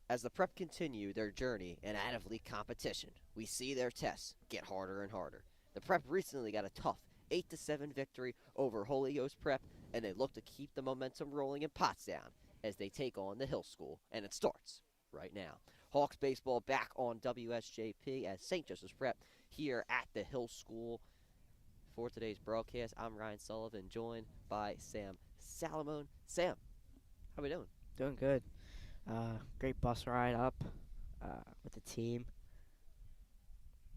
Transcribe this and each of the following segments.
As the Prep continue their journey in out-of-league competition, we see their tests get harder and harder. The Prep recently got a tough 8-7 victory over Holy Ghost Prep, and they look to keep the momentum rolling in Pottstown as they take on the Hill School, and it starts right now. Hawks baseball back on WSJP as St. Joseph's Prep here at the Hill School. For today's broadcast, I'm Ryan Sullivan, joined by Sam Salamone. Sam, how we doing? Doing good. Great bus ride up with the team.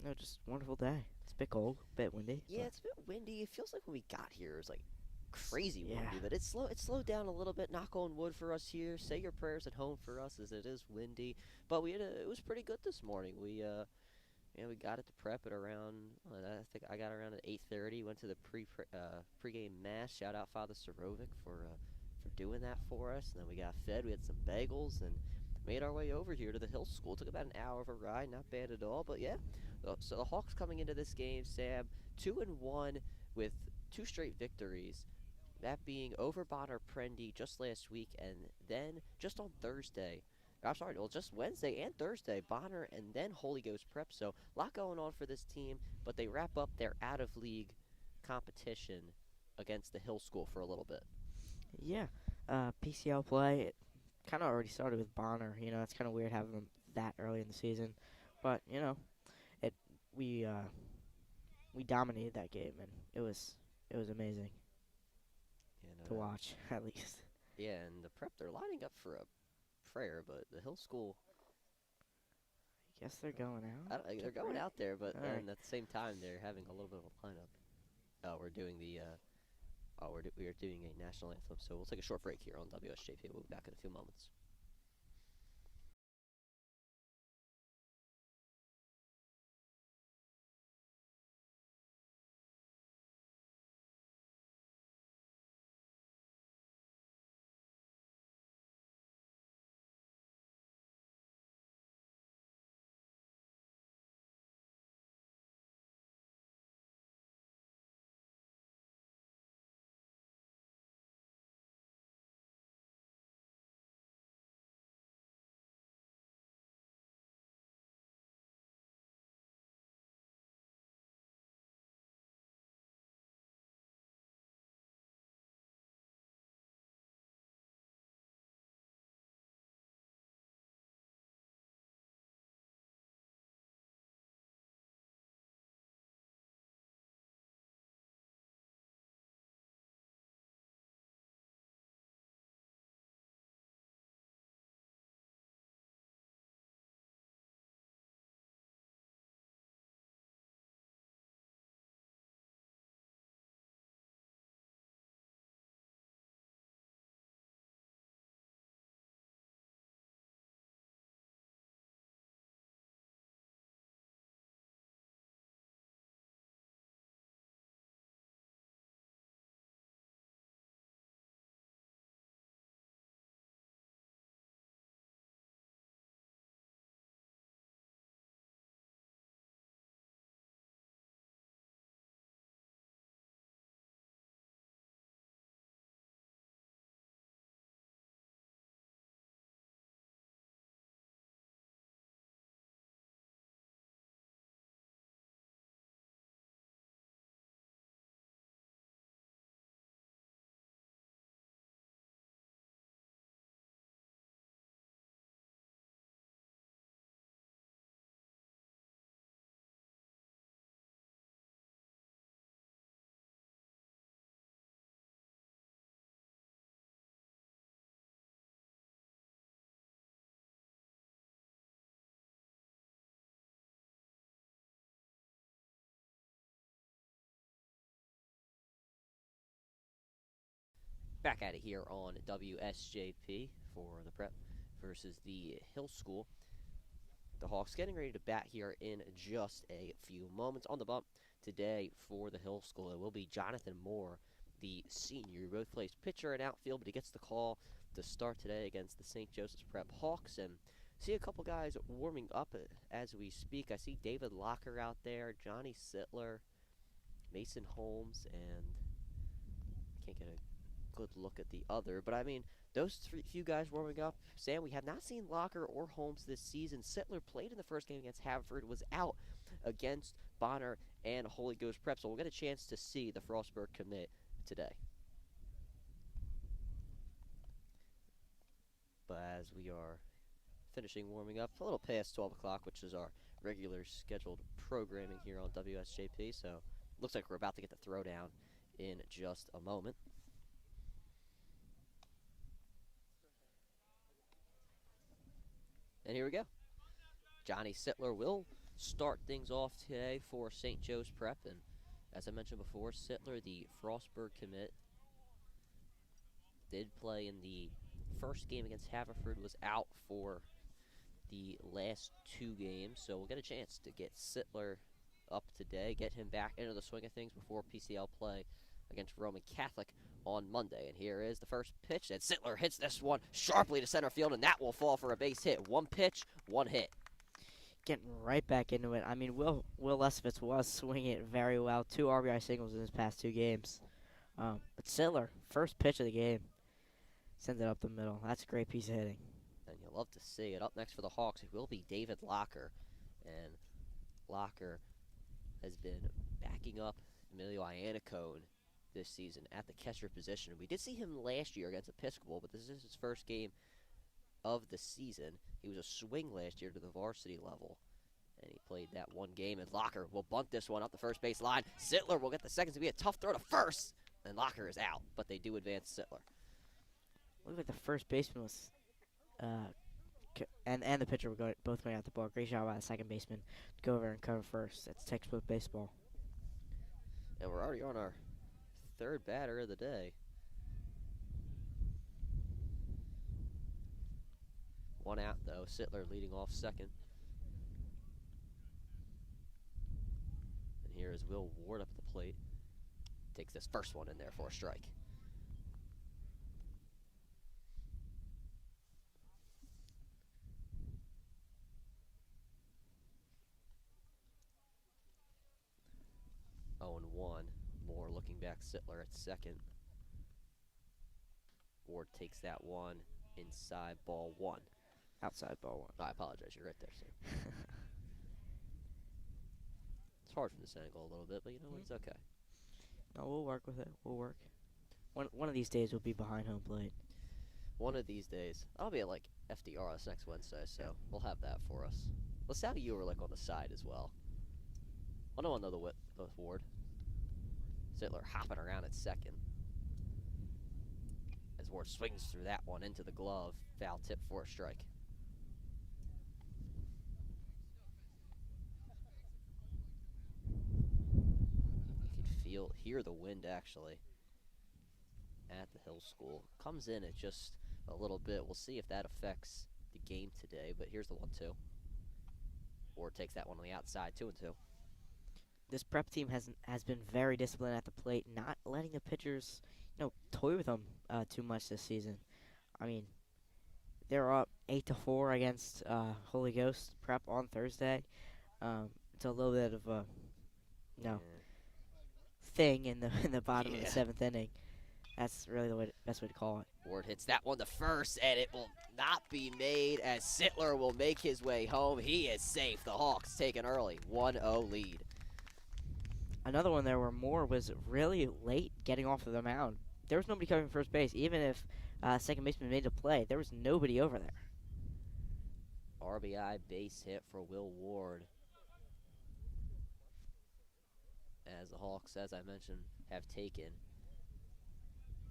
No, just wonderful day. It's a bit cold, a bit windy, Yeah, but it's a bit windy. It feels like when we got here, it was like crazy yeah, windy, but it's slow. It slowed down a little bit. Knock on wood for us here. Say your prayers at home for us, as it is windy. But it was pretty good this morning. We got it to prep at around. I think I got around at 8:30. Went to the pregame mass. Shout out Father Sorovic for doing that for us. And then we got fed. We had some bagels and made our way over here to the Hill School. Took about an hour of a ride. Not bad at all. But yeah, so the Hawks coming into this game, Sam, 2-1 with two straight victories. That being over Bonner Prendy just last week, and then just on Thursday. I'm sorry, well, just Wednesday and Thursday, Bonner and then Holy Ghost Prep. So a lot going on for this team, but they wrap up their out of league competition against the Hill School for a little bit. yeah. PCL play. It kind of already started with Bonner. It's kind of weird having them that early in the season, but it we uh, we dominated that game, and it was amazing Yeah, no to doubt. watch at least. Yeah, and the Prep, they're lining up for a prayer, but the Hill School, I guess they're going out to they're going pray. out there, but All right. then at the same time, they're having a little bit of a lineup. We're doing the we are doing a national anthem, so we'll take a short break here on WSJP. We'll be back in a few moments. Back at it here on WSJP for the Prep versus the Hill School. The Hawks getting ready to bat here in just a few moments. On the bump today for the Hill School, it will be Jonathan Moore, the senior, who both plays pitcher and outfield, but he gets the call to start today against the St. Joseph's Prep Hawks. And see a couple guys warming up as we speak. I see David Locker out there, Johnny Sittler, Mason Holmes, and can't get a good look at the other. But I mean, those few guys warming up, Sam, we have not seen Locker or Holmes this season. Sittler played in the first game against Haverford, was out against Bonner and Holy Ghost Prep, so we'll get a chance to see the Frostburg commit today. But as we are finishing warming up, a little past 12 o'clock, which is our regular scheduled programming here on WSJP, so looks like we're about to get the throwdown in just a moment. And here we go. Johnny Sittler will start things off today for St. Joe's Prep. And as I mentioned before, Sittler, the Frostburg commit, did play in the first game against Haverford, was out for the last two games. So we'll get a chance to get Sittler up today, get him back into the swing of things before PCL play against Roman Catholic on Monday. And here is the first pitch, and Sittler hits this one sharply to center field, and that will fall for a base hit. One pitch, one hit. Getting right back into it. I mean, Will Lesovitz was swinging it very well. 2 RBI singles in his past 2 games. But Sittler, first pitch of the game, sends it up the middle. That's a great piece of hitting. And you'll love to see it. Up next for the Hawks, it will be David Locker. And Locker has been backing up Emilio Iannicone this season at the catcher position. We did see him last year against Episcopal, but this is his first game of the season. He was a swing last year to the varsity level, and he played that one game, and Locker will bunt this one up the first base line. Sittler will get the second to be a tough throw to first, and Locker is out, but they do advance Sittler. Looked like the first baseman was, and the pitcher were both going out the ball. Great job by the second baseman to go over and cover first. That's textbook baseball. And we're already on our third batter of the day. One out, though. Sittler leading off second. And here is Will Ward up at the plate. Takes this first one in there for a strike. Oh, and 1. Moore looking back. Sittler at second. Ward takes that one inside, ball 1. Outside, ball 1. I apologize. You're right there, Sam. It's hard from this angle a little bit, but you know what? It's okay. No, we'll work with it. We'll work. One of these days we'll be behind home plate. One of these days. I'll be at like FDR this next Wednesday, so we'll have that for us. Let's see how you were like on the side as well. I don't know the width of Ward. Sittler hopping around at second. As Ward swings through that one into the glove. Foul tip for a strike. You could hear the wind actually at the Hill School. Comes in at just a little bit. We'll see if that affects the game today, but here's the 1-2. Ward takes that one on the outside, 2-2. This prep team has been very disciplined at the plate, not letting the pitchers, toy with them too much this season. I mean, they're up 8-4 against Holy Ghost Prep on Thursday. It's a little bit of a thing in the bottom of the 7th inning. That's really the best way to call it. Ward hits that one to first, and it will not be made as Sittler will make his way home. He is safe. The Hawks take an early 1-0 lead. Another one there where Moore was really late getting off of the mound. There was nobody covering first base. Even if second baseman made a play, there was nobody over there. RBI base hit for Will Ward. As the Hawks, as I mentioned, have taken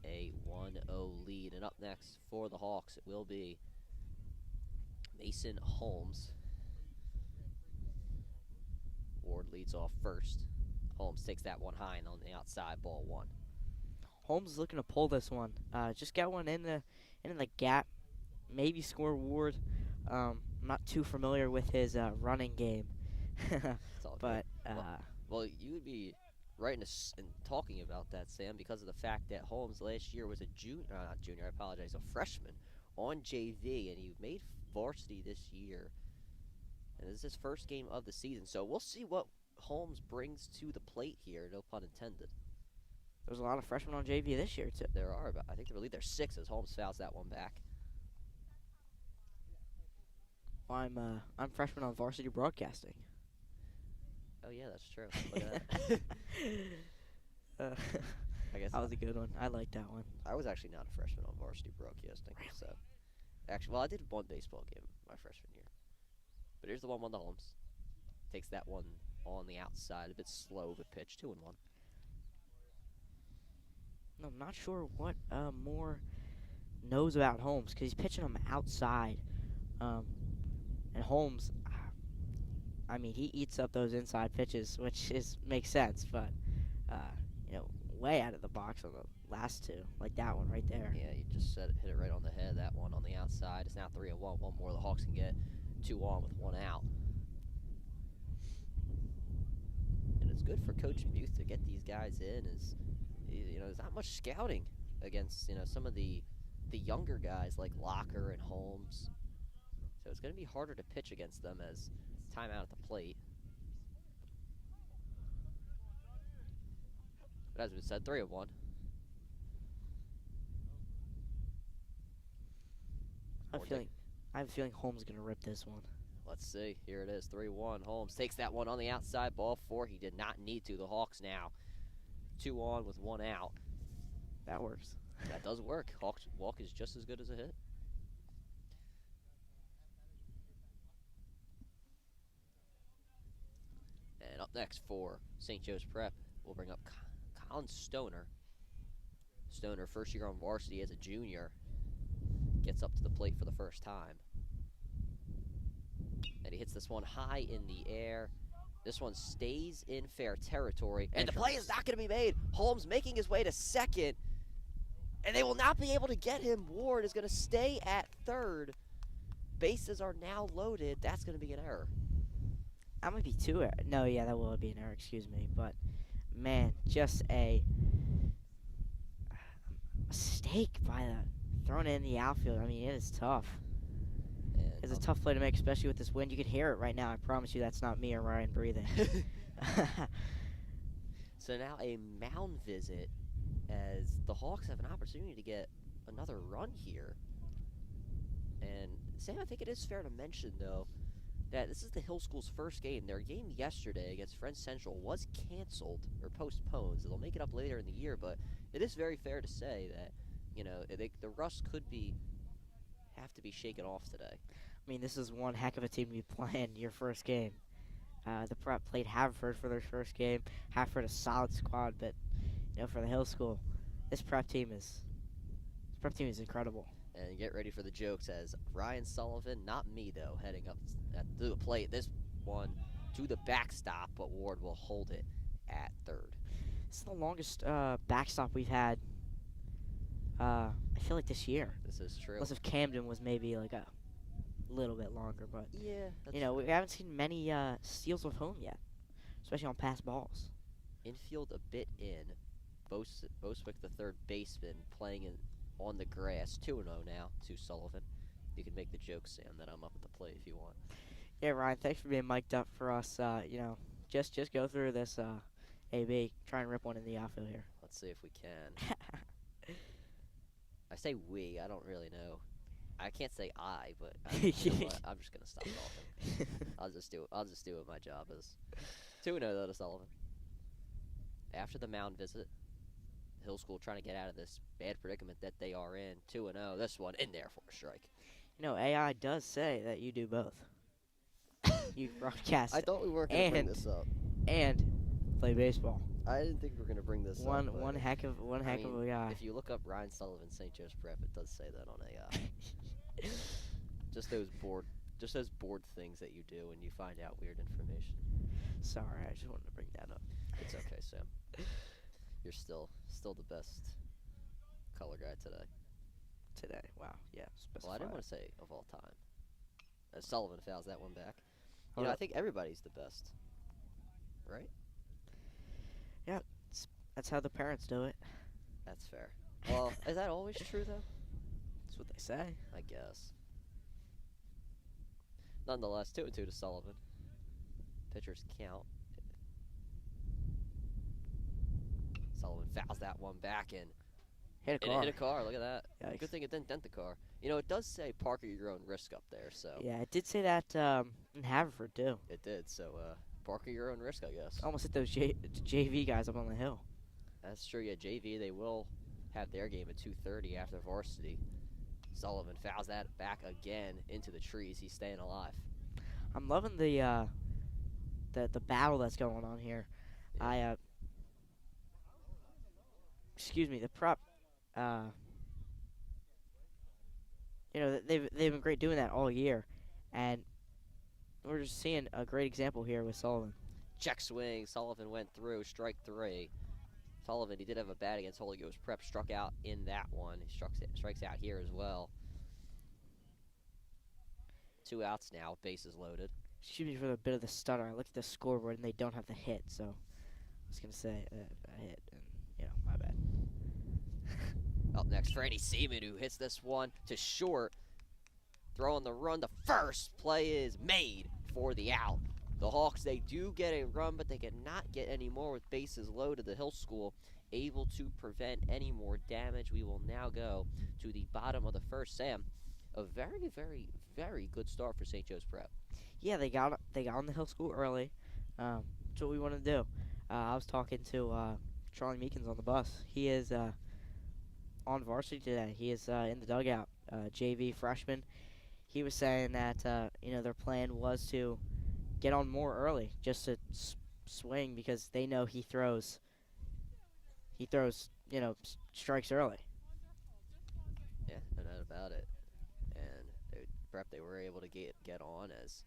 a 1-0 lead. And up next for the Hawks, it will be Mason Holmes. Ward leads off first. Holmes takes that one high and on the outside, ball 1. Holmes is looking to pull this one. Just got one in the gap. Maybe score Ward. I'm not too familiar with his running game. But well, you would be right in talking about that, Sam, because of the fact that Holmes last year was a freshman on JV, and he made varsity this year. And this is his first game of the season, so we'll see what Holmes brings to the plate here, no pun intended. There's a lot of freshmen on JV this year too. There are, but I think they believe there's 6 as Holmes fouls that one back. Well, I'm freshman on varsity broadcasting. Oh yeah, that's true. Look at that. uh, I guess that was a good one. I like that one. I was actually not a freshman on varsity broadcasting. Really? So, actually, well, I did one baseball game my freshman year. But here's the 1-1 to Holmes. Takes that one on the outside, a bit slow of a pitch, 2-1. No, I'm not sure what Moore knows about Holmes because he's pitching him outside. And Holmes, I mean, he eats up those inside pitches, which makes sense, but way out of the box on the last two, like that one right there. Yeah, you just hit it right on the head. That one on the outside. It's now 3-1. One more the Hawks can get 2 on with 1 out. And it's good for Coach Muth to get these guys in. There's not much scouting against some of the younger guys like Locker and Holmes. So it's going to be harder to pitch against them as time out at the plate. But as we said, 3-1. I have a feeling Holmes is gonna rip this one. Let's see. Here it is, 3-1. Holmes takes that one on the outside, ball 4. He did not need to. The Hawks now 2 on with 1 out. That works. That does work. Hawks walk is just as good as a hit. And up next for St. Joe's Prep, we'll bring up Colin Stoner. Stoner, first year on varsity as a junior, gets up to the plate for the first time. And he hits this one high in the air. This one stays in fair territory. And the play is not going to be made. Holmes making his way to second. And they will not be able to get him. Ward is going to stay at third. Bases are now loaded. That's going to be an error. That might be 2 errors. No, yeah, that will be an error, excuse me. But, man, just a mistake by throwing it in the outfield. I mean, it is tough. It's a tough play to make, especially with this wind. You can hear it right now. I promise you that's not me or Ryan breathing. So now a mound visit as the Hawks have an opportunity to get another run here. And, Sam, I think it is fair to mention, though, that this is the Hill School's first game. Their game yesterday against Friends Central was canceled or postponed, so they'll make it up later in the year. But it is very fair to say that, the rust could have to be shaken off today. I mean, this is one heck of a team to be playing your first game. The Prep played Haverford for their first game. Haverford, a solid squad, but for the Hill School, this Prep team is incredible. And get ready for the jokes as Ryan Sullivan, not me though, heading up to the plate. This one to the backstop, but Ward will hold it at third. This is the longest backstop we've had. I feel like this year. This is true. Unless if Camden was maybe like a little bit longer, but yeah, we haven't seen many steals of home yet, especially on pass balls. Infield a bit in. Boswick, the third baseman, playing on the grass. 2-0 now to Sullivan. You can make the joke, Sam, that I'm up at the plate if you want. Yeah, Ryan, thanks for being mic'd up for us. Just go through this AB. Try and rip one in the outfield here. Let's see if we can. I say we. I don't really know. I can't say I, but I'm just gonna stop talking. I'll just do what my job is. 2-0 though to Sullivan. After the mound visit, Hill School trying to get out of this bad predicament that they are in. 2-0. This one in there for a strike. AI does say that you do both. You broadcast. I thought we weren't gonna bring this up. And play baseball. I didn't think we were gonna bring this up. One heck of a guy. If you look up Ryan Sullivan, St. Joe's Prep, it does say that on AI. just those bored things that you do when you find out weird information. Sorry, I just wanted to bring that up. It's okay, Sam. You're still the best color guy today. Wow. Yeah. Well, I didn't want to say of all time. As Sullivan fouls that one back. I think everybody's the best. Right? Yeah. That's how the parents do it. That's fair. Well, is that always true, though? That's what they say. I guess. Nonetheless, 2-2 to Sullivan. Pitchers count. Sullivan fouls that one back and Hit a it car. hit a car. Look at that. Yikes. Good thing it didn't dent the car. You know, it does say park at your own risk up there, so Yeah, it did say that in Haverford too. it did. So park at your own risk, I guess. Almost hit those JV guys up on the hill. That's true. Yeah, JV they will have their game at 2:30 after varsity. Sullivan fouls that back again into the trees. He's staying alive. I'm loving the battle that's going on here. Yeah. I excuse me, the prep. You know they've been great doing that all year, and we're just seeing a great example here with Sullivan. Check swing. Sullivan went through. Strike 3. Sullivan, he did have a bat against Holy Ghost Prep. Struck out in that one. He strikes out here as well. 2 outs now. Bases loaded. Excuse me for the bit of the stutter. I looked at the scoreboard and they don't have the hit, so I was gonna say a hit, and my bad. Up next, Freddie Seaman, who hits this one to short. Throwing the run to first. Play is made for the out. The Hawks, they do get a run, but they cannot get any more with bases loaded. The Hill School able to prevent any more damage. We will now go to the bottom of the first. Sam, a very, very, very good start for St. Joe's Prep. Yeah, they got on the Hill School early. That's what we want to do. I was talking to Charlie Meekins on the bus. He is on varsity today. He is in the dugout, JV freshman. He was saying that their plan was to get on more early, just to swing, because they know he throws strikes early. Yeah, no doubt about it. And Prep, they were able to get on as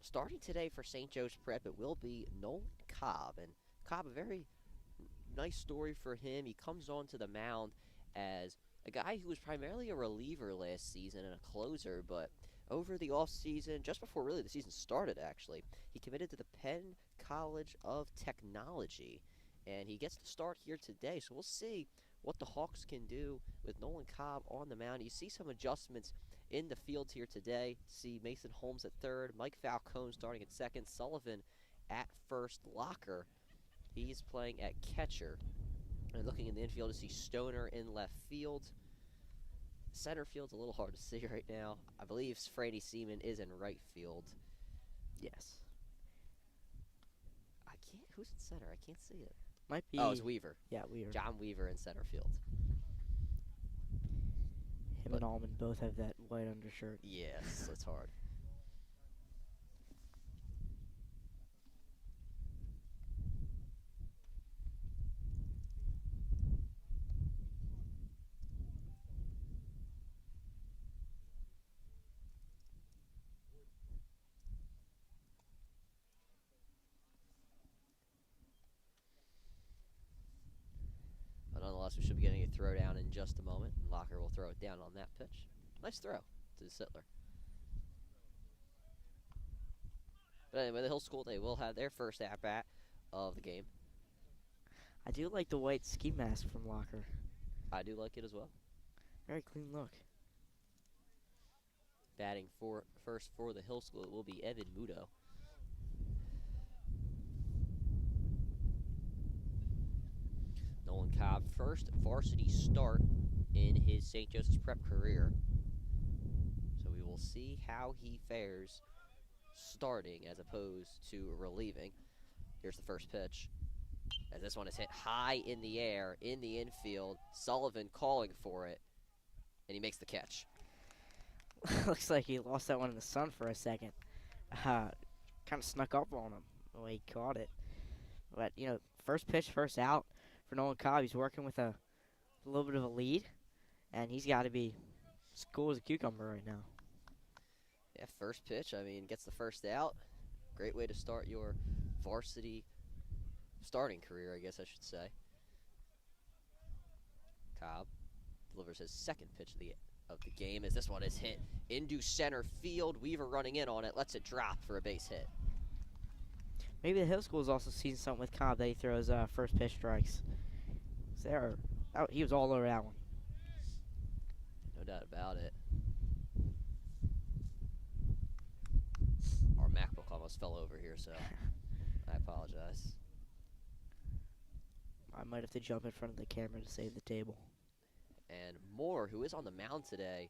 starting today for St. Joe's Prep. It will be Nolan Cobb, and Cobb, a very nice story for him. He comes onto the mound as a guy who was primarily a reliever last season and a closer, but over the offseason, just before really the season started actually, he committed to the Penn College of Technology, and he gets to start here today. So we'll see what the Hawks can do with Nolan Cobb on the mound. You see some adjustments in the field here today. See Mason Holmes at third, Mike Falcone starting at second, Sullivan at first, Locker, he's playing at catcher. And looking in the infield to see Stoner in left field. Center field's a little hard to see right now. I believe Freddie Seaman is in right field. Yes. Who's in center? I can't see it. Might be. Oh, it's Weaver. Yeah, Weaver. John Weaver in center field. Him and Allman both have that white undershirt. Yes, it's hard. But nonetheless, we should be getting a throw down in just a moment. Locker will throw it down on that pitch. Nice throw to Sittler. But anyway, the Hill School, they will have their first at-bat of the game. I do like the white ski mask from Locker. I do like it as well. Very clean look. Batting first for the Hill School, it will be Evan Muto. Nolan Cobb, first varsity start in his St. Joseph's Prep career. So we will see how he fares starting as opposed to relieving. Here's the first pitch. As this one is hit high in the air, in the infield. Sullivan calling for it, and he makes the catch. Looks like he lost that one in the sun for a second. Kind of snuck up on him the way he caught it. But, first pitch, first out for Nolan Cobb. He's working with a little bit of a lead, and he's got to be as cool as a cucumber right now. Yeah, first pitch, gets the first out. Great way to start your varsity starting career, I guess I should say. Cobb delivers his second pitch of the game as this one is hit into center field. Weaver running in on it, lets it drop for a base hit. Maybe the Hill School is also seeing something with Cobb that he throws first pitch strikes. He was all over that one. No doubt about it. Our MacBook almost fell over here, so I apologize. I might have to jump in front of the camera to save the table. And Moore, who is on the mound today,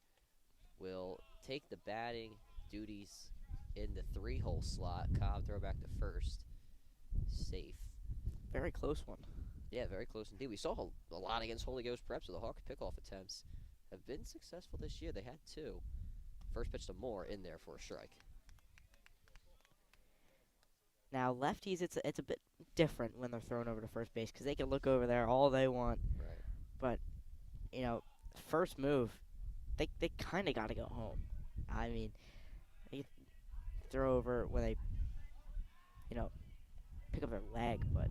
will take the batting duties in the 3-hole slot. Cobb throw back to first. Safe. Very close one. Yeah, very close indeed. We saw a lot against Holy Ghost Prep, so the Hawks pickoff attempts have been successful this year. They had 2. First pitch to Moore in there for a strike. Now, lefties, it's a bit different when they're thrown over to first base because they can look over there all they want. Right. But, first move, they kind of got to go home. I mean, they throw over when they, pick up their leg, but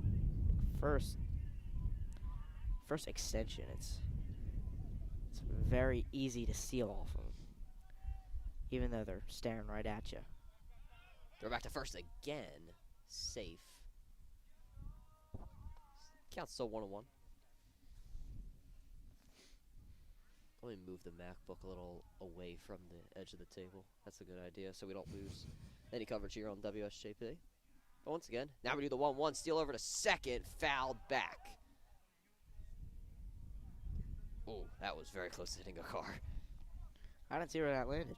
first extension, it's very easy to seal off them, even though they're staring right at you. Throw back to first again. Safe. Count's still 1-1. Let me move the MacBook a little away from the edge of the table. That's a good idea, so we don't lose any coverage here on WSJP. But once again, now we do the 1-1. Steal over to second. Fouled back. Oh, that was very close to hitting a car. I didn't see where that landed.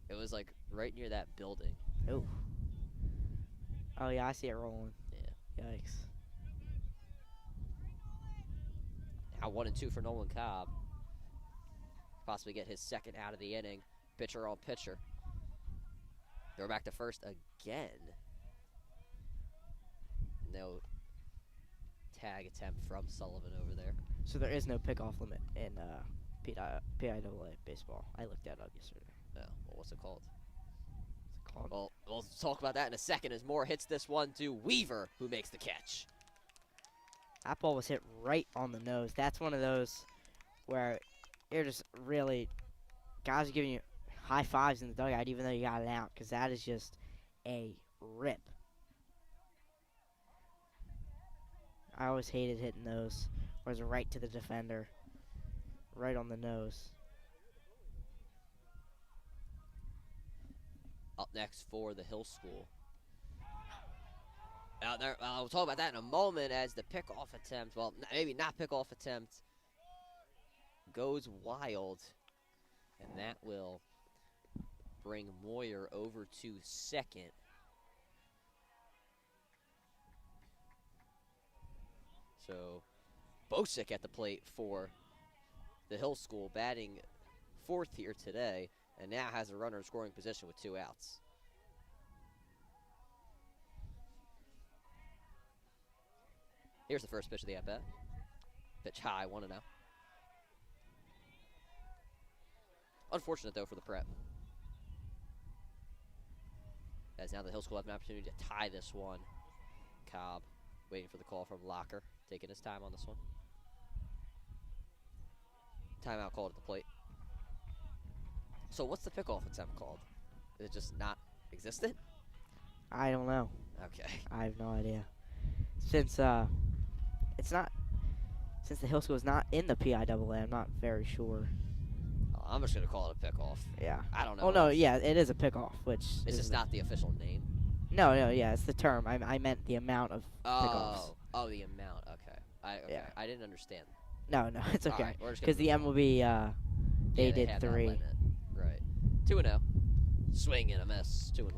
It was like right near that building. Oh. Oh, yeah, I see it rolling. Yeah. Yikes. Now 1-2 for Nolan Cobb. Possibly get his second out of the inning. Pitcher on pitcher. Throw back to first again. No tag attempt from Sullivan over there. So there is no pickoff limit in PIAA baseball. I looked that up yesterday. Oh, well, what's it called? What's it called? Well, we'll talk about that in a second as Moore hits this one to Weaver, who makes the catch. That ball was hit right on the nose. That's one of those where you're just really, guys are giving you high fives in the dugout even though you got it out, because that is just a rip. I always hated hitting those, where it's right to the defender, right on the nose. Up next for the Hill School. Now, I'll talk about that in a moment as the pickoff attempt, well, maybe not pickoff attempt, goes wild. And that will bring Moyer over to second. So, Bosick at the plate for the Hill School, batting fourth here today, and now has a runner in scoring position with 2 outs. Here's the first pitch of the at-bat. Pitch high, 1-0. Unfortunate, though, for the Prep. As now the Hill School have an opportunity to tie this one. Cobb waiting for the call from Locker, taking his time on this one. Timeout called at the plate. So what's the pickoff attempt called? Is it just not existent? I don't know. Okay. I have no idea. Since since the Hill School is not in the PIAA, I'm not very sure. I'm just going to call it a pickoff. Yeah. I don't know. Oh, no, yeah, it is a pickoff, which It's just not the official name. No, yeah, it's the term. I meant the amount of pickoffs. Oh, the amount. Okay. Yeah. I didn't understand. No, it's All okay. right, we're just Because the MLB, they did had that 3. limit. Right. 2-0. Swing and a miss. 2-1.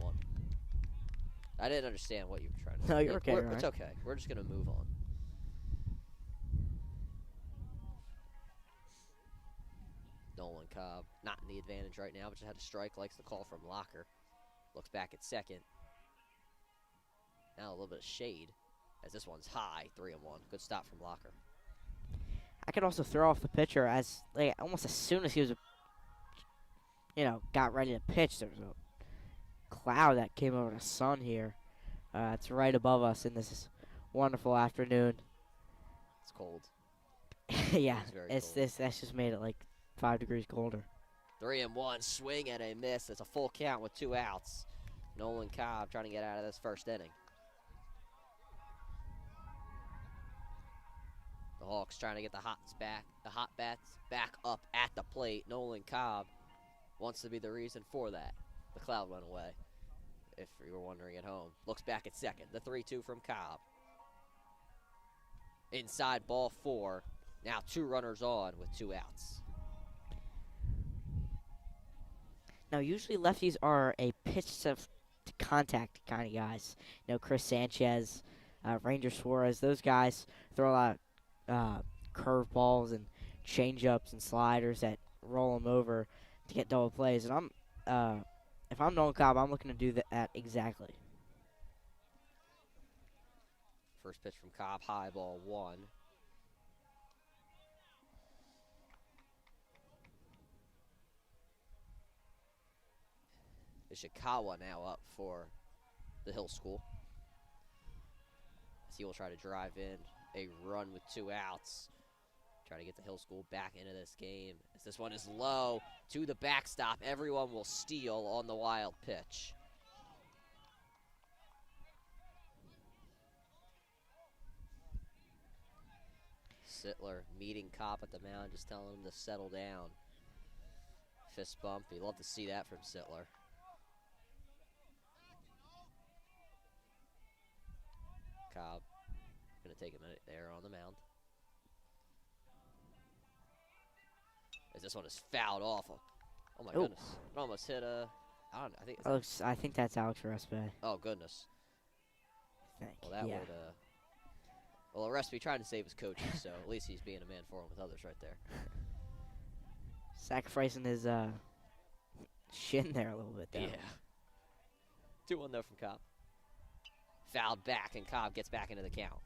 I didn't understand what you were trying to say. No, you're okay, It's right? okay. We're just going to move on. Nolan Cobb not in the advantage right now, but just had a strike. Likes the call from Locker. Looks back at second. Now a little bit of shade as this one's high. 3-1. Good stop from Locker. I could also throw off the pitcher as, almost as soon as he was, got ready to pitch, there was a cloud that came over the sun here. It's right above us in this wonderful afternoon. It's cold. Yeah, It's very cold. that's just made it 5 degrees colder. 3-1. Swing and a miss. It's a full count with 2 outs. Nolan Cobb trying to get out of this first inning. The Hawks trying to get the hot bats back up at the plate. Nolan Cobb wants to be the reason for that. The cloud went away, if you were wondering at home. Looks back at second. The 3-2 from Cobb. Inside ball 4. Now 2 runners on with 2 outs. Now, usually lefties are a pitch to contact kind of guys. You know, Chris Sanchez, Ranger Suarez, those guys throw a lot of curveballs and changeups and sliders that roll them over to get double plays. And if I'm Nolan Cobb, I'm looking to do that exactly. First pitch from Cobb, high ball 1. Ishikawa now up for the Hill School. As he will try to drive in a run with 2 outs. Try to get the Hill School back into this game. As this one is low to the backstop, everyone will steal on the wild pitch. Sittler meeting Cobb at the mound, just telling him to settle down. Fist bump. You'd love to see that from Sittler. Cobb going to take a minute there on the mound. As this one is fouled off. Oh my goodness. It almost hit a... I don't know. I think that's Alex Respe. Oh, goodness. I think. Well, that would... Well, Respe trying to save his coaches, so at least he's being a man for him with others right there. Sacrificing his shin there a little bit, though. Yeah. 2-1 though from Cobb. Fouled back, and Cobb gets back into the count.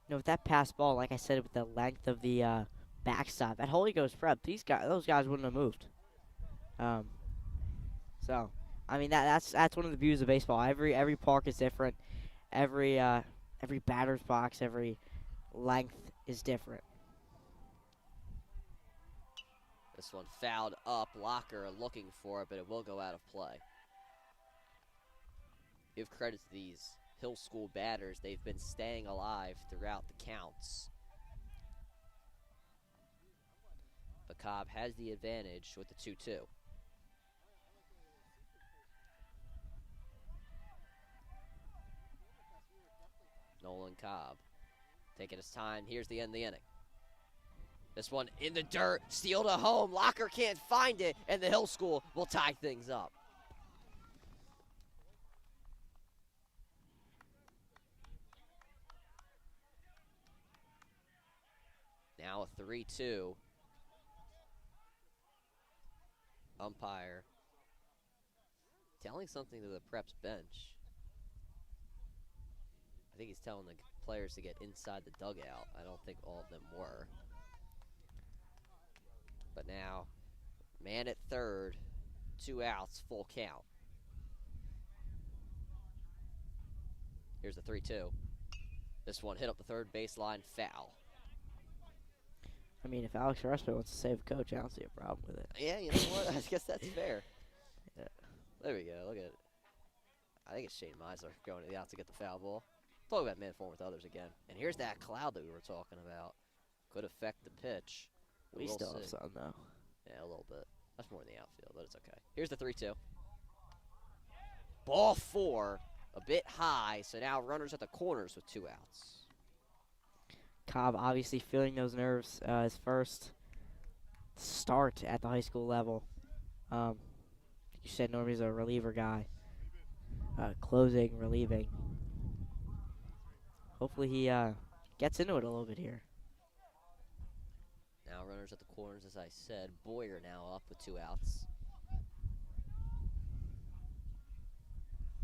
You know, with that pass ball, like I said, with the length of the backstop, at Holy Ghost Prep, those guys wouldn't have moved. So, I mean, that's one of the beauties of baseball. Every park is different. Every batter's box, every length is different. This one fouled up. Locker looking for it, but it will go out of play. Give credit to these Hill School batters. They've been staying alive throughout the counts. But Cobb has the advantage with the 2-2. Nolan Cobb taking his time. Here's the end of the inning. This one in the dirt, steal to home. Locker can't find it, and the Hill School will tie things up. Now a 3-2. Umpire telling something to the Preps bench. I think he's telling the players to get inside the dugout. I don't think all of them were. But now, man at third, 2 outs, full count. Here's the 3-2. This one hit up the third baseline, foul. I mean, if Alex Respe wants to save a coach, I don't see a problem with it. Yeah, you know what? I guess that's fair. Yeah. There we go. Look at it. I think it's Shane Meisler going to the out to get the foul ball. Talk about man form with others again. And here's that cloud that we were talking about. Could affect the pitch. We still have some, though. Yeah, a little bit. That's more in the outfield, but it's okay. Here's the 3-2. Ball 4, a bit high, so now runners at the corners with 2 outs. Cobb obviously feeling those nerves. His first start at the high school level. You said normally he's a reliever guy. Closing, relieving. Hopefully he gets into it a little bit here. Now runners at the corners, as I said. Boyer now up with 2 outs.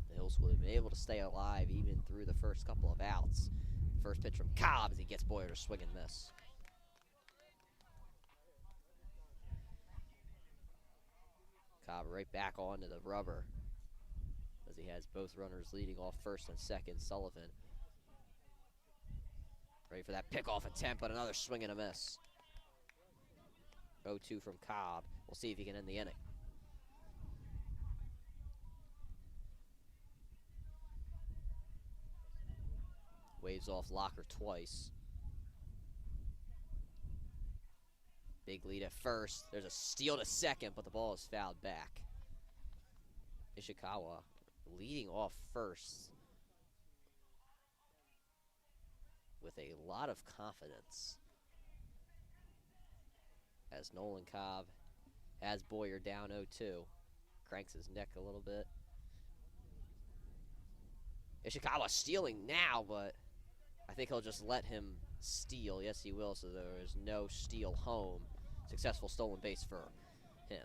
The Hill School have been able to stay alive even through the first couple of outs. First pitch from Cobb as he gets Boyer to swing and miss. Cobb right back onto the rubber as he has both runners leading off first and second. Sullivan ready for that pickoff attempt, but another swing and a miss. 0-2 from Cobb. We'll see if he can end the inning. Waves off Locker twice. Big lead at first. There's a steal to second, but the ball is fouled back. Ishikawa leading off first. with a lot of confidence as Nolan Cobb has Boyer down 0-2. Cranks his neck a little bit. Ishikawa stealing now, but I think he'll just let him steal. Yes, he will, so there is no steal home. Successful stolen base for him.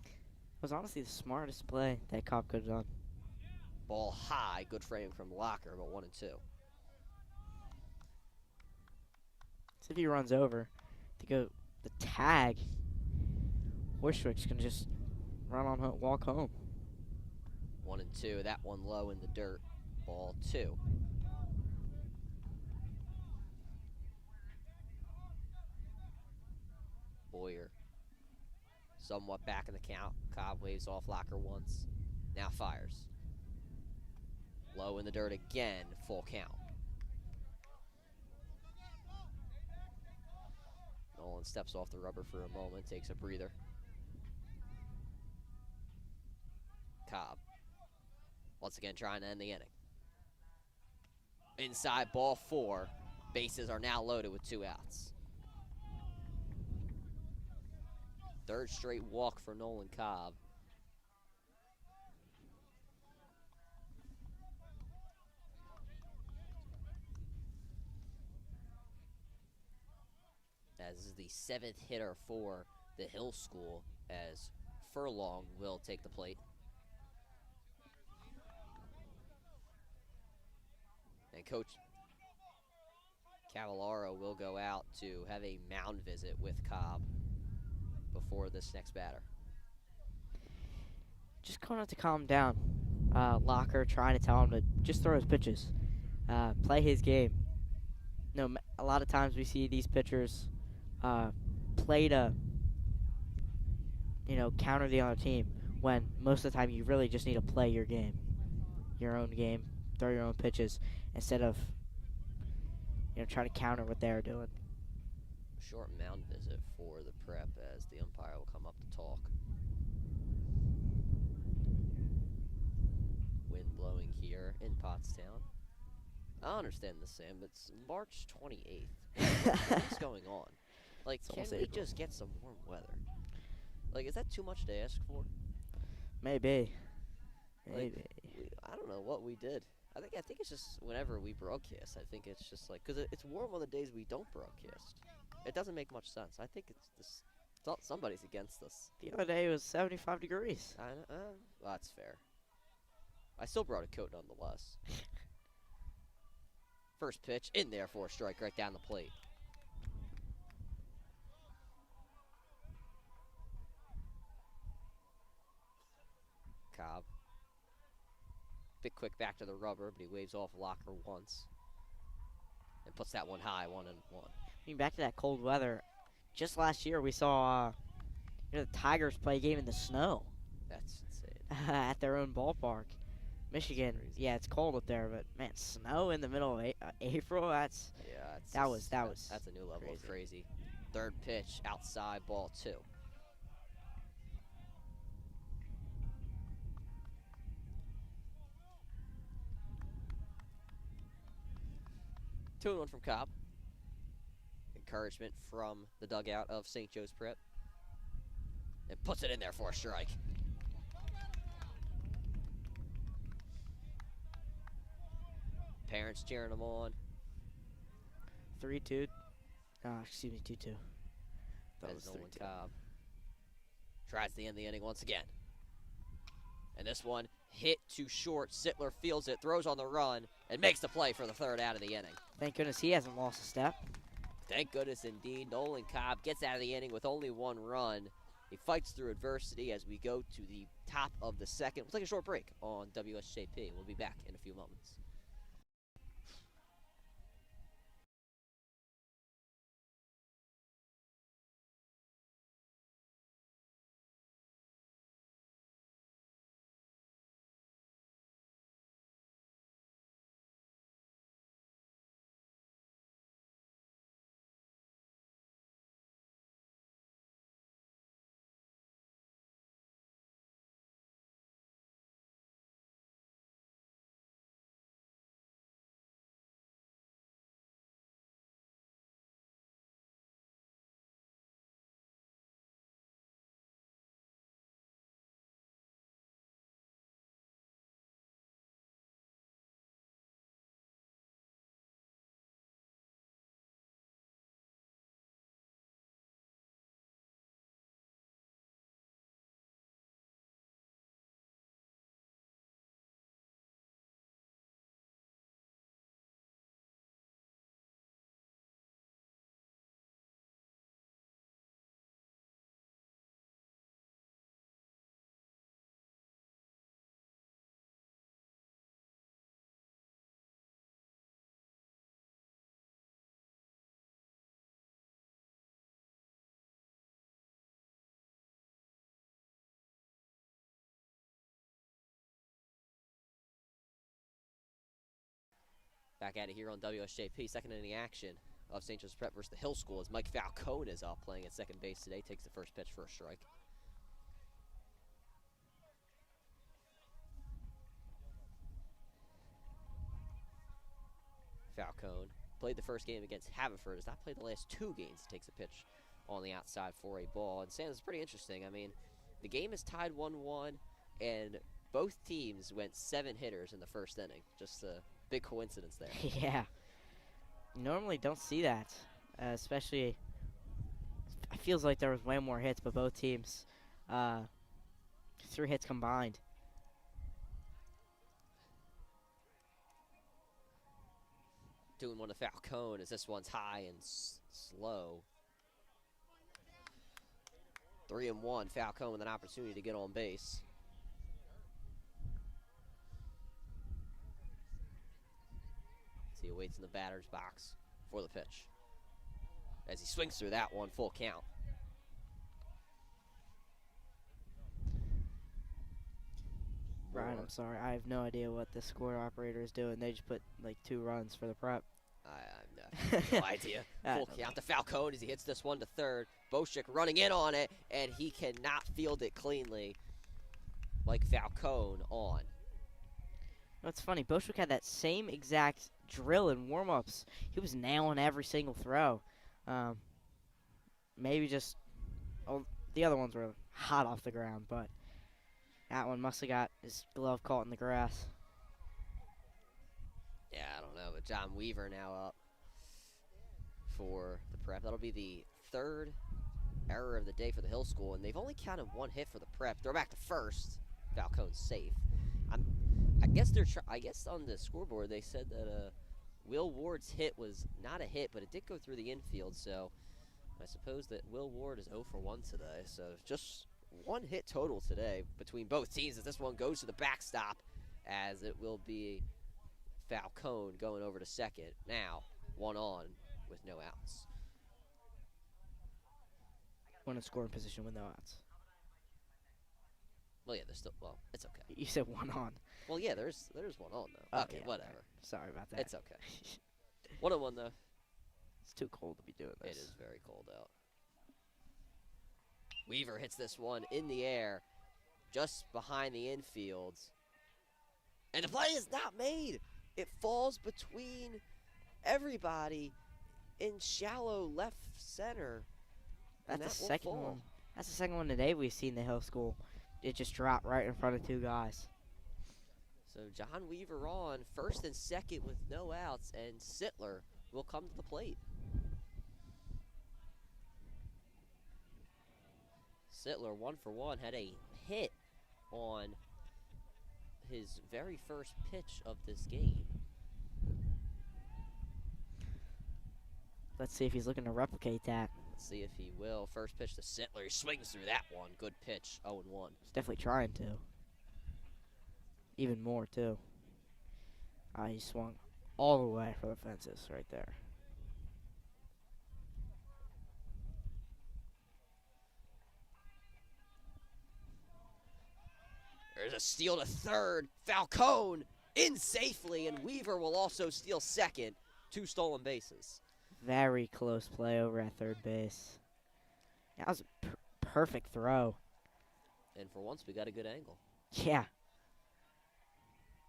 It was honestly the smartest play that Cobb could have done. Ball high, good frame from Locker, but 1-2. So if he runs over, to go the tag, Horschwick's can just run on home, walk home. 1-2. That one low in the dirt. Ball 2. Boyer somewhat back in the count. Cobb waves off Locker once. Now fires. Low in the dirt again. Full count. Nolan steps off the rubber for a moment. Takes a breather. Cobb. Once again trying to end the inning. Inside, ball 4. Bases are now loaded with 2 outs. Third straight walk for Nolan Cobb. As is the 7th hitter for the Hill School, as Furlong will take the plate. And Coach Cavallaro will go out to have a mound visit with Cobb before this next batter. Just going out to calm down. Locker trying to tell him to just throw his pitches, play his game. No, a lot of times we see these pitchers play to, counter the other team. When most of the time you really just need to play your game, your own game, throw your own pitches instead of, trying to counter what they're doing. Short mound visit for the prep as the umpire will come up to talk. Wind blowing here in Pottstown. I understand this, Sam, but it's March 28th. What's going on? Like, It's can almost we April. just get some warm weather? Like, is that too much to ask for? Maybe. I don't know what we did. I think it's just whenever we broadcast. I think it's just like, because it's warm on the days we don't broadcast. It doesn't make much sense. I think it's this. Somebody's against us. The other day it was 75 degrees. Well, that's fair. I still brought a coat nonetheless. First pitch in there for a strike right down the plate. Cobb. Bit quick back to the rubber, but he waves off Locker once. And puts that one high, 1-1. Back to that cold weather. Just last year we saw the Tigers play a game in the snow. That's insane. At their own ballpark. Michigan, crazy. yeah, it's cold up there, but man, snow in the middle of April, that's Yeah, that's a new level of crazy. Third pitch outside, ball 2. 2-1 from Cobb. Encouragement from the dugout of St. Joe's Prep. And puts it in there for a strike. Parents cheering him on. 3-2. 2-2. That As was Nolan 3-2. Cobb tries to end the inning once again. And this one hit too short. Sittler fields it, throws on the run, and makes the play for the 3rd out of the inning. Thank goodness he hasn't lost a step. Thank goodness indeed. Nolan Cobb gets out of the inning with only 1 run. He fights through adversity as we go to the top of the 2nd. We'll take a short break on WSJP. We'll be back in a few moments. Back at it here on WSJP. Second inning action of St. Joe's Prep versus the Hill School as Mike Falcone is up playing at second base today. Takes the first pitch for a strike. Falcone played the first game against Haverford. Has not played the last 2 games. He takes a pitch on the outside for a ball. And Sam, it's pretty interesting. I mean, the game is tied 1-1, and both teams went 7 hitters in the first inning. Just a big coincidence there. Yeah. You normally don't see that, especially. It feels like there was way more hits, but both teams, 3 hits combined. Doing one to Falcone as this one's high and slow. 3-1. Falcone with an opportunity to get on base. He waits in the batter's box for the pitch. As he swings through that one, full count. Ryan, I'm sorry. I have no idea what the score operator is doing. They just put like 2 runs for the Prep. I have no idea. Full count to Falcone as he hits this one to third. Boschik running in on it, and he cannot field it cleanly like Falcone on. It's funny. Boschik had that same exact drill in warm-ups. He was nailing every single throw. Maybe just the other ones were hot off the ground, but that one must have got his glove caught in the grass. Yeah, I don't know, but John Weaver now up for the Prep. That'll be the 3rd error of the day for the Hill School, and they've only counted 1 hit for the Prep. Throw back to first. Falcone's safe. I guess on the scoreboard they said that Will Ward's hit was not a hit, but it did go through the infield. So I suppose that Will Ward is 0 for 1 today. So just 1 hit total today between both teams as this one goes to the backstop, as it will be Falcone going over to second. Now 1 on with no outs. One in scoring position with no outs. Well, yeah, there's still. Well, it's okay. You said 1 on. Well, yeah, there's 1 on though. Oh, Okay, yeah, whatever. right. Sorry about that. It's okay. 1-1 though. It's too cold to be doing this. It is very cold out. Weaver hits this one in the air, just behind the infield, and the play is not made. It falls between everybody in shallow left center. and That's the that second will fall. one. That's the second one today we've seen the Hill School. It just dropped right in front of 2 guys. So John Weaver on first and second with no outs, and Sittler will come to the plate. Sittler 1 for 1, had a hit on his very first pitch of this game. Let's see if he's looking to replicate that. Let's see if he will. First pitch to Sittler. He swings through that one. Good pitch. 0-1. He's definitely trying to. Even more, too. He swung all the way for the fences right there. There's a steal to third. Falcone in safely, and Weaver will also steal second. 2 stolen bases. Very close play over at third base. That was a perfect throw. And for once, we got a good angle. Yeah.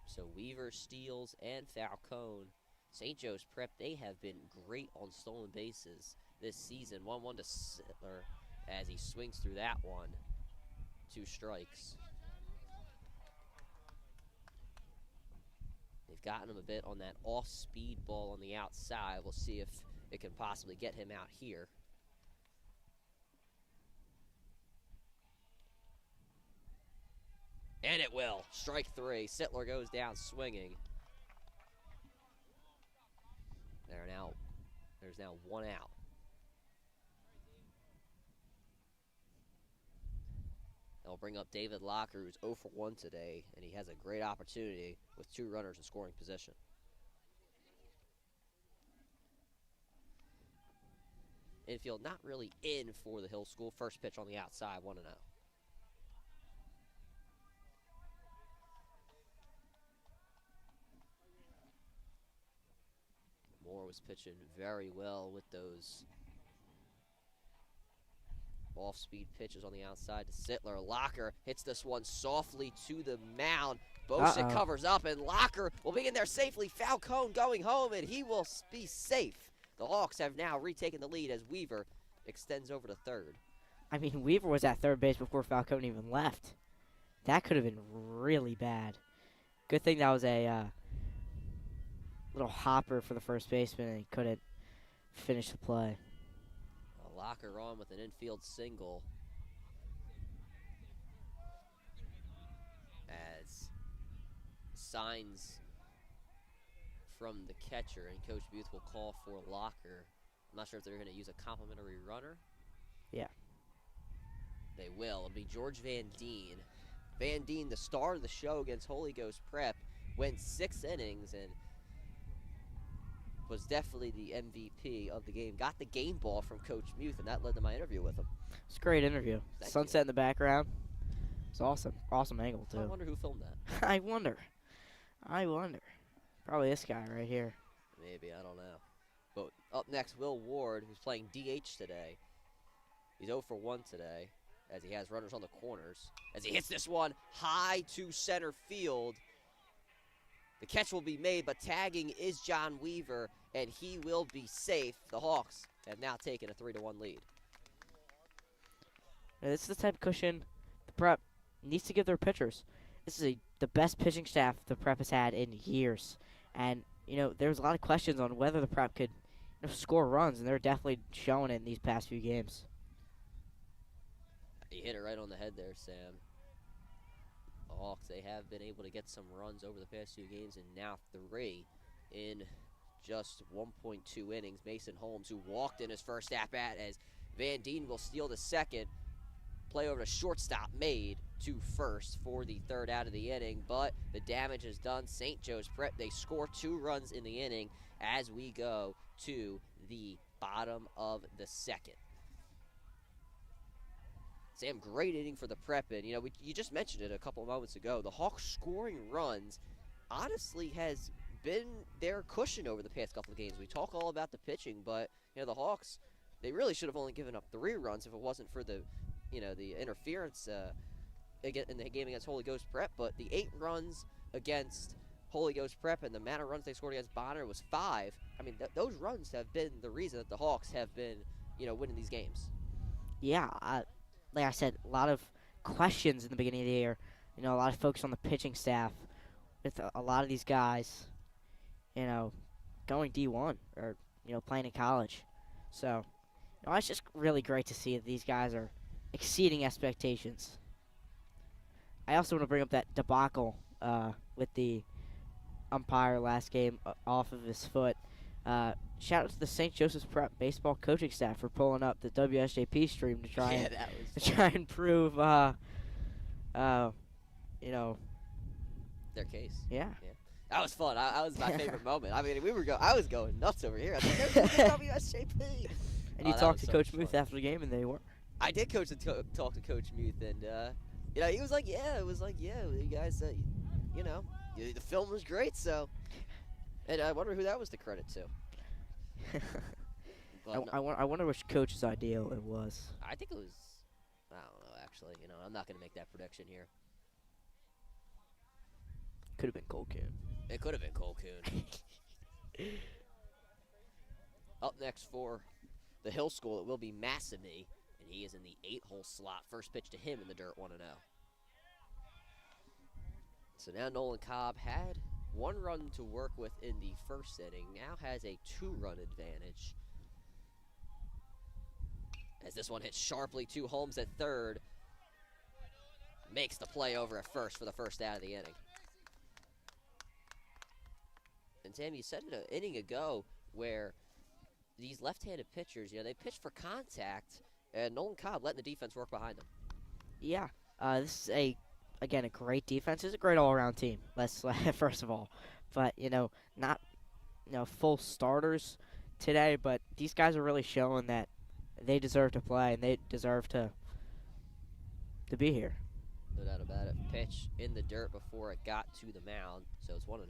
So Weaver steals and Falcone. St. Joe's Prep, they have been great on stolen bases this season. 1-1 to Sittler as he swings through that one. 2 strikes. They've gotten him a bit on that off-speed ball on the outside. We'll see if it can possibly get him out here. And it will. Strike 3. Sittler goes down swinging. There's now 1 out. They'll bring up David Locker, who's 0 for 1 today, and he has a great opportunity with 2 runners in scoring position. Infield not really in for the Hill School. First pitch on the outside, 1-0. was pitching very well with those off-speed pitches on the outside to Sittler. Locker hits this one softly to the mound. Bosick covers up, and Locker will be in there safely. Falcone going home, and he will be safe. The Hawks have now retaken the lead as Weaver extends over to third. I mean, Weaver was at third base before Falcone even left. That could have been really bad. Good thing that was a little hopper for the first baseman, and he couldn't finish the play. A Locker on with an infield single. As signs from the catcher, and Coach Booth will call for Locker. I'm not sure if they're going to use a complimentary runner. Yeah. They will. It'll be George Van Deen. Van Deen, the star of the show against Holy Ghost Prep, went 6 innings and was definitely the MVP of the game. Got the game ball from Coach Muth, and that led to my interview with him. It's a great interview. Thank Sunset you. in the background. It's awesome. Awesome angle, too. I wonder who filmed that. I wonder. Probably this guy right here. Maybe, I don't know. But up next, Will Ward, who's playing DH today. He's 0 for 1 today, as he has runners on the corners. As he hits this one high to center field. The catch will be made, but tagging is John Weaver, and he will be safe. The Hawks have now taken a 3-1 lead. Now, this is the type of cushion the Prep needs to give their pitchers. This is the best pitching staff the Prep has had in years. And, there's a lot of questions on whether the Prep could score runs, and they're definitely showing it in these past few games. You hit it right on the head there, Sam. The Hawks, they have been able to get some runs over the past 2 games, and now 3 in just 1.2 innings. Mason Holmes, who walked in his first at-bat, as Van Deen will steal the second. Play over to shortstop made to first for the third out of the inning, but the damage is done. St. Joe's Prep, they score 2 runs in the inning as we go to the bottom of the second. Sam, great inning for the Prep, and you just mentioned it a couple of moments ago. The Hawks scoring runs honestly has been their cushion over the past couple of games. We talk all about the pitching, but the Hawks, they really should have only given up 3 runs if it wasn't for the interference in the game against Holy Ghost Prep. But the 8 runs against Holy Ghost Prep and the amount of runs they scored against Bonner was 5. I mean, those runs have been the reason that the Hawks have been winning these games. Yeah, like I said, a lot of questions in the beginning of the year. A lot of focus on the pitching staff with a lot of these guys, going D1 or, playing in college. So, it's just really great to see that these guys are exceeding expectations. I also want to bring up that debacle with the umpire last game off of his foot. Shout out to the St. Joseph's Prep baseball coaching staff for pulling up the WSJP stream to try and prove, their case. Yeah. That was fun. That was my favorite moment. I mean, I was going nuts over here. I was like, there's WSJP. And you talked to Coach Muth after the game, and they were. I did talk to Coach Muth, and he was like, you guys, the film was great, so. And I wonder who that was to credit to. I wonder which coach's ideal it was. I think it was, I don't know, actually. I'm not going to make that prediction here. Could have been Cole Kuhn. It could have been Cole Kuhn. Up next for the Hill School, it will be Massamy, and he is in the 8-hole slot. First pitch to him in the dirt, 1-0. So now Nolan Cobb had 1 run to work with in the first inning, now has a 2-run advantage. As this one hits sharply to Holmes at third, makes the play over at first for the first out of the inning. And Sam, you said it an inning ago where these left-handed pitchers, they pitch for contact, and Nolan Cobb letting the defense work behind them. Yeah, this is a great defense. It's a great all-around team. Let's first of all, but not full starters today, but these guys are really showing that they deserve to play and they deserve to be here. No doubt about it. Pitch in the dirt before it got to the mound, so it's 1-0.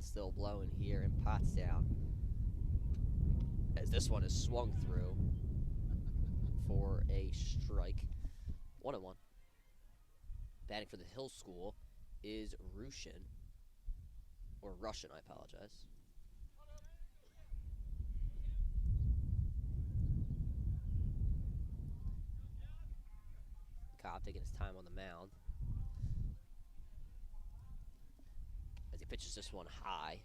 wind still blowing here in Pottstown. As this one is swung through for a strike. 1-1. Batting for the Hill School is Russian. Or Russian, I apologize. Cobb taking his time on the mound. As he pitches this one high.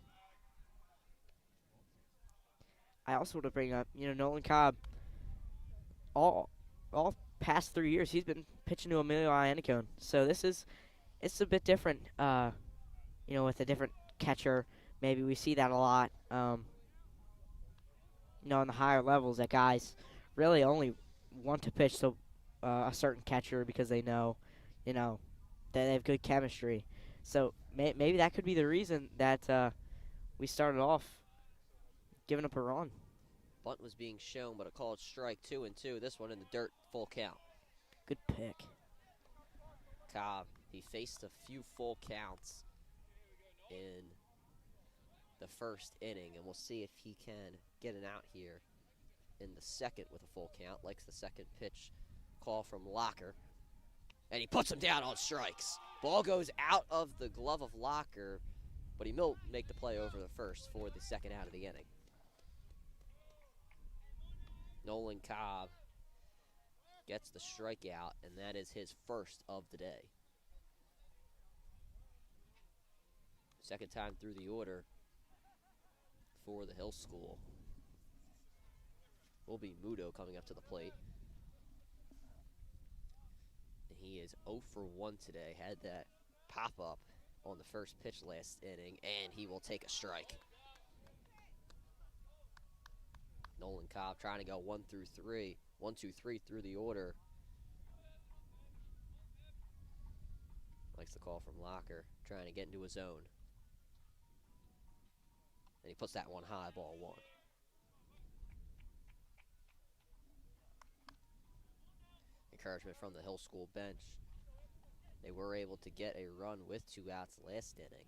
I also want to bring up, Nolan Cobb. All past 3 years, he's been pitching to Emilio Iannicone. So it's a bit different. With a different catcher, maybe we see that a lot. On the higher levels, that guys really only want to pitch to a certain catcher because they know, that they have good chemistry. So maybe that could be the reason that we started off giving up a run. Bunt was being shown, but a called strike. 2-2. This one in the dirt, full count. Good pick. Cobb, he faced a few full counts in the first inning, and we'll see if he can get an out here in the second with a full count. Likes the second pitch call from Locker, and he puts him down on strikes. Ball goes out of the glove of Locker, but he will make the play over the first for the second out of the inning. Nolan Cobb gets the strikeout, and that is his first of the day. Second time through the order for the Hill School will be Muto coming up to the plate. And he is 0 for 1 today. Had that pop-up on the first pitch last inning, and he will take a strike. Nolan Cobb trying to go 1 through 3. 1, 2, 3 through the order. Likes the call from Locker, trying to get into his zone. And he puts that one high, ball 1. Encouragement from the Hill School bench. They were able to get a run with 2 outs last inning.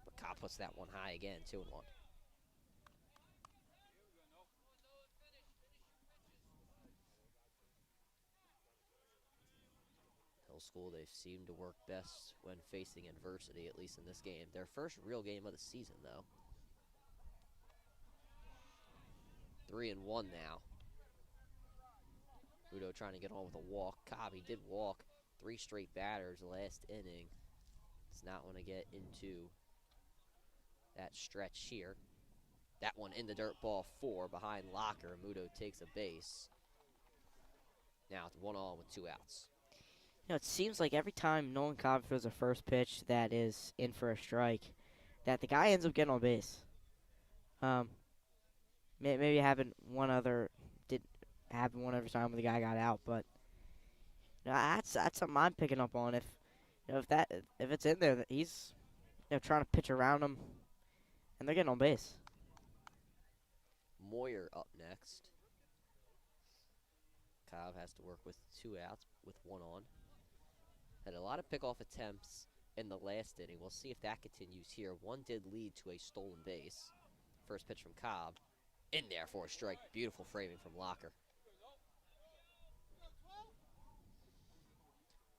But Cobb puts that one high again, 2-1. Hill School, they seem to work best when facing adversity, at least in this game. Their first real game of the season, though. 3-1 now. Muto trying to get on with a walk. Cobb, he did walk 3 straight batters last inning. Does not want to get into that stretch here. That one in the dirt, ball 4 behind Locker. Muto takes a base. Now it's 1-1 with 2 outs. It seems like every time Nolan Cobb throws a first pitch that is in for a strike, that the guy ends up getting on base. Maybe did happen one other time when the guy got out, but that's something I'm picking up on. If it's in there, that he's trying to pitch around him, and they're getting on base. Moyer up next. Cobb has to work with 2 outs with 1 on. Had a lot of pickoff attempts in the last inning. We'll see if that continues here. One did lead to a stolen base. First pitch from Cobb. In there for a strike. Beautiful framing from Locker.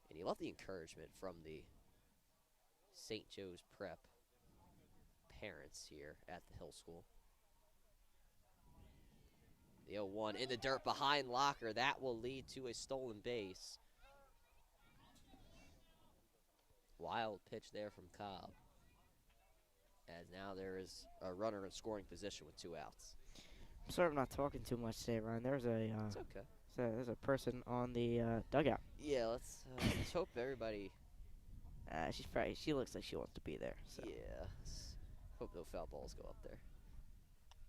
And you love the encouragement from the St. Joe's Prep parents here at the Hill School. The 0-1 in the dirt behind Locker. That will lead to a stolen base. Wild pitch there from Cobb. As now there is a runner in scoring position with 2 outs. I'm sorry I'm not talking too much today, Ryan. There's It's okay. there's a person on the dugout. Yeah, let's hope everybody. She looks like she wants to be there. So. Yeah. Hope no foul balls go up there.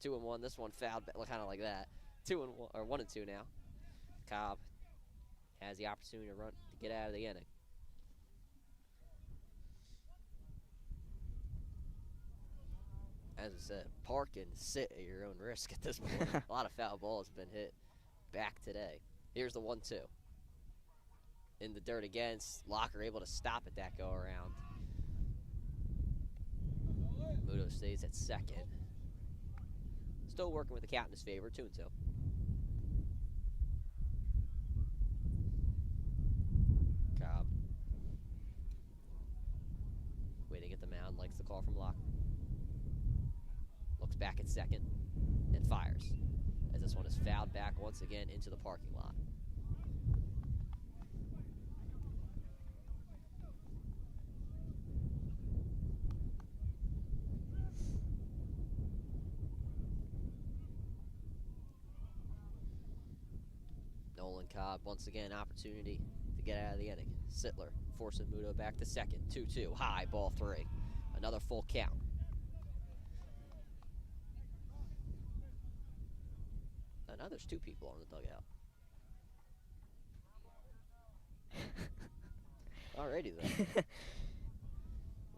2-1. This one fouled, kind of like that. 2-1 or 1-2 now. Cobb has the opportunity to run to get out of the inning. As I said, park and sit at your own risk at this point. A lot of foul balls have been hit back today. Here's the 1-2. In the dirt again. Locker able to stop at that go around. stays at second. Still working with the count in his favor, 2-2. Cobb. Waiting at the mound, likes the call from Locke. Looks back at second and fires, as this one is fouled back once again into the parking lot. Nolan Cobb, once again, opportunity to get out of the inning. Sittler forcing Muto back to second. 2-2, high, ball 3. Another full count. Now there's 2 people on the dugout. Alrighty then.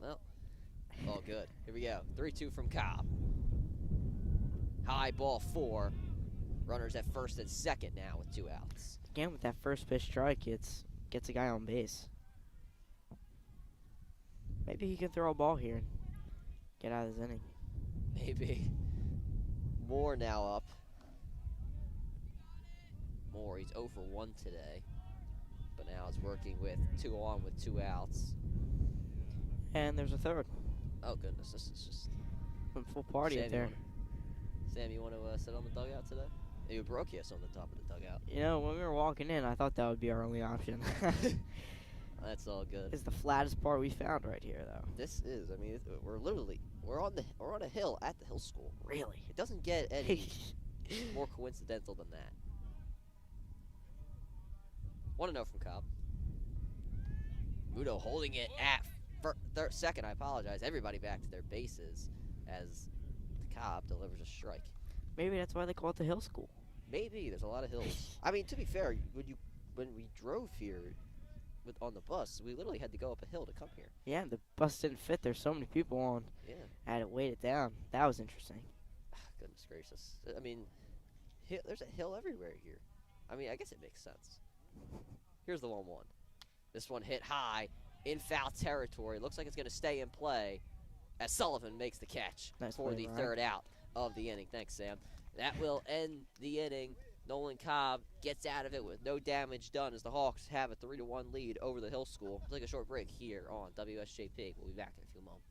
Well, all good. Here we go. 3-2 from Cobb. High, ball 4. Runners at first and second now with 2 outs. Again, with that first pitch strike, gets a guy on base. Maybe he can throw a ball here and get out of this inning. Maybe. Moore now up. Moore, he's 0 for 1 today. But now it's working with 2 on with 2 outs. And there's a third. Oh, goodness. This is just Some full party up there. Sam, you want to sit on the dugout today? You broke us on the top of the dugout. You know, when we were walking in, I thought that would be our only option. That's all good. It's the flattest part we found right here, though. This is, I mean, we're on a hill at the Hill School. Really? It doesn't get any more coincidental than that. 1-0 from Cobb. Muto holding it at second. I apologize. Everybody back to their bases as Cobb delivers a strike. Maybe that's why they call it the Hill School. Maybe there's a lot of hills. I mean, to be fair, when we drove here on the bus, we literally had to go up a hill to come here. Yeah, the bus didn't fit. There's so many people on. Yeah. I had to weight it down. That was interesting. Goodness gracious. I mean, there's a hill everywhere here. I mean, I guess it makes sense. Here's the 1-1. This one hit high in foul territory. Looks like it's going to stay in play as Sullivan makes the catch for the third out of the inning. Thanks, Sam. That will end the inning. Nolan Cobb gets out of it with no damage done as the Hawks have a 3-1 lead over the Hill School. We'll take a short break here on WSJP. We'll be back in a few moments.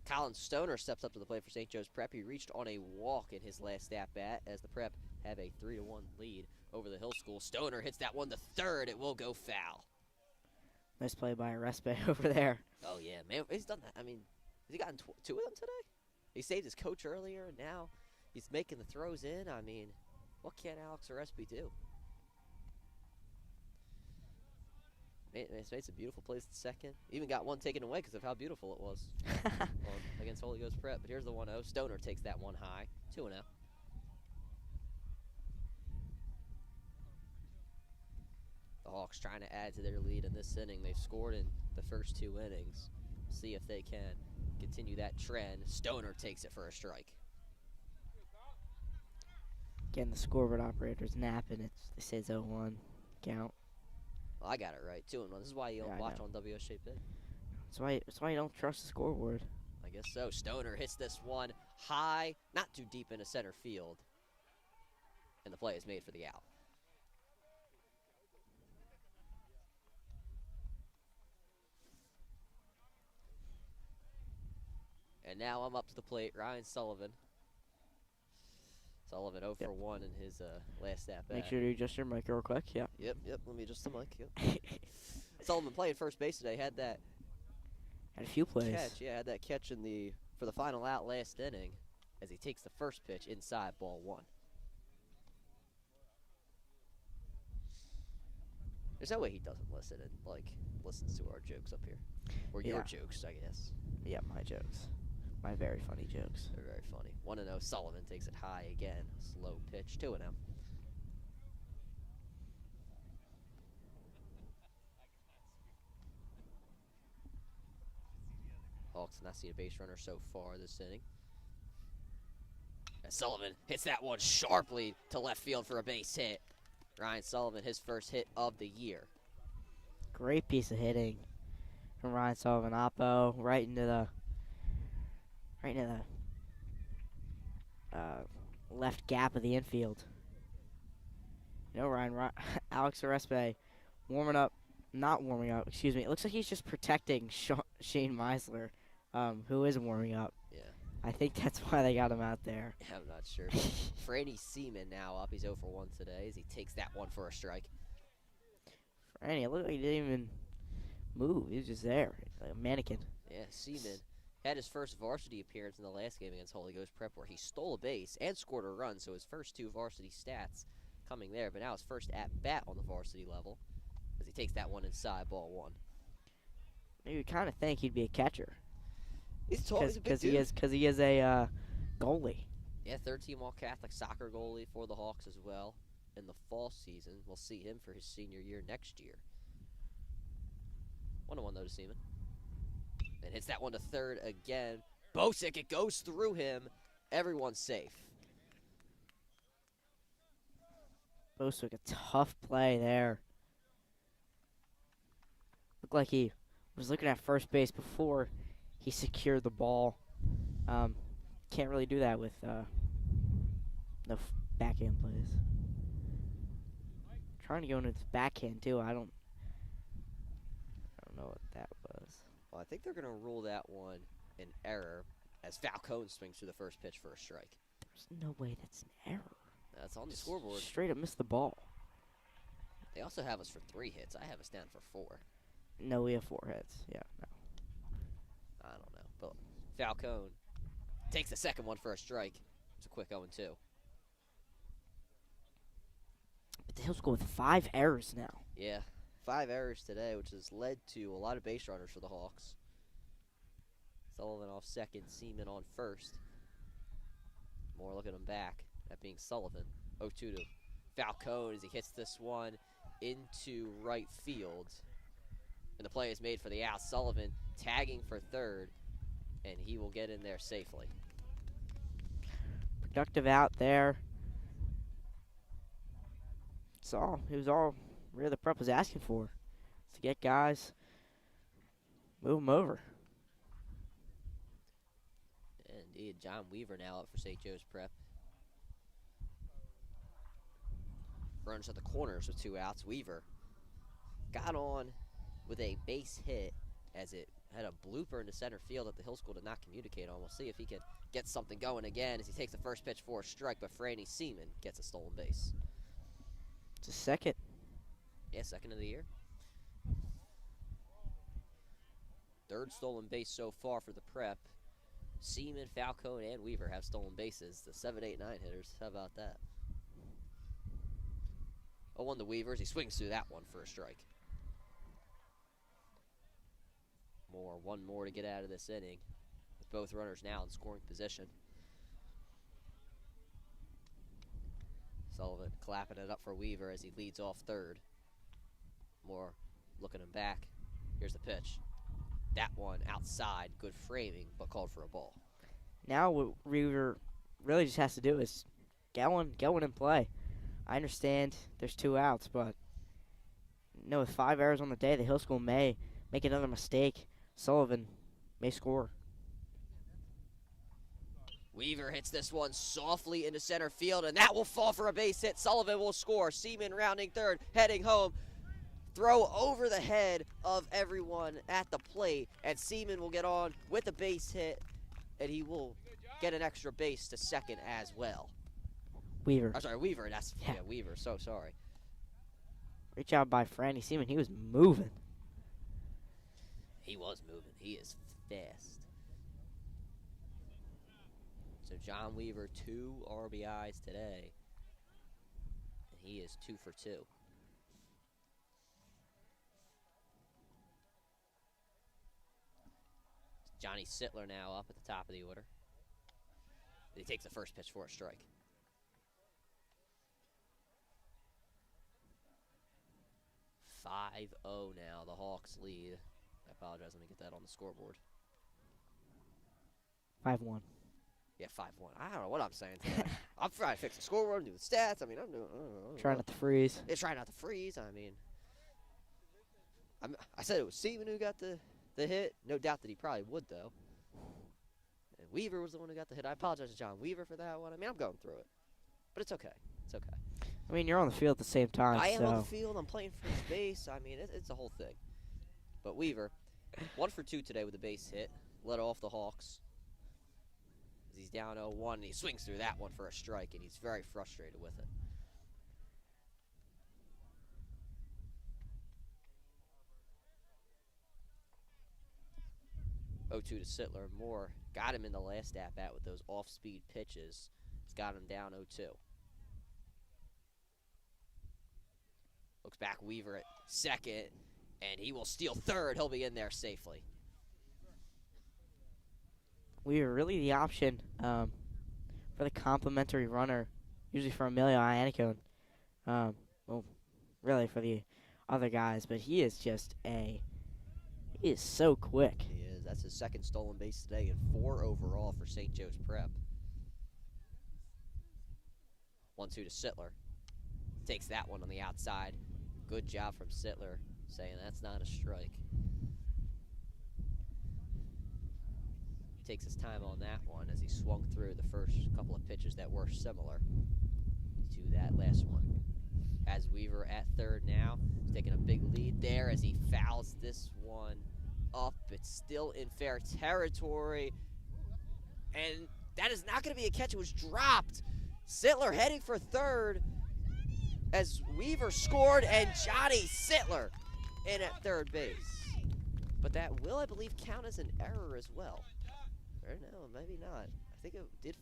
Colin Stoner steps up to the plate for St. Joe's Prep. He reached on a walk in his last at-bat as the Prep have a 3-1 lead over the Hill School. Stoner hits that one to third. It will go foul. Nice play by Respe over there. Oh, yeah, man. He's done that. I mean, has he gotten 2 of them today? He saved his coach earlier, and now he's making the throws in. I mean, what can Alex Respe do? It's made some beautiful plays at second. Even got one taken away because of how beautiful it was against Holy Ghost Prep. But here's the 1-0. Stoner takes that one high. 2-0. The Hawks trying to add to their lead in this inning. They've scored in the first 2 innings. See if they can continue that trend. Stoner takes it for a strike. Again, the scoreboard operator's napping. It says 0-1 count. Well, I got it right. 2-1. This is why you don't watch on WSJ Pit. That's why you don't trust the scoreboard. I guess so. Stoner hits this one high, not too deep into center field. And the play is made for the out. And now I'm up to the plate. Ryan Sullivan. Sullivan 0 for 1 in his last at bat. Make sure you adjust your mic real quick. Yeah. Yep. Let me adjust the mic. Yep. Sullivan played first base today. Had that Had a few plays. catch. Yeah, had that catch for the final out last inning as he takes the first pitch inside ball 1. There's no way he doesn't listen and listens to our jokes up here, or your jokes, I guess. Yeah, my jokes. My very funny jokes. They're very funny. 1-0. Sullivan takes it high again. Slow pitch. 2-0. Hawks not seen a base runner so far this inning. And Sullivan hits that one sharply to left field for a base hit. Ryan Sullivan, his first hit of the year. Great piece of hitting from Ryan Sullivan. Oppo right into the left gap of the infield. You know, Alex Arespe not warming up, excuse me. It looks like he's just protecting Shane Meisler, who is warming up. Yeah. I think that's why they got him out there. I'm not sure. Franny Seaman now up. He's 0 for 1 today as he takes that one for a strike. Franny, it looked like he didn't even move. He was just there, like a mannequin. Yeah, Seaman had his first varsity appearance in the last game against Holy Ghost Prep where he stole a base and scored a run, so his first 2 varsity stats coming there. But now his first at-bat on the varsity level as he takes that one inside ball 1. You would kind of think he'd be a catcher. He's tall. He's a big dude. Because he is a goalie. Yeah, third-team All-Catholic soccer goalie for the Hawks as well in the fall season. We'll see him for his senior year next year. 1-1 though to Seaman. And hits that one to third again. Bosick, it goes through him. Everyone's safe. Bosick, a tough play there. Looked like he was looking at first base before he secured the ball. Can't really do that with no backhand plays. Trying to go into this backhand too. I don't know what that was. Well, I think they're going to rule that one an error as Falcone swings through the first pitch for a strike. There's no way that's an error. That's on the scoreboard. Straight up missed the ball. They also have us for 3 hits. I have us down for 4. No, we have 4 hits. Yeah, no. I don't know. But Falcone takes the second one for a strike. It's a quick 0-2. But the Hills go with 5 errors now. Yeah, 5 errors today, which has led to a lot of base runners for the Hawks. Sullivan off second, Seaman on first. More look at him back, that being Sullivan. 0-2 to Falcone as he hits this one into right field. And the play is made for the out. Sullivan tagging for third, and he will get in there safely. Productive out there. It was all really the prep was asking for. To get guys, move them over. Indeed, John Weaver now up for St. Joe's Prep. Runs at the corners with 2 outs. Weaver got on with a base hit as it had a blooper into center field that the Hill School did not communicate on. We'll see if he can get something going again as he takes the first pitch for a strike, but Franny Seaman gets a stolen base. It's a second. Yeah, second of the year. 3rd stolen base so far for the Prep. Seaman, Falcone, and Weaver have stolen bases. The 7, 8, 9 hitters. How about that? 0-1 to Weaver as he swings through that one for a strike. One more to get out of this inning, with both runners now in scoring position. Sullivan clapping it up for Weaver as he leads off third. Moore looking him back. Here's the pitch. That one outside, good framing, but called for a ball. Now what Weaver really just has to do is get one in play. I understand there's 2 outs, but with 5 errors on the day, the Hill School may make another mistake. Sullivan may score. Weaver hits this one softly into center field, and that will fall for a base hit. Sullivan will score. Seaman rounding third, heading home. Throw over the head of everyone at the plate, and Seaman will get on with a base hit, and he will get an extra base to second as well. Weaver. I'm sorry, Weaver. Yeah, Weaver. So sorry. Great job by Franny Seaman. He was moving. He was moving. He is fast. So John Weaver, 2 RBIs today, and he is 2 for 2. Johnny Sittler now up at the top of the order. He takes the first pitch for a strike. "5-0 now, the Hawks lead. I apologize, let me get that on the scoreboard. 5-1. Yeah, 5-1. I don't know what I'm saying today. I'm trying to fix the scoreboard and do the stats. I mean, I'm doing. I don't know. Trying not to freeze. It's trying not to freeze. I mean, I said it was Seaman who got the hit. No doubt that he probably would, though. And Weaver was the one who got the hit. I apologize to John Weaver for that one. I mean, I'm going through it. But it's okay. It's okay. I mean, you're on the field at the same time. I am so. on the field. I'm playing first base. I mean, it's a whole thing. But Weaver, 1 for 2 today with a base hit. Led off the Hawks. As he's down 0-1, and he swings through that one for a strike, and he's very frustrated with it. "0-2 to Sittler. Moore got him in the last at-bat with those off-speed pitches. It's got him down 0-2. Looks back, Weaver at second, and he will steal third. He'll be in there safely. We were really the option for the complimentary runner, usually for Emilio Iannicone. Well, really for the other guys, but he is so quick. He is. That's his second stolen base today and 4 overall for St. Joe's Prep. 1-2 to Sittler. Takes that one on the outside. Good job from Sittler, saying that's not a strike. Takes his time on that one as he swung through the first couple of pitches that were similar to that last one. As Weaver at third now, he's taking a big lead there as he fouls this one up. It's still in fair territory, and that is not going to be a catch. It was dropped. Sittler heading for third as Weaver scored, and Johnny Sittler in at third base. But that will, I believe, count as an error as well. Or no, maybe not. I think it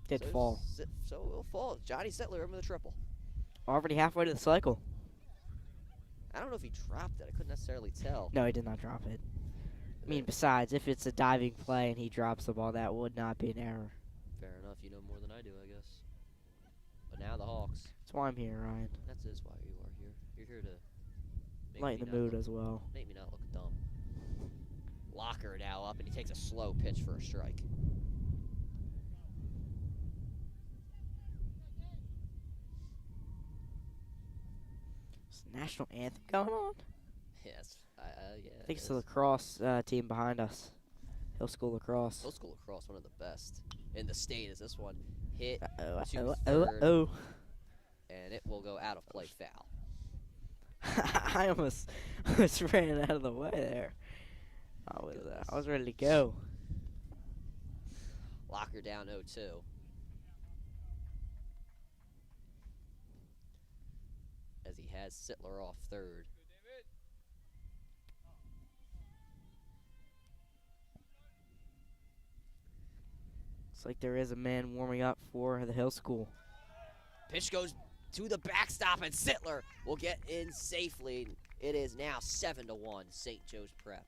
did fall. So it will fall. Johnny Sittler over the triple. Already halfway to the cycle. I don't know if he dropped it. I couldn't necessarily tell. No, he did not drop it. I mean, besides, if it's a diving play and he drops the ball, that would not be an error. Fair enough. You know more than I do, I guess. But now the Hawks. That's why I'm here, Ryan. That's why you are here. You're here to make Lighten the mood as well. Make me not look dumb. Locker now up, and he takes a slow pitch for a strike. Is the national anthem going on? Yes. Yeah. I think it's the lacrosse team behind us. Hill School Lacrosse. Hill School Lacrosse, one of the best in the state, is this one. Hit Uh-oh, to uh-oh, third, uh-oh. and it will go out of play foul. I almost ran out of the way there. I was ready to go. Locker down 0-2. As he has Sittler off third. Looks like there is a man warming up for the Hill School. Pitch goes to the backstop, and Sittler will get in safely. It is now 7-1, St. Joe's Prep.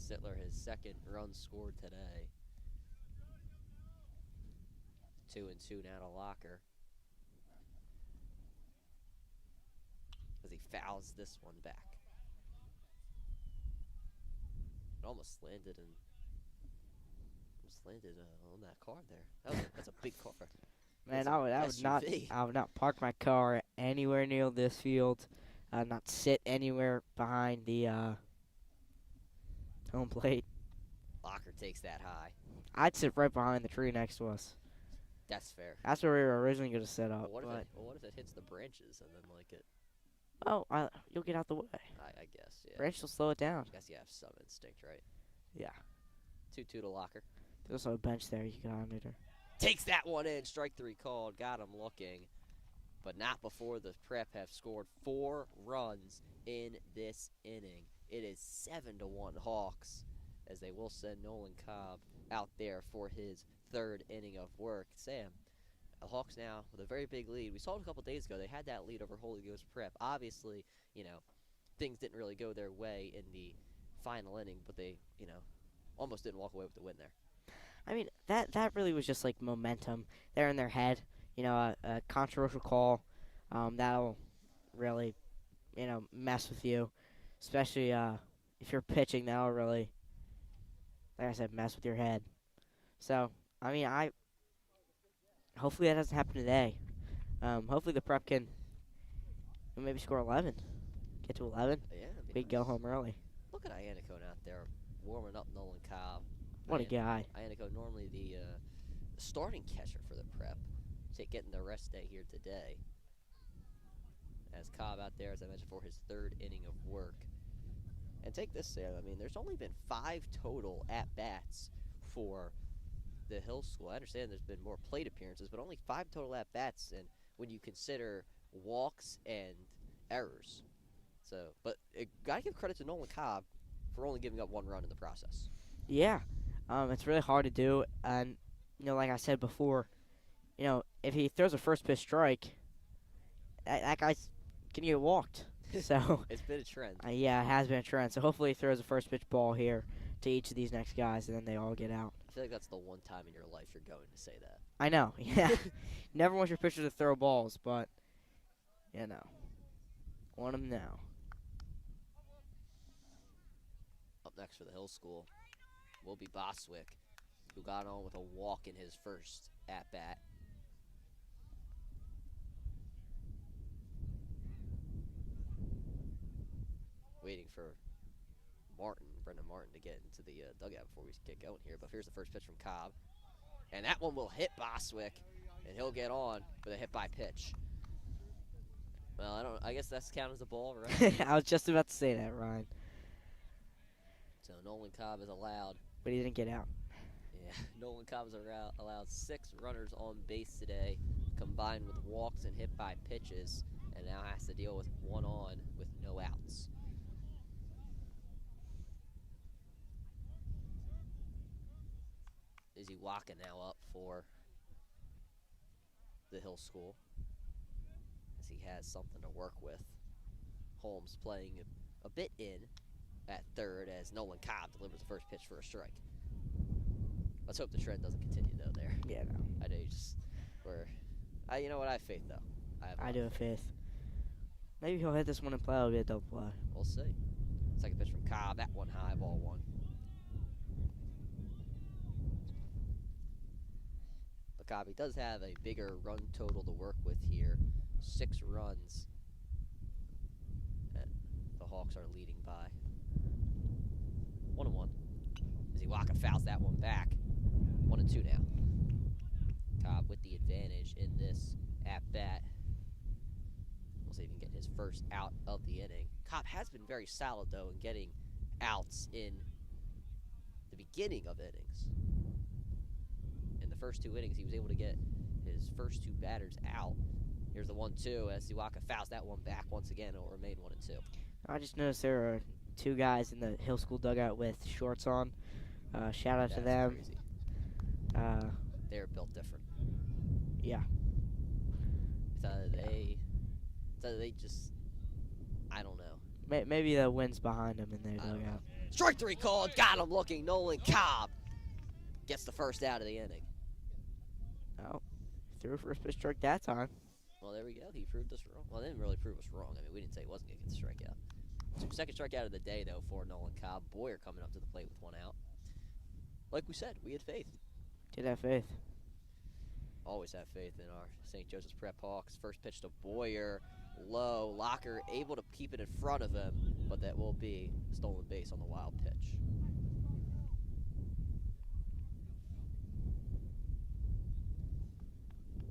Sittler, his second run scored today. 2-2 now to Locker. As he fouls this one back. It almost landed on that car there. That's a big car. Man, That's a SUV. I would not park my car anywhere near this field. Not sit anywhere behind the home plate. Locker takes that high. I'd sit right behind the tree next to us. That's fair. That's where we were originally going to set up. What if it hits the branches and then You'll get out the way. I guess, yeah. Branch will slow it down. I guess you have some instinct, right? Yeah. 2-2 to Locker. There's also a bench there you can monitor. Takes that one in. Strike 3 called. Got him looking. But not before the Prep have scored 4 runs in this inning. It is 7-1 Hawks, as they will send Nolan Cobb out there for his 3rd inning of work. Sam, the Hawks now with a very big lead. We saw it a couple days ago. They had that lead over Holy Ghost Prep. Obviously, things didn't really go their way in the final inning, but they, almost didn't walk away with the win there. I mean, that really was just like momentum there in their head. A controversial call that'll really, mess with you, especially if you're pitching. That'll really, like I said, mess with your head. So, I mean, hopefully that doesn't happen today. Hopefully the Prep can maybe score 11, get to 11. Yeah, we go home early. Look at Iannico out there warming up Nolan Cobb. What a guy. Iannico normally the starting catcher for the Prep. Getting the rest day here today. As Cobb out there, as I mentioned, for his 3rd inning of work. And take this, Sam. I mean, there's only been 5 total at-bats for the Hill School. I understand there's been more plate appearances, but only 5 total at-bats, and when you consider walks and errors. So, but got to give credit to Nolan Cobb for only giving up 1 run in the process. Yeah. It's really hard to do, and, like I said before, if he throws a first pitch strike, that guy's gonna get walked. So it's been a trend. Yeah, it has been a trend. So hopefully he throws a first pitch ball here to each of these next guys, and then they all get out. I feel like that's the one time in your life you're going to say that. I know. Yeah. Never want your pitcher to throw balls, but want them now. Up next for the Hill School will be Boswick, who got on with a walk in his first at bat. Waiting for Brendan Martin, to get into the dugout before we get going here. But here's the first pitch from Cobb. And that one will hit Boswick, and he'll get on with a hit by pitch. Well, I guess that's counted as a ball, right? I was just about to say that, Ryan. So Nolan Cobb is allowed. But he didn't get out. Yeah, Nolan Cobb is allowed 6 runners on base today, combined with walks and hit by pitches, and now has to deal with 1 on with no outs. Izzy Waka now up for the Hill School, as he has something to work with. Holmes playing a bit in at 3rd as Nolan Cobb delivers the first pitch for a strike. Let's hope the trend doesn't continue, though, there. Yeah, no. I know you just were. You know what? I have faith, though. I do have faith. Maybe he'll hit this one and play. It'll be a double play. We'll see. Second pitch from Cobb. That one high, ball 1. But Cobb, he does have a bigger run total to work with here. 6 runs. And the Hawks are leading by 1-1. Izzy Waka fouls that one back. 1-2 now. Cobb with the advantage in this at-bat. We'll see if he can get his first out of the inning. Cobb has been very solid, though, in getting outs in the beginning of innings. In the first 2 innings, he was able to get his first 2 batters out. Here's the 1-2 as Ziwaka fouls that one back once again. It'll remain 1-2. I just noticed there are 2 guys in the Hill School dugout with shorts on. Shout out to them. Crazy. They're built different. Yeah. It's either they just, I don't know. Maybe the wind's behind them in their dugout. Strike 3 called. Got him looking. Nolan Cobb gets the first out of the inning. Oh, threw first pitch strike that time. Well, there we go. He proved us wrong. Well, they didn't really prove us wrong. I mean, we didn't say he wasn't going to get the strikeout. Second strikeout of the day, though, for Nolan Cobb. Boyer coming up to the plate with 1 out. Like we said, we had faith. Did have faith. Always have faith in our St. Joseph's Prep Hawks. First pitch to Boyer. Low. Locker able to keep it in front of him, but that will be a stolen base on the wild pitch.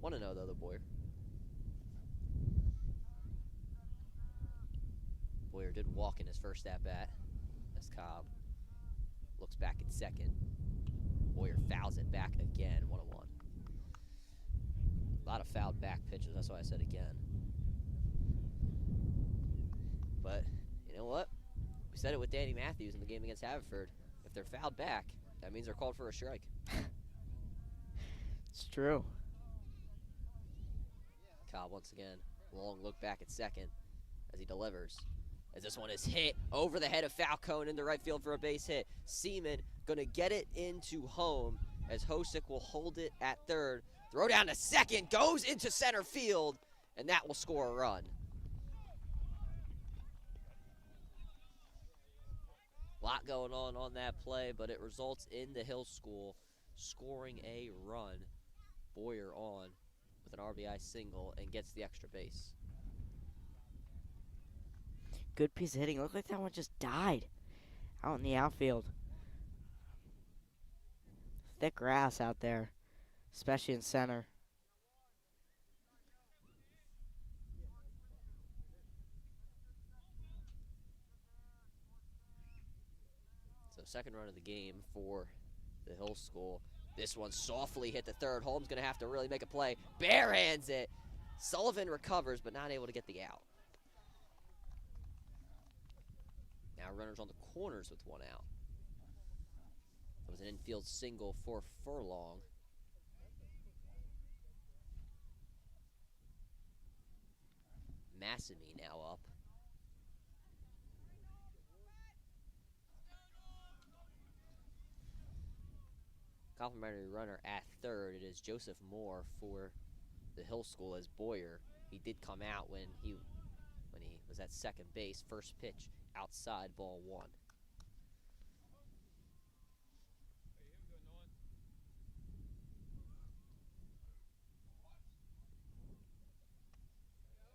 Want to know, though, the Boyer. Boyer did walk in his first at-bat as Cobb looks back at second. Boyer fouls it back again, 1-1. A lot of fouled back pitches, that's why I said again. But, you know what? We said it with Danny Matthews in the game against Haverford. If they're fouled back, that means they're called for a strike. It's true. Cobb once again, long look back at second as he delivers. As this one is hit over the head of Falcone into right field for a base hit. Seaman going to get it into home as Hosick will hold it at third. Throw down to second, goes into center field, and that will score a run. A lot going on that play, but it results in the Hill School scoring a run. Boyer on with an RBI single and gets the extra base. Good piece of hitting. Looked like that one just died out in the outfield. Thick grass out there, especially in center. So second run of the game for the Hill School. This one softly hit the third. Holmes going to have to really make a play. Barehands it. Sullivan recovers, but not able to get the out. Now runners on the corners with 1 out. That was an infield single for Furlong. Massamy now up. Complimentary runner at third. It is Joseph Moore for the Hill School as Boyer. He did come out when he was at second base. First pitch outside, ball 1.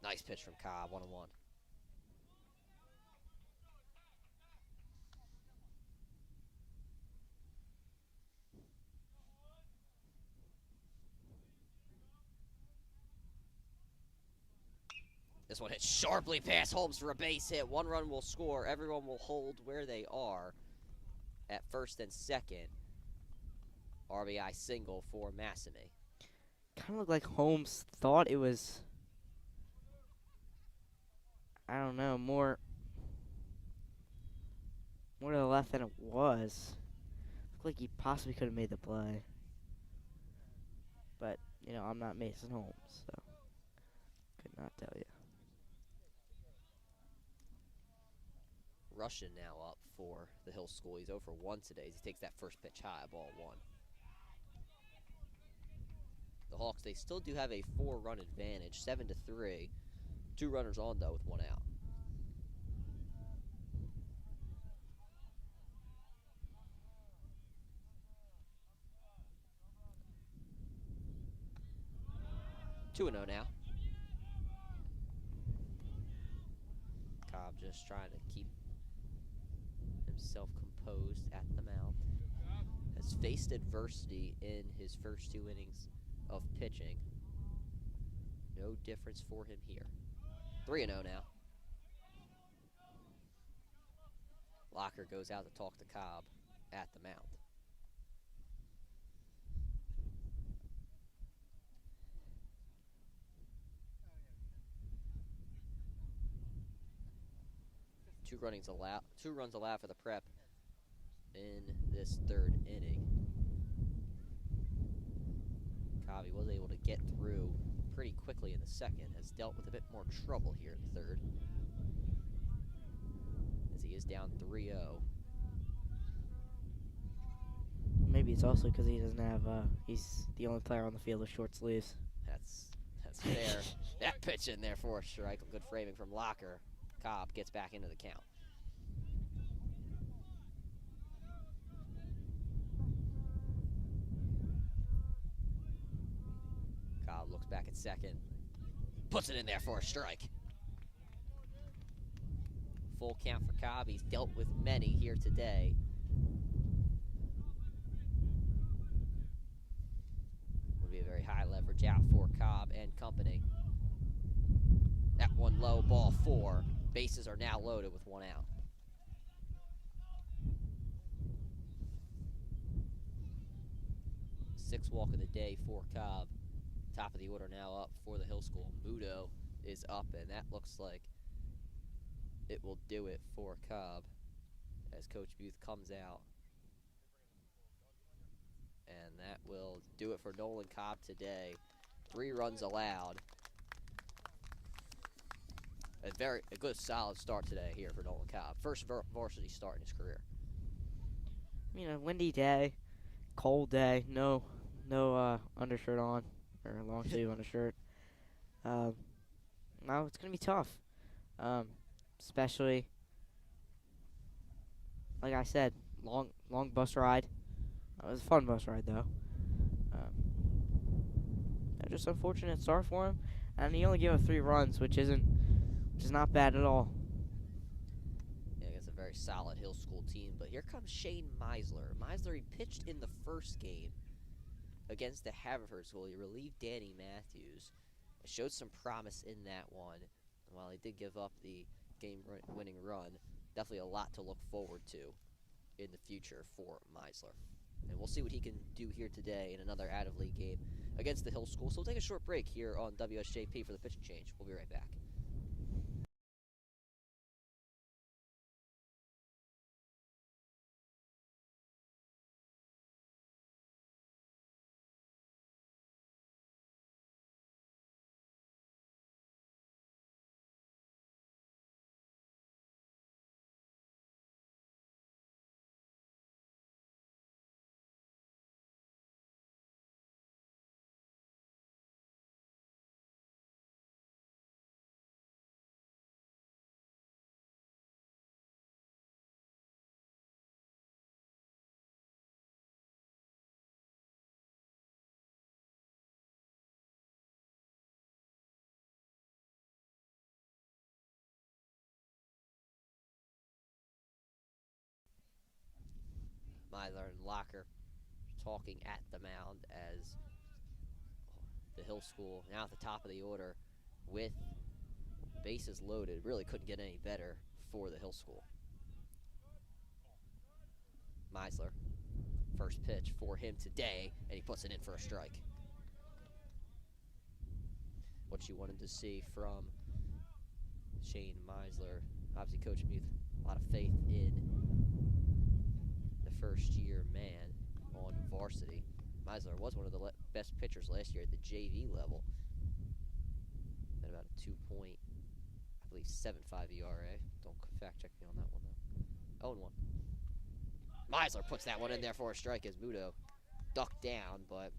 Nice pitch from Cobb, 1-1. This one hits sharply past Holmes for a base hit. 1 run will score. Everyone will hold where they are at first and second. RBI single for Massamy. Kind of looked like Holmes thought it was, I don't know, more to the left than it was. Looked like he possibly could have made the play. But, you know, I'm not Mason Holmes, so could not tell you. Russian now up for the Hill School. He's 0 for 1 today as he takes that first pitch high, ball 1. The Hawks, they still do have a 4-run advantage, 7-3. 2 runners on, though, with 1 out. Two and 0 now. Cobb just trying to keep himself composed at the mound. Has faced adversity in his first 2 innings of pitching. No difference for him here. 3-0 now. Locker goes out to talk to Cobb at the mound. Two runs allowed for the Prep in this 3rd inning. Covey was able to get through pretty quickly in the 2nd, has dealt with a bit more trouble here in the 3rd, as he is down 3-0. maybe it's also because he doesn't have. He's the only player on the field with short sleeves. That's fair. That pitch in there for a strike. Good framing from Locker. Cobb gets back into the count. Cobb looks back at second. Puts it in there for a strike. Full count for Cobb. He's dealt with many here today. Would be a very high leverage out for Cobb and company. That one low, ball 4. Bases are now loaded with 1 out. Sixth walk of the day for Cobb. Top of the order now up for the Hill School. Muto is up, and that looks like it will do it for Cobb as Coach Booth comes out. And that will do it for Nolan Cobb today. 3 runs allowed. A good solid start today here for Nolan Cobb. First varsity start in his career. Windy day, cold day, no undershirt on, or long sleeve undershirt. Now it's gonna be tough, especially like I said, long bus ride. It was a fun bus ride though. Just unfortunate start for him, and he only gave up 3 runs, which is not bad at all. Yeah, it's a very solid Hill School team, but here comes Shane Meisler. Meisler, he pitched in the first game against the Haverford School. He relieved Danny Matthews. Showed some promise in that one. And while he did give up the game-winning run, definitely a lot to look forward to in the future for Meisler. And we'll see what he can do here today in another out-of-league game against the Hill School. So we'll take a short break here on WSJP for the pitching change. We'll be right back. Meisler and Locker talking at the mound as the Hill School now at the top of the order with bases loaded. Really couldn't get any better for the Hill School. Meisler, first pitch for him today, and he puts it in for a strike. What you wanted to see from Shane Meisler. Obviously, Coach Muth, a lot of faith in the first-year man on varsity. Meisler was one of the best pitchers last year at the JV level. At about a 2.75 ERA. Don't fact check me on that one though. 0-1. Meisler puts that one in there for a strike as Muto ducked down, but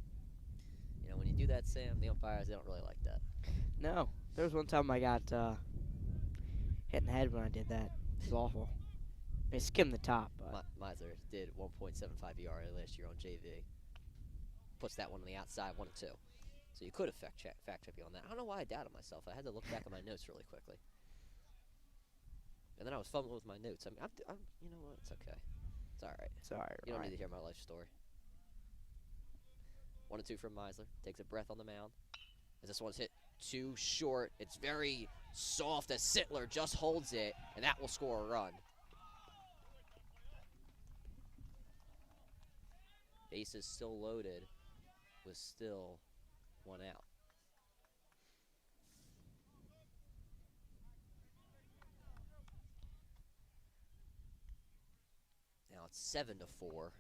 when you do that, Sam, the umpires, they don't really like that. No, there was one time I got hit in the head when I did that. It was awful. I skimmed the top. Meisler did 1.75 ERA last year on JV. Puts that one on the outside, 1-2. So you could have fact checked me on that. I don't know why I doubted myself. I had to look back at my notes really quickly. And then I was fumbling with my notes. I'm you know what? It's okay. It's all right. It's all right. You don't need to hear my life story. 1-2 from Meisler. Takes a breath on the mound. As this one's hit too short. It's very soft as Sittler just holds it, and that will score a run. Bases still loaded with still 1 out. Now it's 7-4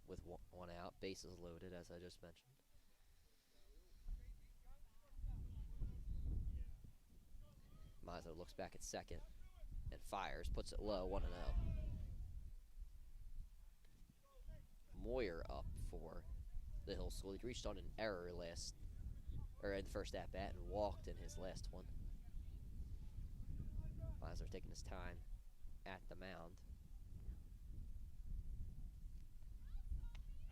with 1 out. Bases loaded, as I just mentioned. Meisler looks back at second and fires, puts it low, 1-0. Moyer up for the Hill School. He reached on an error in the first at bat and walked in his last one. Meisler taking his time at the mound.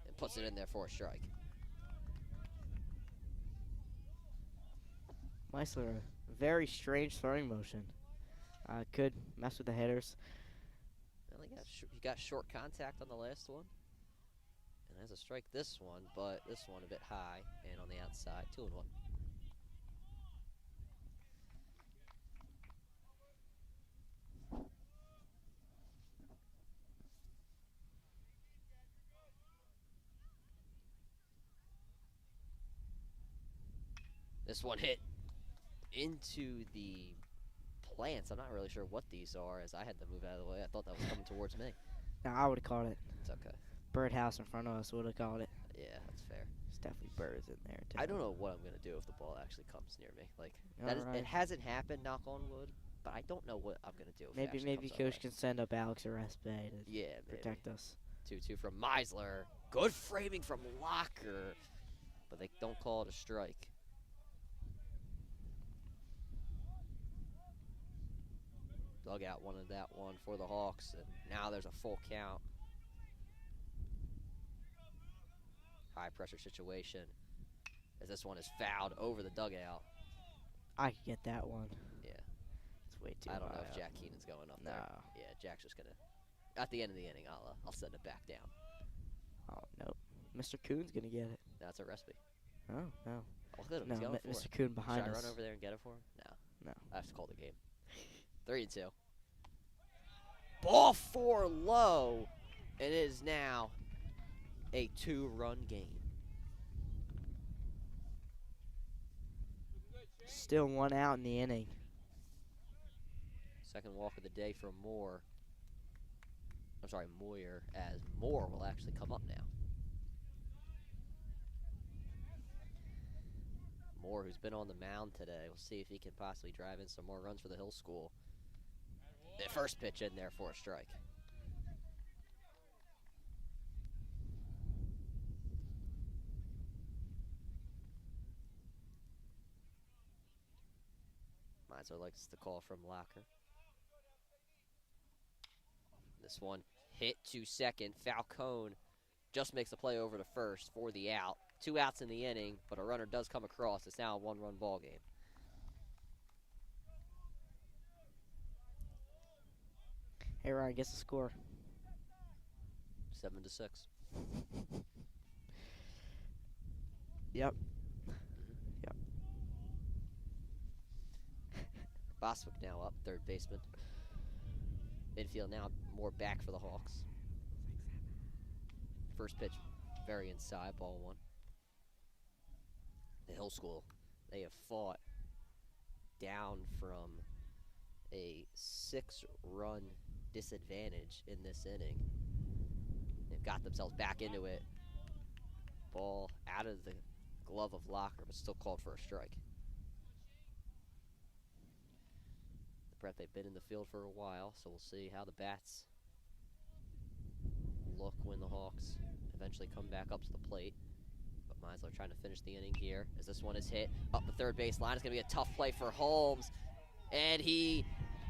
And puts it in there for a strike. Meisler, a very strange throwing motion. Could mess with the hitters. Well, he got short contact on the last one. And has a strike this one, but this one a bit high and on the outside. 2-1. This one hit into the plants. I'm not really sure what these are, as I had to move out of the way. I thought that was coming towards me. Now, I would have called it. It's okay. Birdhouse in front of us would have called it. Yeah, that's fair. There's definitely birds in there, too. I don't know what I'm going to do if the ball actually comes near me. It Alright. hasn't happened, knock on wood, but I don't know what I'm going to do if it actually Maybe comes our way. Coach can send up Alex Orespe to Yeah, maybe. protect us. 2-2 from Meisler. Good framing from Locker, but they don't call it a strike. Dugout wanted that one for the Hawks, and now there's a full count. High pressure situation, as this one is fouled over the dugout. I could get that one. Yeah. It's way too I don't high know if up. Jack Keenan's going up No. there. Yeah, Jack's just gonna. At the end of the inning, I'll send it back down. Oh, no. Mr. Coon's going to get it. That's a recipe. Oh, no. Oh, look at him. No, He's going for Mr. it. Coon behind Should I us. run over there and get it for him? No. No. I have to call the game. 3-2. Ball 4 low. It is now a 2-run game. Still one out in the inning. Second walk of the day for Moyer, as Moore will actually come up now. Moore, who's been on the mound today, we'll see if he can possibly drive in some more runs for the Hill School. The first pitch in there for a strike. Meisler likes the call from Locker. This one hit to second. Falcone just makes a play over to first for the out. 2 outs in the inning, but a runner does come across. It's now a 1-run ball game. Hey, Ryan, guess the score. 7-6. Yep. Boswick now up, third baseman. Infield now more back for the Hawks. First pitch, very inside, ball 1. The Hill School, they have fought down from a 6-run disadvantage in this inning. They've got themselves back into it. Ball out of the glove of Locker, but still called for a strike. Brett, they've been in the field for a while, so we'll see how the bats look when the Hawks eventually come back up to the plate. But Meisler trying to finish the inning here as this one is hit up the third base line. It's going to be a tough play for Holmes, and he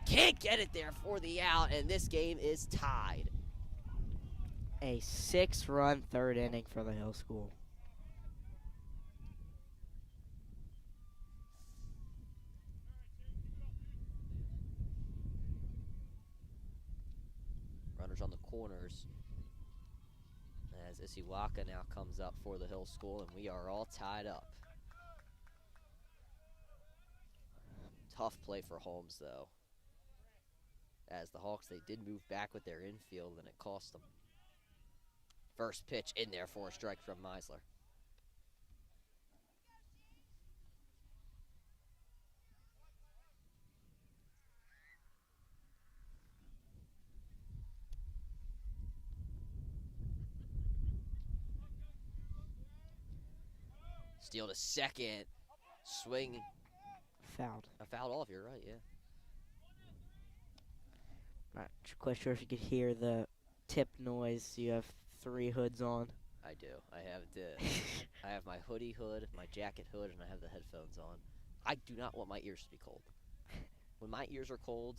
can't get it there for the out, and this game is tied. A 6-run third inning for the Hill School. Runners on the corners as Isiwaka now comes up for the Hill School, and we are all tied up. Tough play for Holmes, though, as the Hawks, they did move back with their infield, and it cost them. First pitch in there for a strike from Meisler. Steal to second. Swing. Fouled. Fouled off, you're right, yeah. Not quite sure if you could hear the tip noise. You have 3 hoods on. I do. I have my hoodie hood, my jacket hood, and I have the headphones on. I do not want my ears to be cold. When my ears are cold,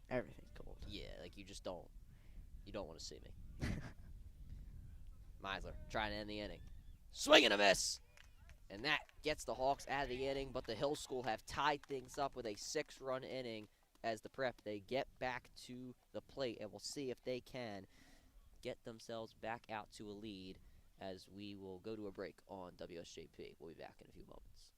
Everything's cold. yeah, like you just don't. You don't want to see me. Meisler trying to end the inning. Swing and a miss! And that gets the Hawks out of the inning, but the Hill School have tied things up with a 6-run inning as the Prep. They get back to the plate, and we'll see if they can get themselves back out to a lead as we will go to a break on WSJP. We'll be back in a few moments.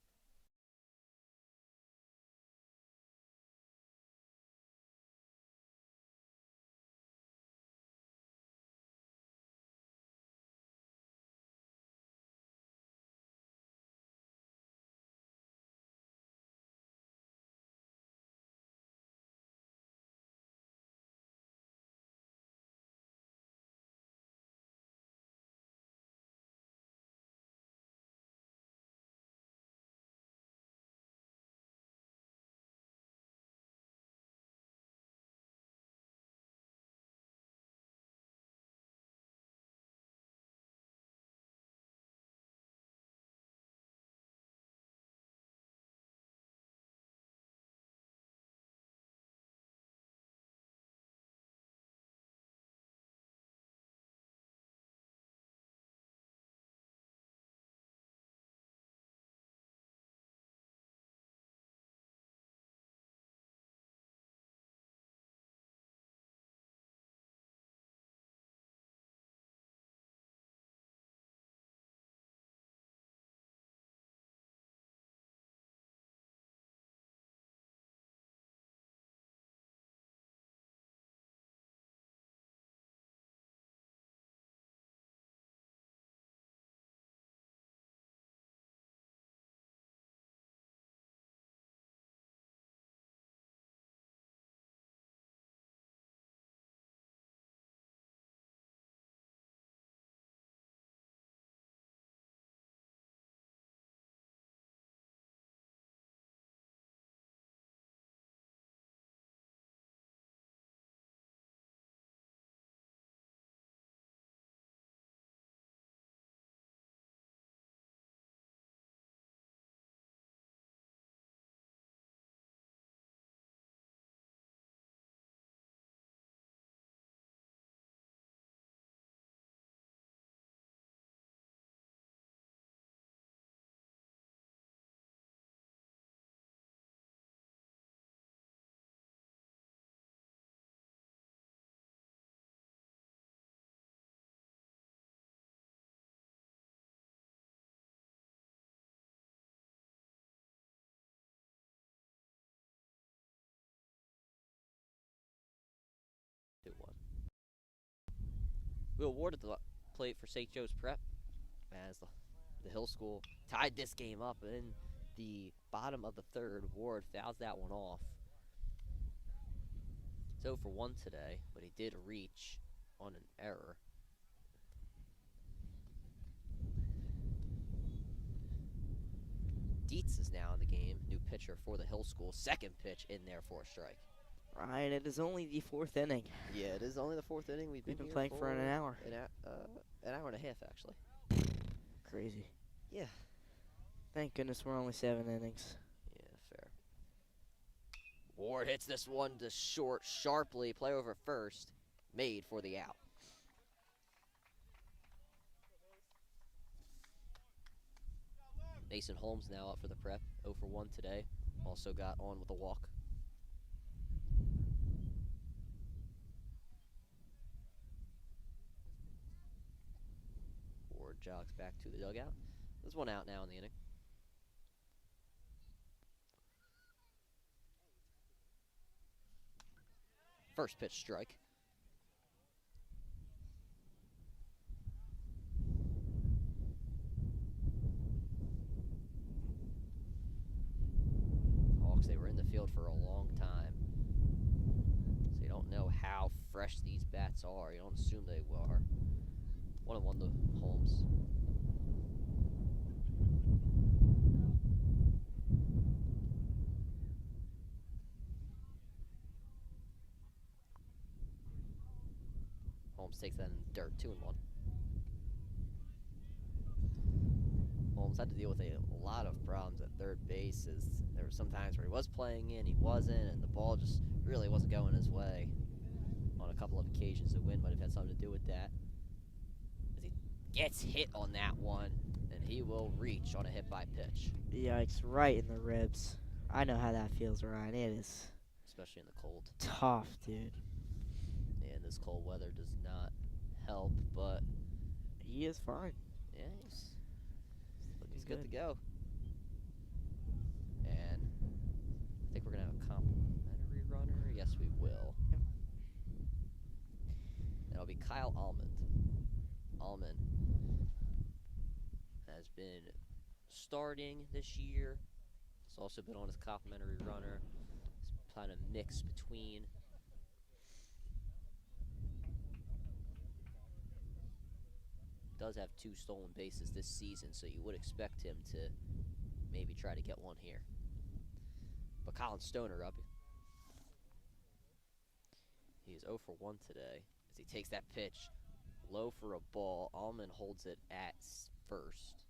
We awarded the plate for St. Joe's Prep as the Hill School tied this game up in the bottom of the third. Ward fouls that one off. So for 1 today, but he did reach on an error. Dietz is now in the game, new pitcher for the Hill School. Second pitch in there for a strike. Ryan, it is only the 4th inning. Yeah, it is only the 4th inning. We've been playing for an hour. An hour and a half, actually. Crazy. Yeah. Thank goodness we're only 7 innings. Yeah, fair. Ward hits this one to short sharply. Play over first. Made for the out. Mason Holmes now up for the Prep. 0 for 1 today. Also got on with a walk. Ward jogs back to the dugout. There's one out now in the inning. First pitch strike. Hawks, they were in the field for a long time. So you don't know how fresh these bats are. You don't assume they are. 1-1 to Holmes. Holmes takes that in the dirt, 2-1. Holmes had to deal with a lot of problems at third base. As there were some times where he was playing in, he wasn't, and the ball just really wasn't going his way. On a couple of occasions, the wind might have had something to do with that. As he gets hit on that one, and he will reach on a hit by pitch. Yikes, right in the ribs. I know how that feels, Ryan. It is Especially in the cold. tough, dude. And this cold weather does not help, but He is fine. yeah, he's Looking good to go. And I think we're going to have a complimentary runner. Yes, we will. Yep. That'll be Kyle Almond. Almond has been starting this year. He's also been on his complimentary runner. He's trying to mix between. Does have 2 stolen bases this season, so you would expect him to maybe try to get one here. But Colin Stoner up. He is 0 for 1 today as he takes that pitch low for a ball. Almond holds it at first.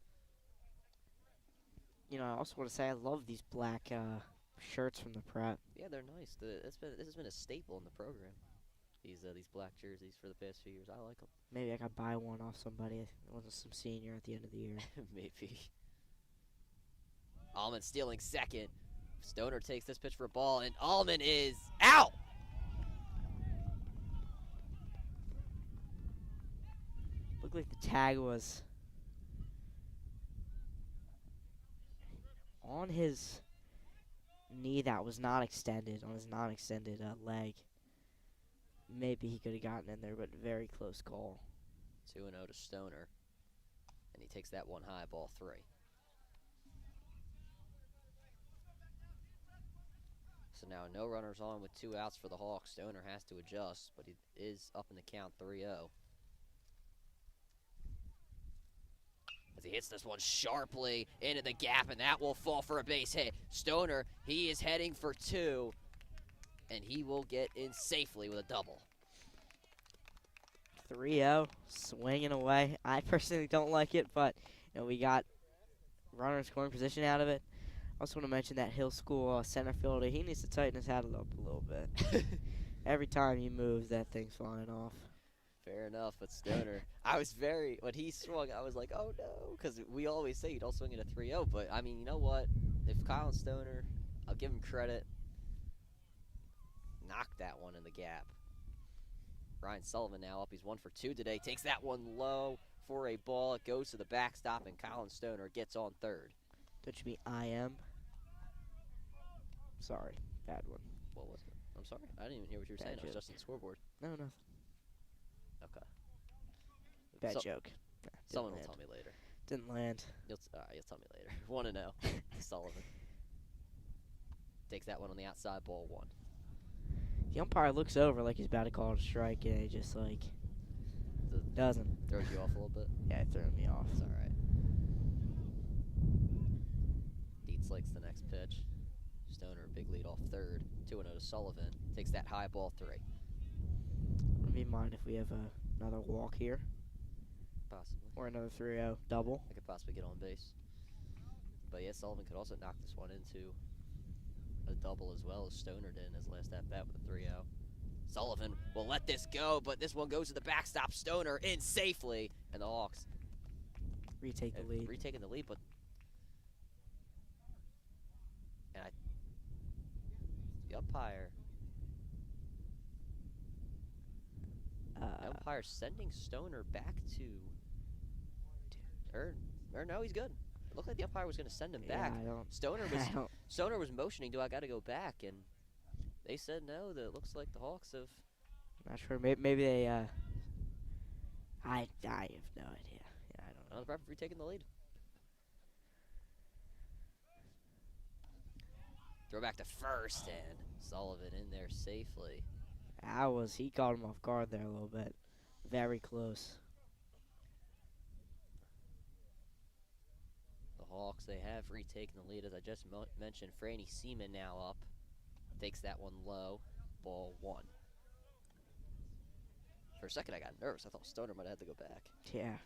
You know, I also want to say I love these black shirts from the prep. Yeah, they're nice. This has been a staple in the program. These black jerseys for the past few years. I like them. Maybe I could buy one off somebody. It wasn't some senior at the end of the year. Maybe. Almond stealing second. Stoner takes this pitch for a ball, and Almond is out! Looked like the tag was on his knee that was not extended, on his non-extended leg. Maybe he could have gotten in there, but very close call. 2-0 to Stoner. And he takes that one high, ball 3. So now no runners on with 2 outs for the Hawks. Stoner has to adjust, but he is up in the count 3-0. As he hits this one sharply into the gap, and that will fall for a base hit. Stoner, he is heading for 2, and he will get in safely with a double. 3-0, swinging away. I personally don't like it, but you know, we got runner in scoring position out of it. I also want to mention that Hill School center fielder, he needs to tighten his hat up a little bit. Every time he moves, that thing's flying off. Fair enough, but Stoner, when he swung, I was like, oh no, because we always say you don't swing at a 3-0, but I mean, you know what? If Colin Stoner, I'll give him credit, knocked that one in the gap. Ryan Sullivan now up, he's 1 for 2 today, takes that one low for a ball, it goes to the backstop, and Colin Stoner gets on third. Don't you mean I am? Sorry, bad one. What was it? I'm sorry, I didn't even hear what you were saying, it was just on the scoreboard. No, nothing. Okay. Bad joke. Nah, Someone will land. tell me later. Didn't land. You'll tell me later. 1-0, Sullivan. Takes that one on the outside, ball 1. The umpire looks over like he's about to call it a strike, and he just, like, doesn't. Throws you off a little bit? Yeah, it threw me off. It's all right. Dietz likes the next pitch. Stoner, big lead off third. 2-0 to Sullivan. Takes that high, ball 3. Wouldn't be mind if we have another walk here. Possibly. Or another 3-0 double. I could possibly get on base. But yeah, Sullivan could also knock this one into a double as well as Stoner did in his last at-bat with a 3-0. Sullivan will let this go, but this one goes to the backstop. Stoner in safely, and the Hawks Retake the lead. retaking the lead, but the umpire sending Stoner back to or no, he's good. It looked like the umpire was going to send him back. I don't. Stoner was motioning, do I got to go back? And they said no. That it looks like the Hawks have. Not sure. Maybe they. I have no idea. Yeah, I don't know. The referee taking the lead. Throw back to first, and Sullivan in there safely. He caught him off guard there a little bit. Very close. The Hawks, they have retaken the lead, as I just mentioned. Franny Seaman now up. Takes that one low. Ball 1. For a second, I got nervous. I thought Stoner might have had to go back. Yeah.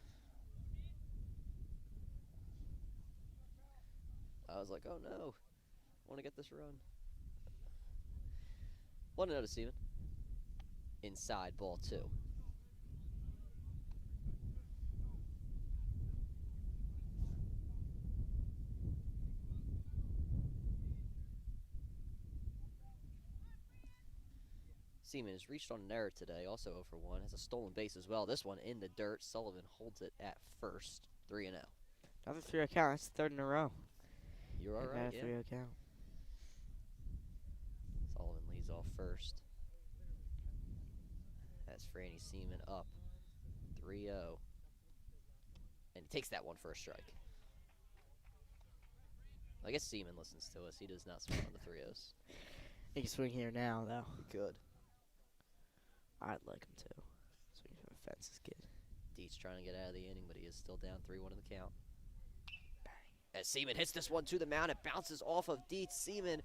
I was like, oh no, I want to get this run. 1-0 to Seaman. Inside, ball 2. Seaman has reached on an error today, also 0 for 1. Has a stolen base as well. This one in the dirt. Sullivan holds it at first. 3-0. Another 3-0 count. That's the third in a row. You're all right, yeah. 3-0 count. Sullivan leads off first. That's Franny Seaman up 3-0. And he takes that one for a strike. I guess Seaman listens to us. He does not swing on the 3-0s. He can swing here now, though. Good. I'd like him to. Swing for the fences, kid. Dietz trying to get out of the inning, but he is still down 3-1 in the count. As Seaman hits this one to the mound, it bounces off of Dietz. Seaman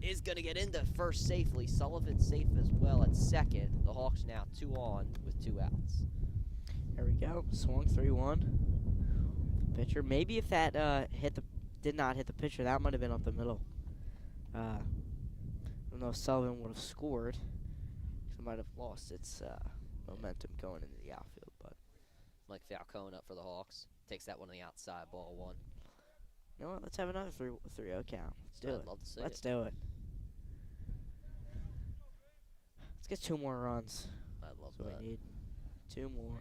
is going to get into first safely. Sullivan safe as well at second. The Hawks now 2 on with 2 outs. There we go. Swung 3-1. Pitcher. Maybe if that did not hit the pitcher, that might have been up the middle. I don't know if Sullivan would have scored. It might have lost its momentum going into the outfield. But Mike Falcone up for the Hawks. Takes that one on the outside, ball 1. you know what? Let's have another 3-0 count. Let's do it. I'd love to see Let's it. do it. Let's get 2 more runs. I'd love That's what that. we need. 2 more.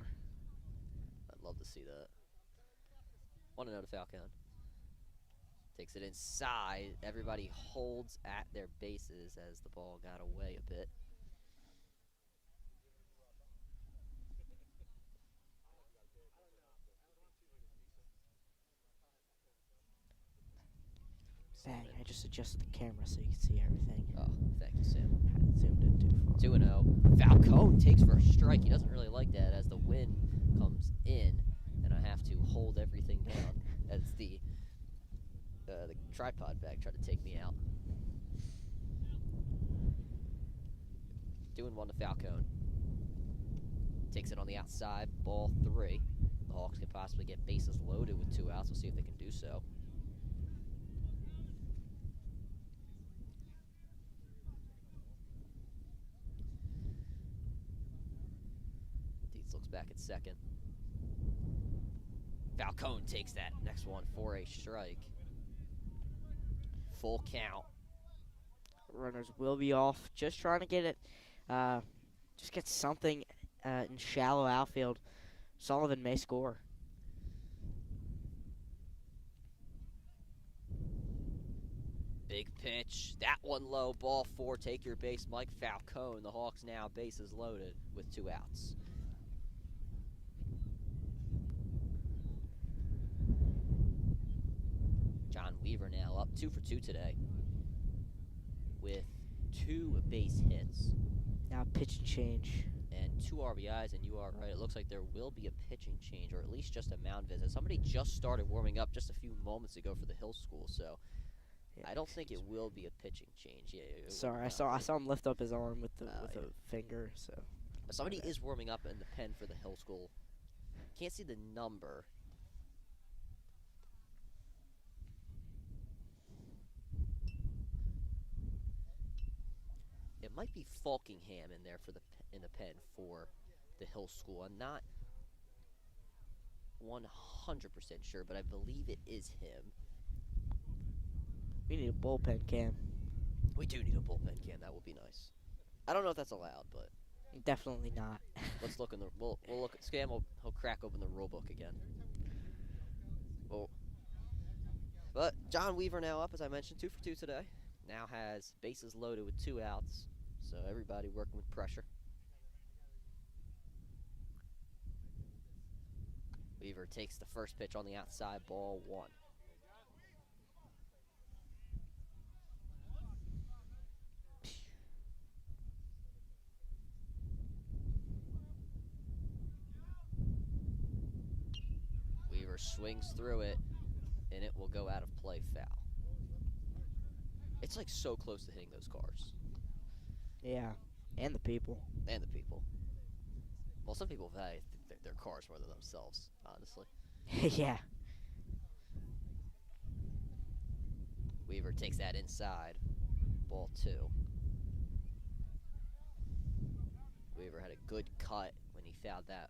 I'd love to see that. 1-0 to Falcone. Takes it inside. Everybody holds at their bases as the ball got away a bit. Bang, I just adjusted the camera so you can see everything. Oh, thank you, Sam. Had it zoomed in too far. 2-0. Falcone takes for a strike. He doesn't really like that as the wind comes in, and I have to hold everything down as the tripod bag tried to take me out. 2-1 to Falcone. Takes it on the outside, ball 3. The Hawks could possibly get bases loaded with 2 outs. We'll see if they can do so. Dietz looks back at second. Falcone takes that next one for a strike. Full count. Runners will be off. Just trying to get it, just get something in shallow outfield. Sullivan may score. Big pitch. That one low. Ball 4. Take your base. Mike Falcone. The Hawks now bases loaded with 2 outs. John Weaver now up 2 for 2 today with 2 base hits Now pitch and change. and 2 RBIs, and you are right. It looks like there will be a pitching change, or at least just a mound visit. Somebody just started warming up just a few moments ago for the Hill School, so Yeah, I don't think it will be a pitching change. Yeah. Sorry, I saw him lift up his arm with the Oh, yeah. a finger. So But somebody is warming up in the pen for the Hill School. Can't see the number. It might be Falkingham in there for in the pen for the Hill School. I'm not 100% sure, but I believe it is him. we need a bullpen cam. We do need a bullpen cam. That would be nice. I don't know if that's allowed, but Definitely not. let's look in the. We'll look at Scam. He'll crack open the rule book again. Well, but John Weaver now up, as I mentioned, 2 for 2 today. Now has bases loaded with 2 outs, so everybody working with pressure. Weaver takes the first pitch on the outside, ball 1. Weaver swings through it, and it will go out of play, foul. It's like so close to hitting those cars. Yeah, and the people. And the people. Well, some people value their cars more than themselves, honestly. Yeah. Weaver takes that inside. Ball 2. Weaver had a good cut when he fouled that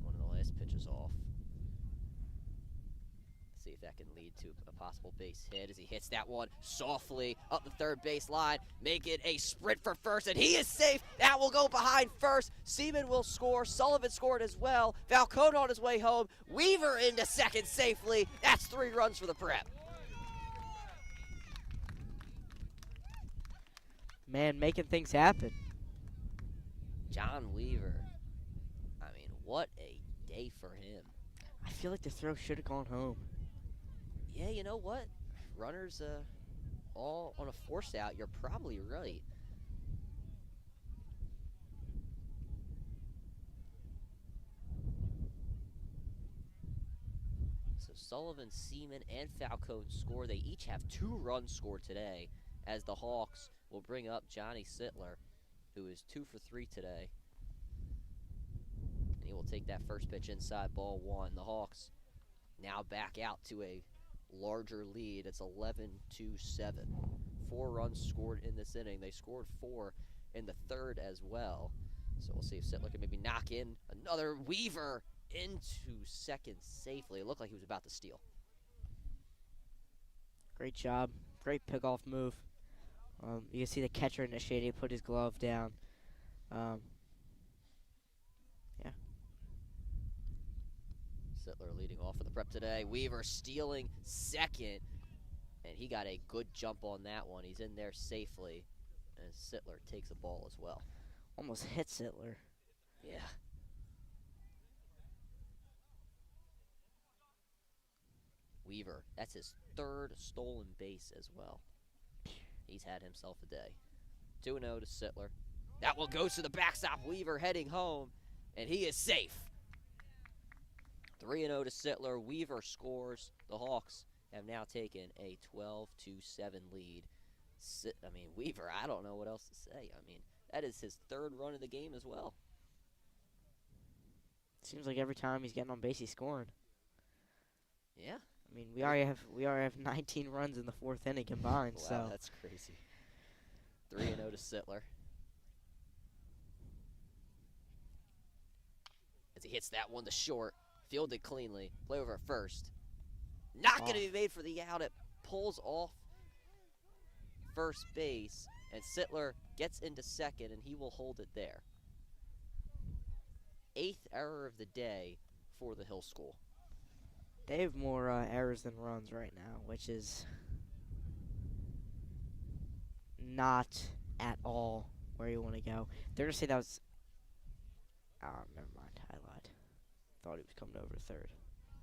one of the last pitches off. See if that can lead to a possible base hit as he hits that one softly up the third base line. Make it a sprint for first, and he is safe. That will go behind first. Seaman will score. Sullivan scored as well. Falcone on his way home. Weaver into second safely. That's 3 runs for the Prep. Man, making things happen. John Weaver. I mean, what a day for him. I feel like the throw should have gone home. Yeah, you know what? Runners all on a force out. You're probably right. So Sullivan, Seaman, and Falcone score. They each have 2 runs scored today as the Hawks will bring up Johnny Sittler, who is 2 for 3 today. And he will take that first pitch inside, ball 1. The Hawks now back out to a larger lead. It's 11-7. 4 runs scored in this inning. They scored 4 in the third as well. So we'll see if Sittler can maybe knock in another. Weaver into second safely. It looked like he was about to steal. Great job. Great pickoff move. You can see the catcher initiated. He put his glove down. Yeah. Sittler leading off for the Prep today. Weaver stealing second. And he got a good jump on that one. He's in there safely. And Sittler takes a ball as well. Almost hit Sittler. Yeah. Weaver, that's his 3rd stolen base as well. He's had himself a day. 2-0 to Sittler. That one goes to the backstop. Weaver heading home, and he is safe. 3-0 to Sittler. Weaver scores. The Hawks have now taken a 12-7 lead. Weaver, I don't know what else to say. I mean, that is his 3rd run of the game as well. Seems like every time he's getting on base, he's scoring. Yeah. I mean, we already have 19 runs in the 4th inning combined. Wow, so that's crazy. 3-0 to Sittler. As he hits that one to short, fielded cleanly, play over at first. Not going to be made for the out. It pulls off first base, and Sittler gets into second, and he will hold it there. 8th error of the day for the Hill School. they have more errors than runs right now, which is not at all where you want to go. They're going to say that was... Oh, never mind. I lied. Thought he was coming over to third.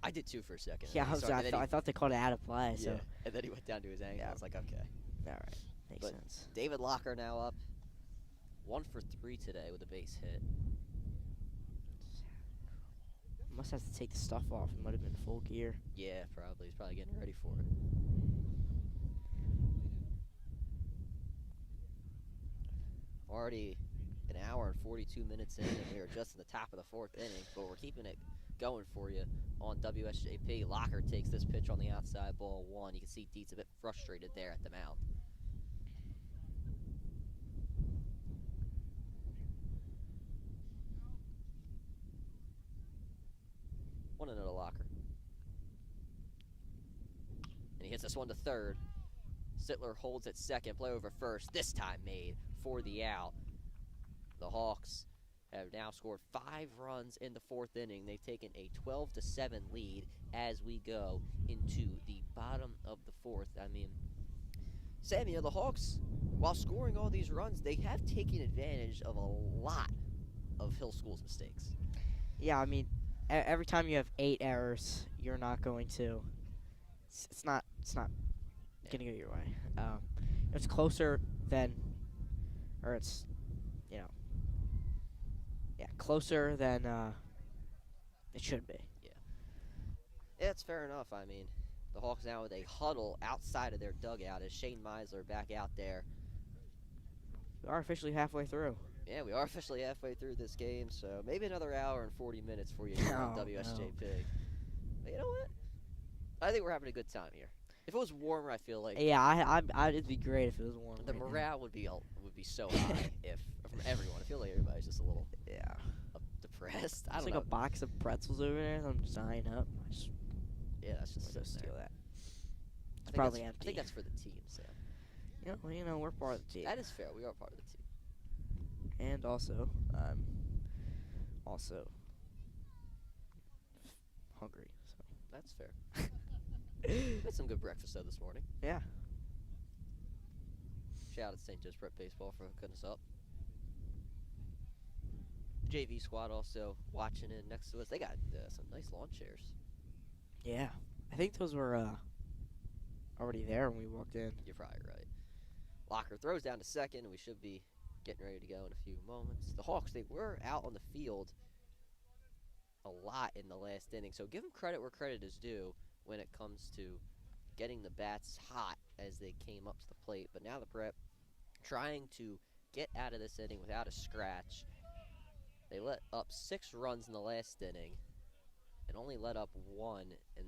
I did too for a second. Yeah, I thought they called it out of play. Yeah, So. and then he went down to his angle. Yeah. I was like, okay. All right. Makes But sense. David Locker now up 1 for 3 today with a base hit. Must have to take the stuff off. It might have been full gear. Yeah, probably. He's probably getting ready for it. Already an hour and 42 minutes in, and we are just in the top of the 4th inning, but we're keeping it going for you on WSJP. Locker takes this pitch on the outside, ball 1. You can see Dietz a bit frustrated there at the mound. One another Locker. And he hits this one to third. Sittler holds at second, play over first, this time made for the out. The Hawks have now scored 5 runs in the 4th inning. They've taken a 12-7 lead as we go into the bottom of the 4th. I mean, Sam, you know, the Hawks, while scoring all these runs, they have taken advantage of a lot of Hill School's mistakes. Yeah, I mean, every time you have 8 errors, you're not going to. It's not gonna go your way. It's closer than, or it's, closer than it should be. Yeah, it's fair enough. I mean, the Hawks now with a huddle outside of their dugout as Shane Meisler back out there. We are officially halfway through. Yeah, we are officially halfway through this game, so maybe another hour and 40 minutes for you here on WSJP. But you know what? I think we're having a good time here. If it was warmer, I feel like Yeah, it'd be great if it was warm. the right now. morale would be so high if from everyone. I feel like everybody's just a little Yeah. depressed. I It's don't like know. a box of pretzels over there. I'm just eyeing up. Yeah, that's just I'm gonna sitting steal there. that. I think Probably I empty. think that's for the team, Sam. We're part of the team. That is fair. We are part of the team. And also hungry. So That's fair. Had some good breakfast though this morning. yeah. Shout out to St. Joe's Prep Baseball for hooking us up. JV squad also watching in next to us. They got some nice lawn chairs. Yeah. I think those were already there when we walked in. You're probably right. Locker throws down to second, and we should be getting ready to go in a few moments. The Hawks, they were out on the field a lot in the last inning, so give them credit where credit is due when it comes to getting the bats hot as they came up to the plate. But now the Prep trying to get out of this inning without a scratch. They let up 6 runs in the last inning and only let up 1 in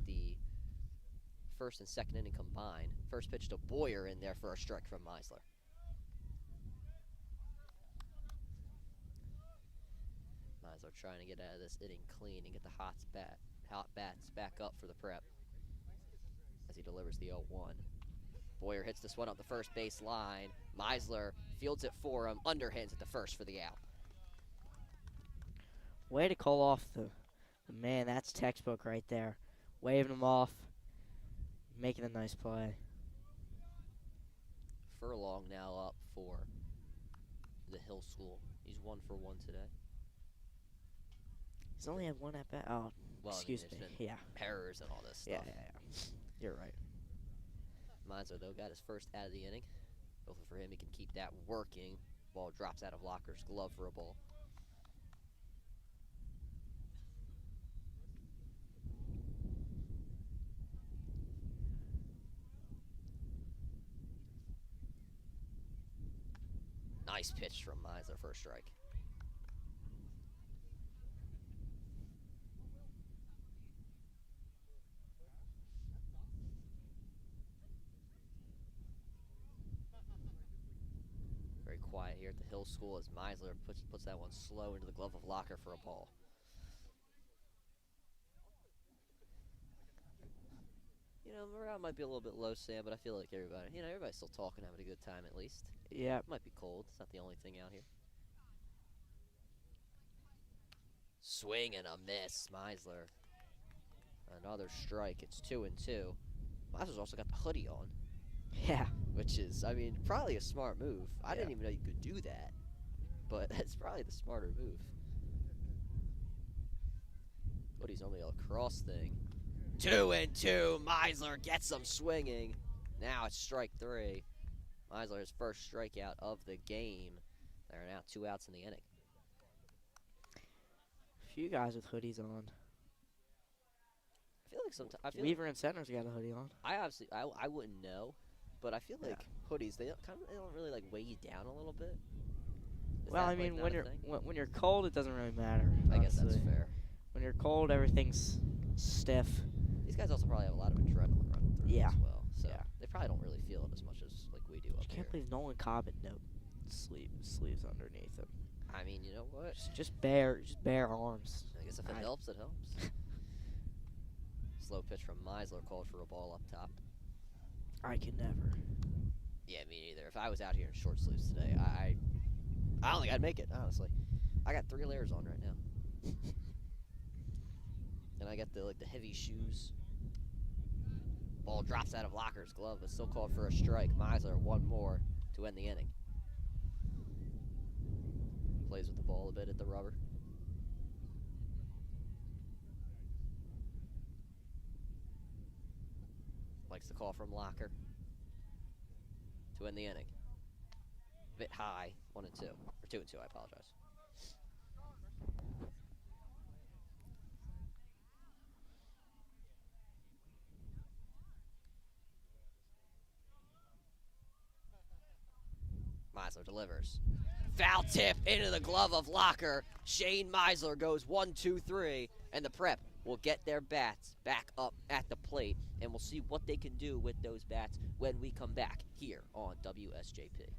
the first and second inning combined. First pitch to Boyer in there for a strike from Meisler. Meisler trying to get out of this inning clean and get the hot bats back up for the Prep as he delivers the 0-1. Boyer hits this one up the first base line. Meisler fields it for him, underhands at the first for the out. Way to call off the man. That's textbook right there. Waving him off, making a nice play. Furlong now up for the Hill School. He's 1 for 1 today. He's only had one at bat. Oh, Well, excuse I mean, me. there's been Yeah. errors and all this stuff. Yeah. You're right. Meisler, though, got his first out of the inning. Hopefully for him, he can keep that working. Ball drops out of Locker's glove for a ball. Nice pitch from Meisler for a strike. Very quiet here at the Hill School as Meisler puts that one slow into the glove of Locker for a ball. You know, morale might be a little bit low, Sam, but I feel like everybody's still talking, having a good time at least. Yeah. It might be cold. It's not the only thing out here. Swing and a miss, Meisler. Another strike. It's 2-2. Meisler's also got the hoodie on, Yeah. which is, I mean, probably a smart move. I Yeah. didn't even know you could do that, but that's probably the smarter move. Hoodie's only a cross thing. 2-2. Meisler gets him swinging. Now it's strike 3. Meisler's first strikeout of the game. There are now 2 outs in the inning. A few guys with hoodies on. I feel like sometimes Weaver and Center's got a hoodie on. I wouldn't know, but I feel like hoodies they don't really like weigh you down a little bit. Is Well, that, I like, mean, not when a you're thing? when you're cold, it doesn't really matter. I guess that's honestly. fair. When you're cold, everything's stiff. These guys also probably have a lot of adrenaline running through Yeah. as well, so Yeah. they probably don't really feel it as much as like we do up I here. can't believe Nolan Cobb had no sleeves underneath him. I mean, you know what? Just bare arms. I guess if it helps, it helps. Slow pitch from Meisler called for a ball up top. I could never. Yeah, me neither. If I was out here in short sleeves today, I don't think I'd make it, honestly. I got 3 layers on right now. And I got the heavy shoes. Ball drops out of Locker's glove, but still called for a strike. Meisler, 1 more to end the inning. Plays with the ball a bit at the rubber. Likes the call from Locker to end the inning. A bit high, 1-2. Or 2-2, I apologize. Meisler delivers. Foul tip into the glove of Locker. Shane Meisler goes 1-2-3, and the Prep will get their bats back up at the plate, and we'll see what they can do with those bats when we come back here on WSJP.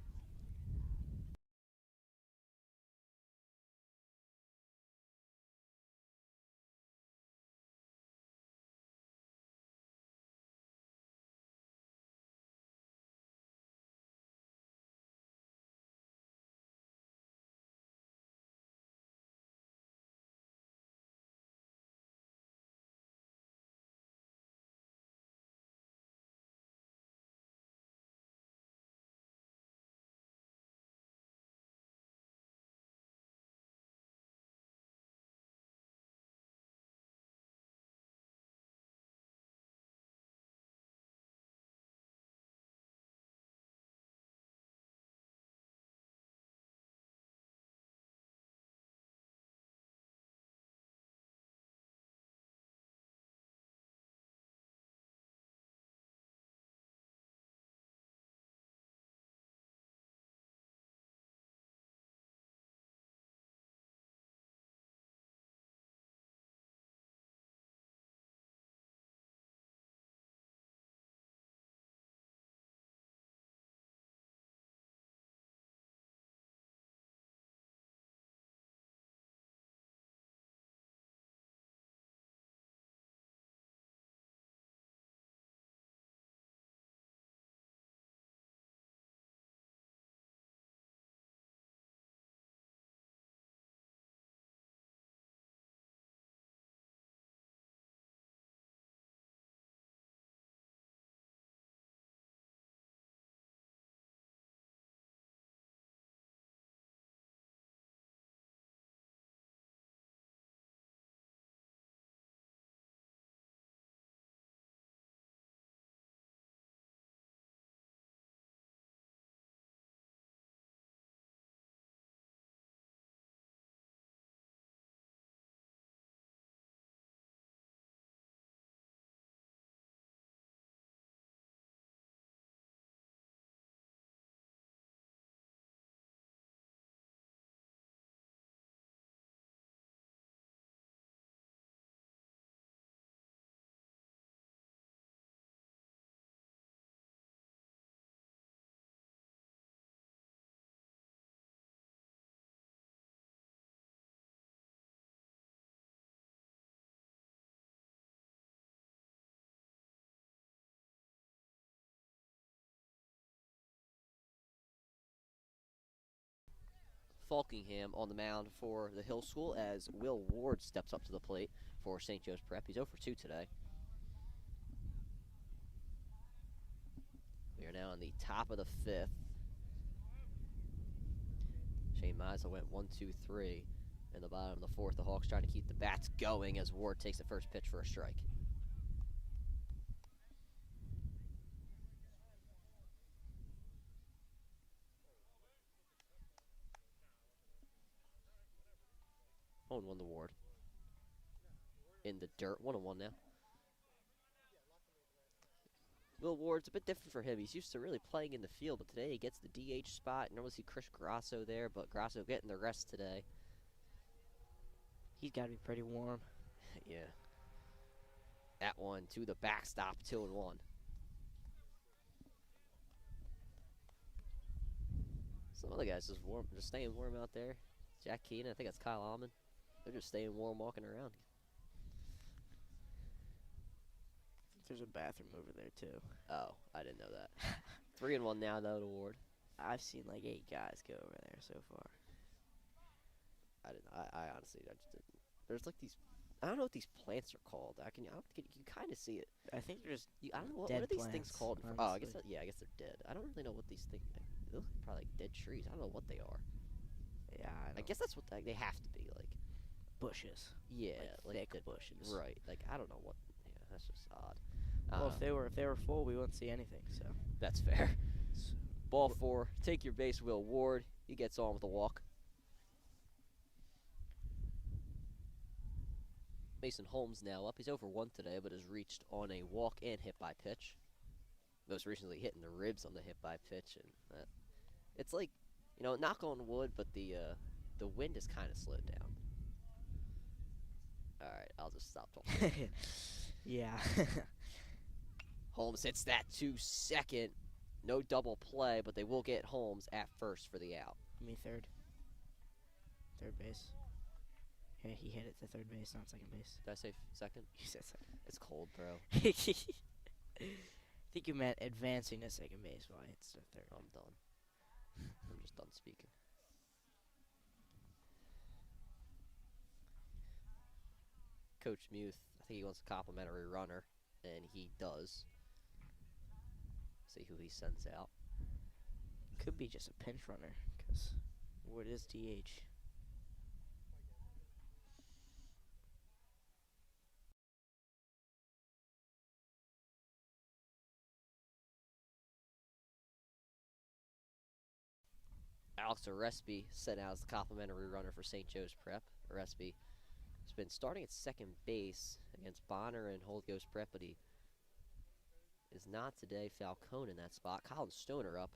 Falkingham on the mound for the Hill School as Will Ward steps up to the plate for St. Joe's Prep. He's 0 for 2 today. We are now in the top of the fifth. Shane Meisel went 1-2-3 in the bottom of the fourth. The Hawks trying to keep the bats going as Ward takes the first pitch for a strike. Oh, and 1 to Ward. In the dirt, 1-1 now. Will Ward's a bit different for him. He's used to really playing in the field, but today he gets the DH spot. You normally see Chris Grasso there, but Grasso getting the rest today. He's got to be pretty warm. Yeah. That one to the backstop, 2-1. Some other guys just staying warm out there. Jack Keenan, I think that's Kyle Almond. They're just staying warm walking around. There's a bathroom over there too. Oh, I didn't know that. 3-1 now though to Ward. I've seen like 8 guys go over there so far. I didn't. I honestly, I just didn't. There's like these. I don't know what these plants are called. You kind of see it. I think they're just I don't know what dead are these plants, things called. honestly. Oh, I guess I guess they're dead. I don't really know what these things. They look probably like dead trees. I don't know what they are. Yeah, I guess that's what they have to be like. bushes. Yeah, like thick the, bushes. Right. Like I don't know what. Yeah, that's just odd. Well, if they were full, we wouldn't see anything. So That's fair. Ball 4. Take your base, Will Ward. He gets on with a walk. Mason Holmes now up. He's over 1 today, but has reached on a walk and hit by pitch. Most recently hitting the ribs on the hit by pitch, and it's like, knock on wood, but the wind has kind of slowed down. All right, I'll just stop talking. Yeah. Holmes hits that to second. No double play, but they will get Holmes at first for the out. I mean third. Third base. Yeah, he hit it to third base, not second base. Did I say second? You said second. It's cold, bro. I think you meant advancing to second base while it's to third. I'm done. I'm just done speaking. Coach Muth, I think he wants a complimentary runner, and he does. See who he sends out. Could be just a pinch runner, because what is DH? Alex Orespi sent out as the complimentary runner for St. Joe's Prep. Orespi has been starting at second base against Bonner and Hold Ghost Prep, but he is not today. Falcone in that spot. Colin Stoner up.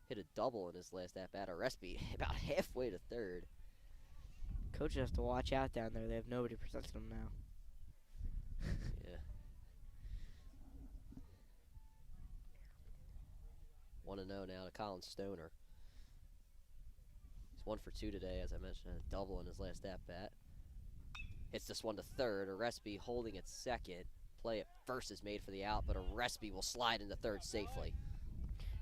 Hit a double in his last at-bat. Orespi about halfway to third. Coaches have to watch out down there. They have nobody protecting them now. Yeah. 1-0 now to Colin Stoner. He's 1 for 2 today, as I mentioned. A double in his last at-bat. Hits this one to third. Orespi holding at second. Play at first is made for the out, but Orespi will slide into third safely.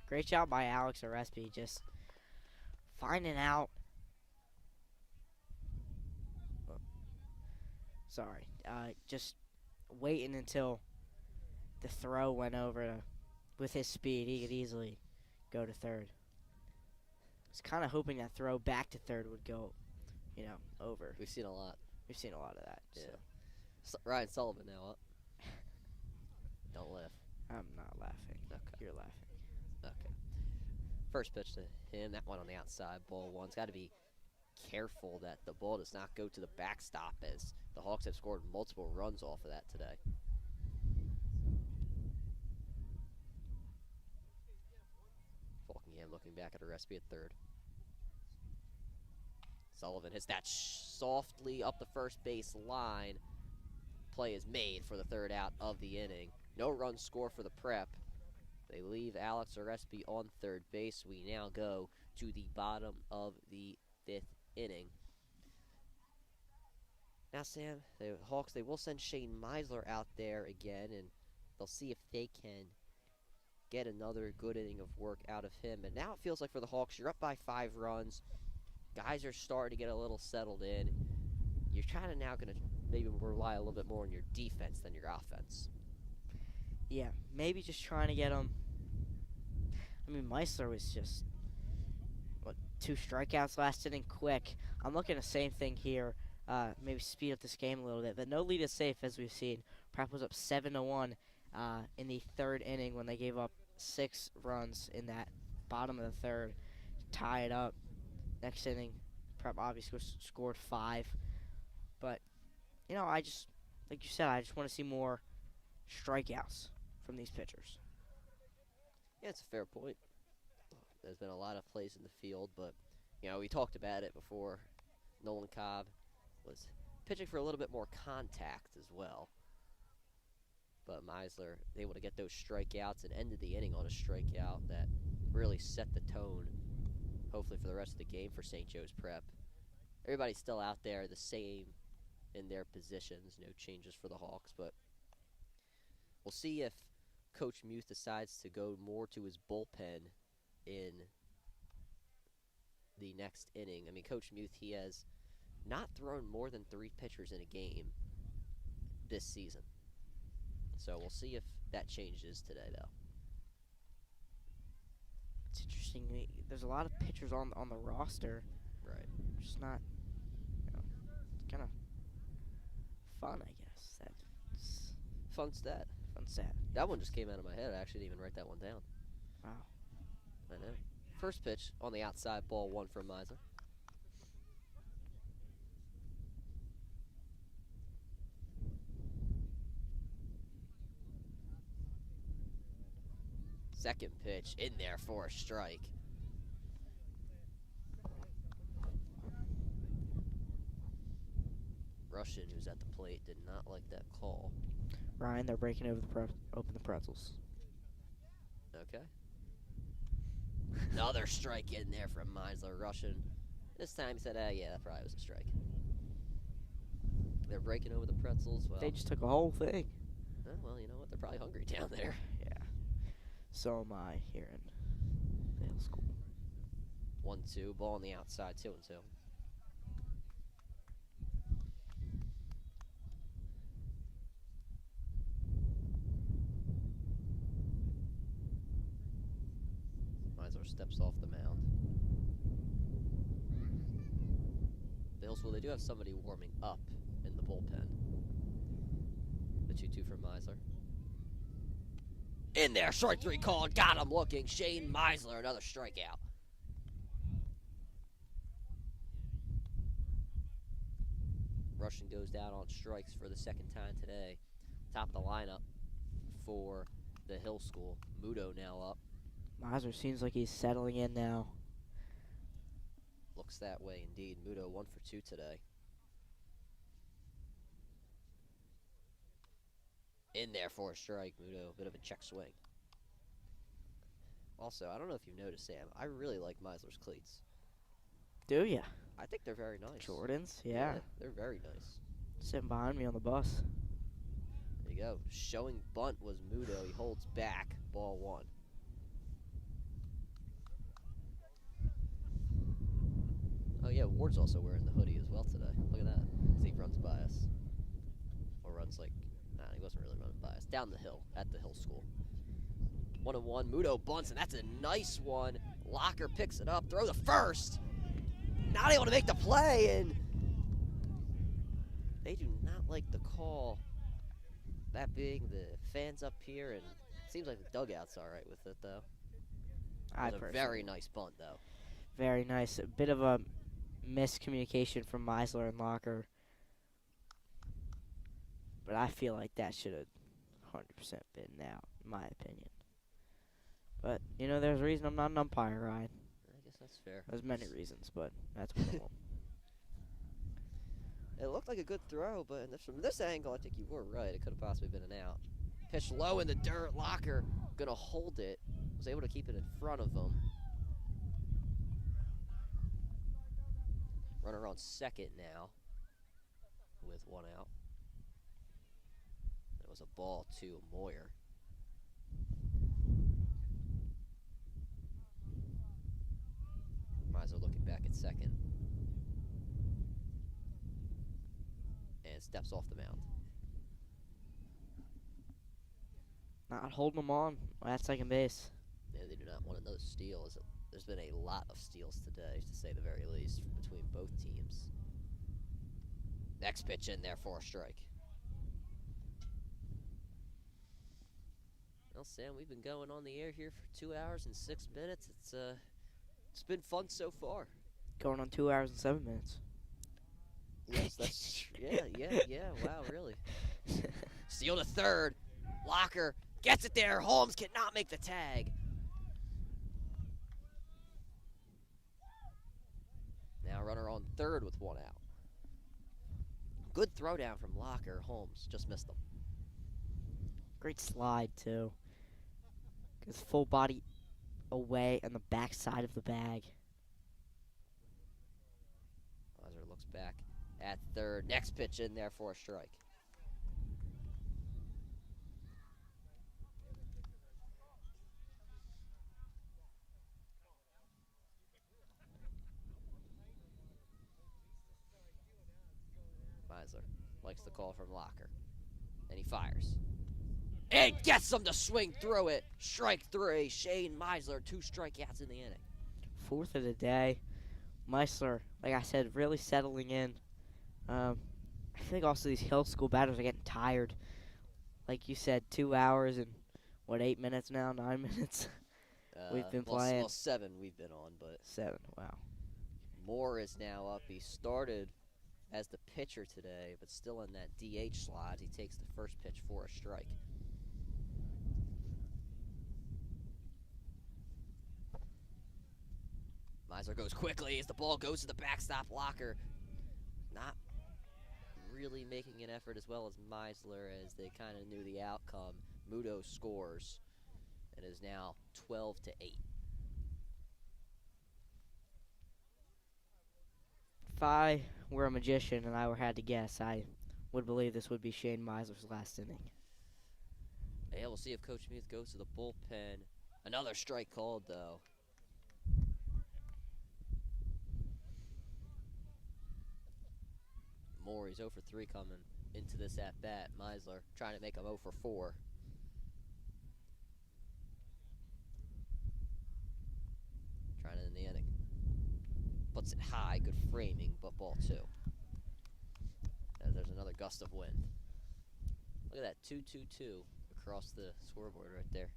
Great job by Alex Orespi, just finding out. Sorry, just waiting until the throw went over to, with his speed, he could easily go to third. I was kind of hoping that throw back to third would go, over. We've seen a lot. We've seen a lot of that. Yeah. So. Ryan Sullivan now up. Don't laugh. I'm not laughing. Okay. You're laughing. Okay. First pitch to him. That one on the outside. Ball one's got to be careful that the ball does not go to the backstop, as the Hawks have scored multiple runs off of that today. Falkingham looking back at Orespi at third. Sullivan hits that softly up the first base line. Play is made for the third out of the inning. No run score for the Prep. They leave Alex Orespi on third base. We now go to the bottom of the fifth inning. Now, Sam, the Hawks, they will send Shane Meisler out there again, and they'll see if they can get another good inning of work out of him. And now it feels like for the Hawks, you're up by 5 runs. Guys are starting to get a little settled in. You're kind of now going to maybe rely a little bit more on your defense than your offense. Yeah, maybe just trying to get him. I mean, Meisler was just, 2 strikeouts last inning quick. I'm looking at the same thing here. Maybe speed up this game a little bit, but no lead is safe, as we've seen. Prep was up 7-1 in the third inning when they gave up 6 runs in that bottom of the third to tie it up. Next inning, Prep obviously scored 5. But, I just, like you said, I just want to see more strikeouts from these pitchers. Yeah, it's a fair point. There's been a lot of plays in the field, but, we talked about it before. Nolan Cobb was pitching for a little bit more contact as well. But Meisler able to get those strikeouts and ended the inning on a strikeout that really set the tone, hopefully for the rest of the game for St. Joe's Prep. Everybody's still out there the same in their positions, no changes for the Hawks, but we'll see if Coach Muth decides to go more to his bullpen in the next inning. I mean, Coach Muth, he has not thrown more than 3 pitchers in a game this season. So we'll see if that changes today, though. It's interesting. There's a lot of pitchers on the roster. Right. Just not, it's kind of fun, I guess. That's Fun stat. fun stat. That one just came out of my head. I actually didn't even write that one down. Wow. I know. First pitch on the outside, ball 1 from Meisler. Second pitch in there for a strike. Russian, who's at the plate, did not like that call. Ryan, they're breaking open the pretzels. Okay. Another strike in there from Meisler. Russian. This time he said, yeah, that probably was a strike. They're breaking over the pretzels. Well, They just took a whole thing. well, you know what? They're probably hungry down there. Yeah. So am I here in the hill school. 1-2. Ball on the outside. 2-2. Meisler steps off the mound. The Hill School, they do have somebody warming up in the bullpen. The 2-2 from Meisler. In there, strike 3 called, got him looking. Shane Meisler, another strikeout. Russian goes down on strikes for the second time today. Top of the lineup for the Hill School. Muto now up. Meisler seems like he's settling in now. Looks that way indeed. Muto 1 for 2 today. In there for a strike. Muto, a bit of a check swing. Also, I don't know if you've noticed, Sam, I really like Meisler's cleats. Do ya? I think they're very nice. Jordans? Yeah. They're very nice. Sitting behind me on the bus. There you go. Showing bunt was Muto. He holds back. Ball 1. Oh, yeah, Ward's also wearing the hoodie as well today. Look at that. As he runs by us. Or runs like, nah, he wasn't really running by us. Down the hill at the Hill School. 1-1. Muto bunts, and that's a nice one. Locker picks it up. Throw the first. Not able to make the play, and they do not like the call that big. The fans up here, and it seems like the dugout's all right with it, though. It was a very nice bunt, though. Very nice. A bit of a miscommunication from Meisler and Locker. But I feel like that should have 100% been out, in my opinion. But, you know, there's a reason I'm not an umpire, Ryan. I guess that's fair. There's many reasons, but that's one of them. It looked like a good throw, but from this angle, I think you were right. It could have possibly been an out. Pitch low in the dirt. Locker gonna hold it. Was able to keep it in front of him. Runner on second now with 1 out. It was a ball to Moyer. Meisler looking back at second. And steps off the mound. Not holding them on at second base. Yeah, they do not want another steal. There's been a lot of steals today, to say the very least, between both teams. Next pitch in there for a strike. Well, Sam, we've been going on the air here for 2 hours and 6 minutes. It's been fun so far. Going on 2 hours and 7 minutes. Yes, that's yeah. Wow, really. Steal to third. Locker gets it there. Holmes cannot make the tag. Now runner on third with 1 out. Good throwdown from Locker. Holmes just missed them. Great slide, too. His full body away on the back side of the bag. Meisler looks back at third. Next pitch in there for a strike. Meisler likes the call from Locker. And he fires. And gets him to swing through it. Strike 3. Shane Meisler, 2 strikeouts in the inning. 4th of the day. Meisler, like I said, really settling in. I think also these Hill School batters are getting tired. Like you said, 2 hours and, 8 minutes now? 9 minutes? We've been playing. Well, 7 we've been on, but 7, wow. Moore is now up. He started as the pitcher today, but still in that DH slot. He takes the first pitch for a strike. Meisler goes quickly as the ball goes to the backstop. Locker really making an effort, as well as Meisler, as they kind of knew the outcome. Muto scores and is now 12-8. If I were a magician and I had to guess, I would believe this would be Shane Meisler's last inning. Yeah, we'll see if Coach Muth goes to the bullpen. Another strike called, though. He's 0 for 3 coming into this at-bat. Meisler trying to make him 0 for 4. Trying to end the inning. Puts it high, good framing, but ball 2. There's another gust of wind. Look at that, 2-2-2 across the scoreboard right there.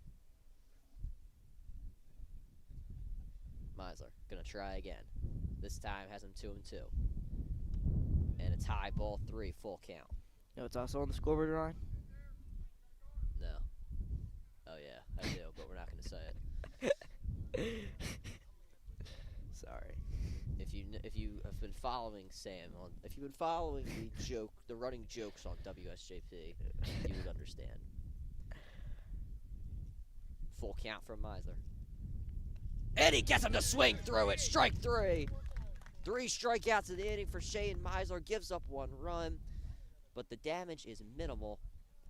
Meisler gonna try again. This time has him 2-2. And it's high, ball 3, full count. You know, it's also on the scoreboard, Ryan. No. Oh yeah, I do, but we're not gonna say it. Sorry. If you have been following Sam if you've been following the running jokes on WSJP, you would understand. Full count from Meisler. And he gets him to swing through it. Strike 3. 3 strikeouts in the inning for Shane Meisler. Gives up 1 run, but the damage is minimal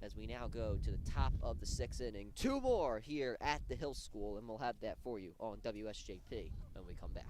as we now go to the top of the 6th inning. 2 more here at the Hill School, and we'll have that for you on WSJP when we come back.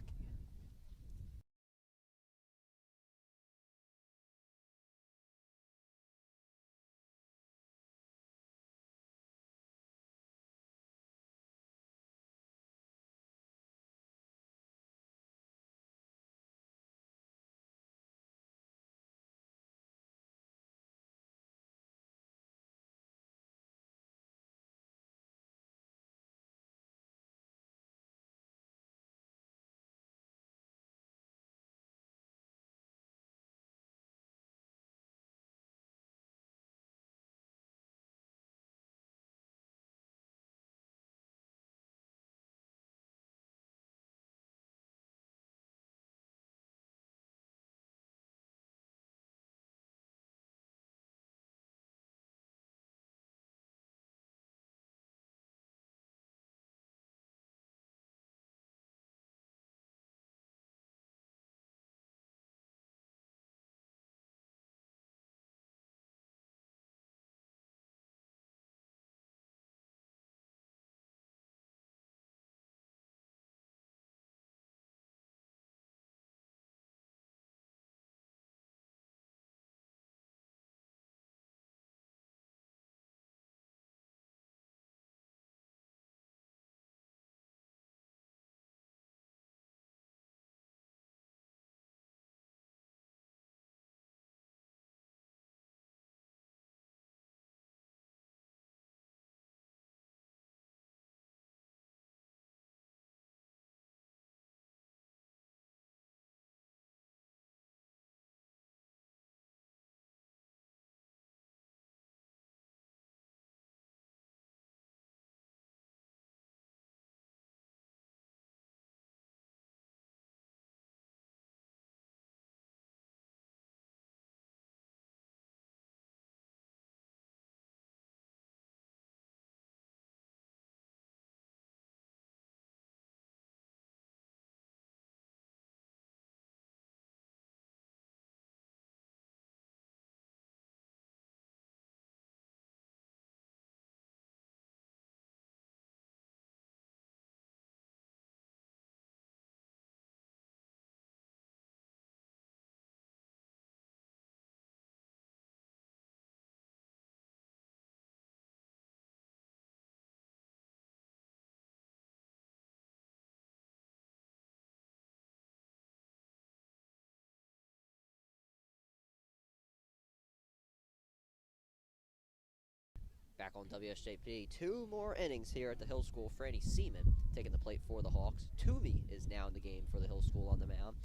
Back on WSJP, 2 more innings here at the Hill School. Franny Seaman taking the plate for the Hawks. Toomey is now in the game for the Hill School on the mound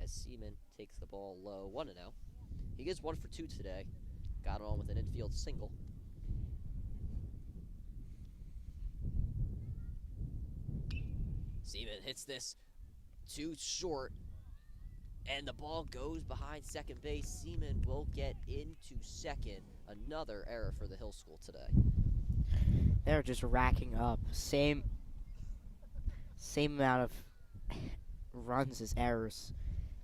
as Seaman takes the ball low, 1-0. He gets 1 for 2 today. Got on with an infield single. Seaman hits this too short. And the ball goes behind second base. Seaman will get into second. Another error for the Hill School today. They're just racking up same amount of runs as errors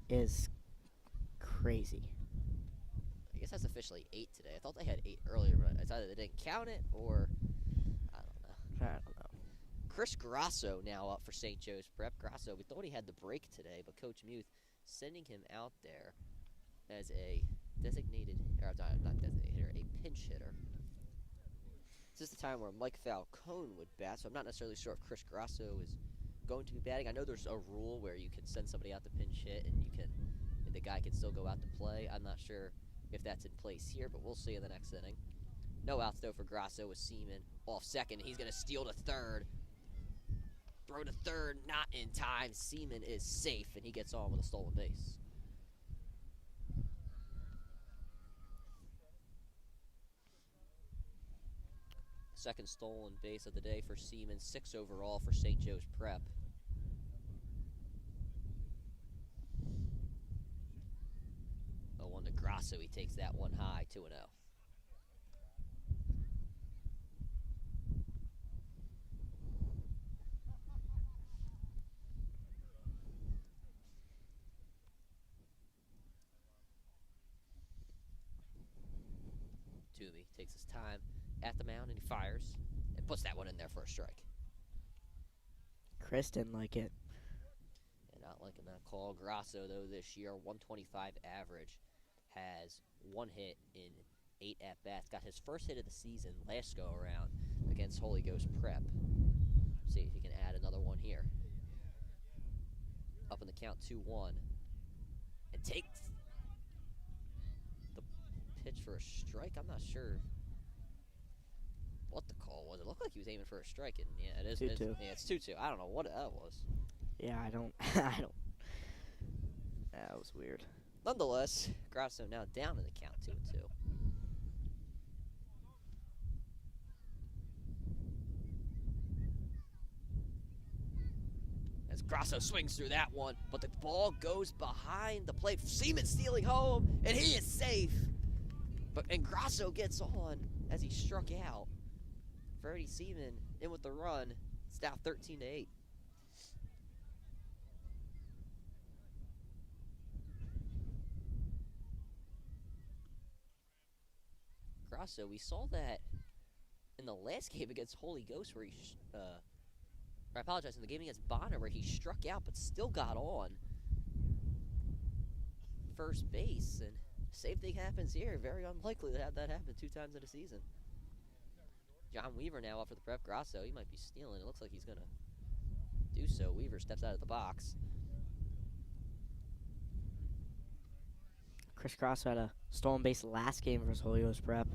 is crazy. I guess that's officially 8 today. I thought they had 8 earlier, but it's either they didn't count it or I don't know. I don't know. Chris Grasso now up for St. Joe's Prep. Grasso, we thought he had the break today, but Coach Muth sending him out there as a designated, or not designated hitter, a pinch hitter. This is the time where Mike Falcone would bat, so I'm not necessarily sure if Chris Grasso is going to be batting. I know there's a rule where you can send somebody out to pinch hit and the guy can still go out to play. I'm not sure if that's in place here, but we'll see in the next inning. No outs though for Grasso with Seaman off second. He's going to steal to third. Throw to third, not in time. Seaman is safe, and he gets on with a stolen base. Second stolen base of the day for Seaman. 6 overall for St. Joe's Prep. The one to Grasso, he takes that one high, 2-0. Toomey takes his time at the mound and he fires and puts that one in there for a strike. Chris didn't like it. And not liking that call. Grasso, though, this year, 125 average, has 1 hit in 8 at-bats. Got his first hit of the season last go-around against Holy Ghost Prep. See if he can add another one here. Up in the count, 2-1. And takes the pitch for a strike. I'm not sure what the call was. It looked like he was aiming for a strike, and yeah, it is. 2-2. Yeah, it's 2-2. I don't know what that was. Yeah, I don't. I don't. That was weird. Nonetheless, Grasso now down in the count, 2-2. As Grasso swings through that one, but the ball goes behind the plate. Seaman stealing home, and he is safe. And Grasso gets on as he struck out. Freddie Seaman in with the run. It's now 13-8. Grasso, we saw that in the last game against Holy Ghost where I apologize, in the game against Bonner where he struck out but still got on first base. And same thing happens here. Very unlikely to have that happen 2 times in a season. John Weaver now up for the Prep. Grasso, he might be stealing. It looks like he's going to do so. Weaver steps out of the box. Chris Grasso had a stolen base last game versus Holy Ghost Prep.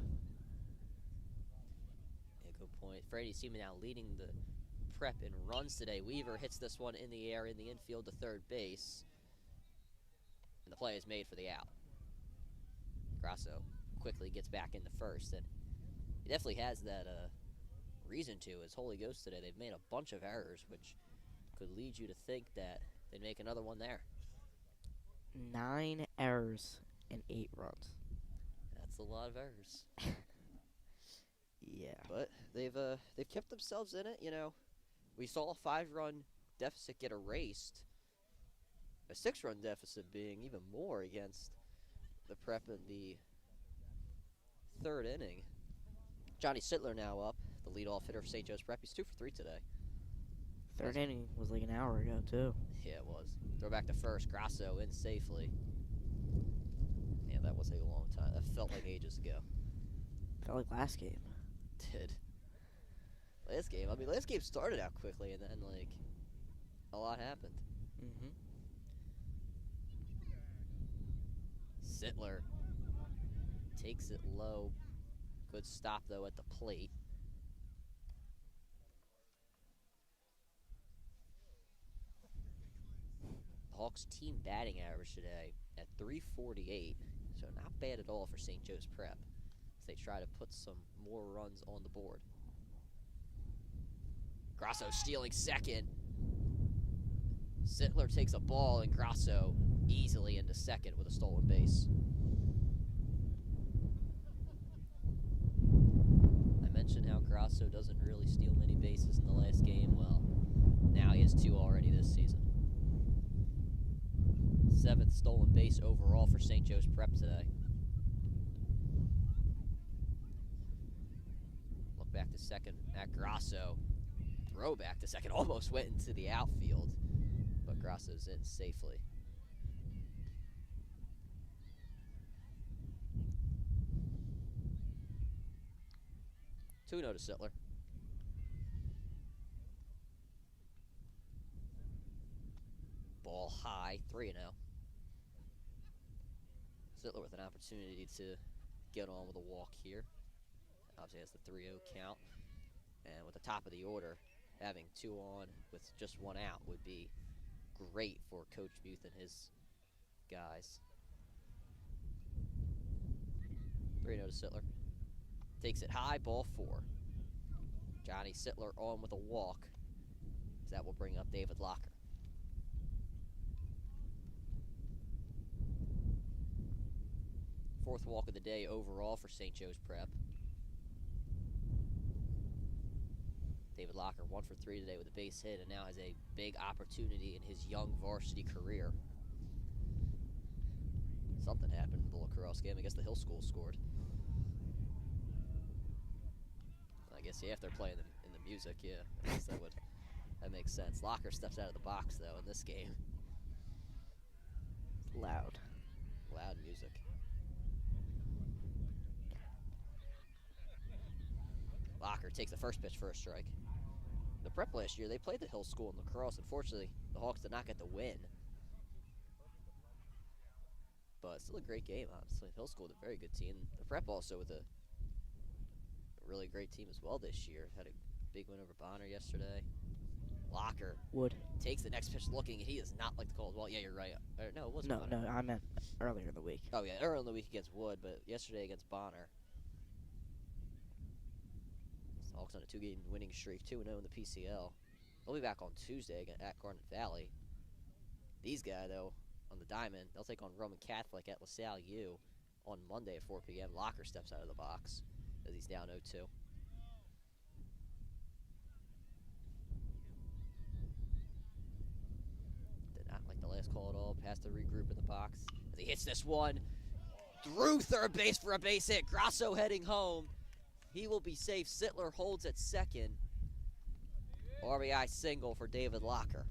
Yeah, good point. Freddie Seaman now leading the Prep in runs today. Weaver hits this one in the air in the infield to third base. And the play is made for the out. Grasso quickly gets back into first, and he definitely has that reason to. As Holy Ghost today, they've made a bunch of errors, which could lead you to think that they'd make another one there. 9 errors and 8 runs. That's a lot of errors. Yeah. But they've kept themselves in it. You know, we saw a 5-run deficit get erased. A 6-run deficit being even more against the Prep in the 3rd inning. Johnny Sittler now up, the leadoff hitter for St. Joe's Prep. He's 2 for 3 today. 3rd inning was like an hour ago, too. Yeah, it was. Throw back to first. Grasso in safely. Yeah, that will take a long time. That felt like ages ago. Felt like last game. Did. Last game started out quickly, and then, like, a lot happened. Mm-hmm. Sittler takes it low. Good stop, though, at the plate. The Hawks' team batting average today at .348, so not bad at all for St. Joe's Prep as they try to put some more runs on the board. Grasso stealing second. Sittler takes a ball, and Grasso easily into second with a stolen base. I mentioned how Grasso doesn't really steal many bases in the last game. Well, now he has 2 already this season. 7th stolen base overall for St. Joe's Prep today. Look back to second at Grasso. Throw back to second, almost went into the outfield, but Grasso's in safely. Two-0 to Sittler. Ball high, 3-0. Sittler with an opportunity to get on with a walk here. Obviously has the 3-0 count. And with the top of the order, having 2 on with just 1 out would be great for Coach Muth and his guys. 3-0 to Sittler. Takes it high, ball 4. Johnny Sittler on with a walk. That will bring up David Locker. Fourth walk of the day overall for St. Joe's Prep. David Locker 1 for 3 today with a base hit and now has a big opportunity in his young varsity career. Something happened in the lacrosse game. I guess the Hill School scored. I guess, yeah, if they're playing in the music, yeah, I guess that makes sense. Locker steps out of the box, though, in this game. Loud. Loud music. Locker takes the first pitch for a strike. The Prep last year, they played the Hill School in lacrosse. Unfortunately, the Hawks did not get the win. But still a great game, honestly. Hill School with a very good team. The Prep also with a really great team as well this year. Had a big win over Bonner yesterday. Locker Wood. takes the next pitch looking, and he does not like the call as well. Yeah, you're right. No, it wasn't Bonner. No, I meant earlier in the week. Oh, yeah, earlier in the week against Wood, but yesterday against Bonner. The Hawks on a 2-game winning streak, 2-0 in the PCL. They'll be back on Tuesday at Garnet Valley. These guys, though, on the diamond, they'll take on Roman Catholic at LaSalle U on Monday at 4 p.m. Locker steps out of the box as he's down 0-2. Did not like the last call at all. Has to regroup in the box as he hits this one through third base for a base hit. Grasso heading home. He will be safe. Sittler holds at second. RBI single for David Locker.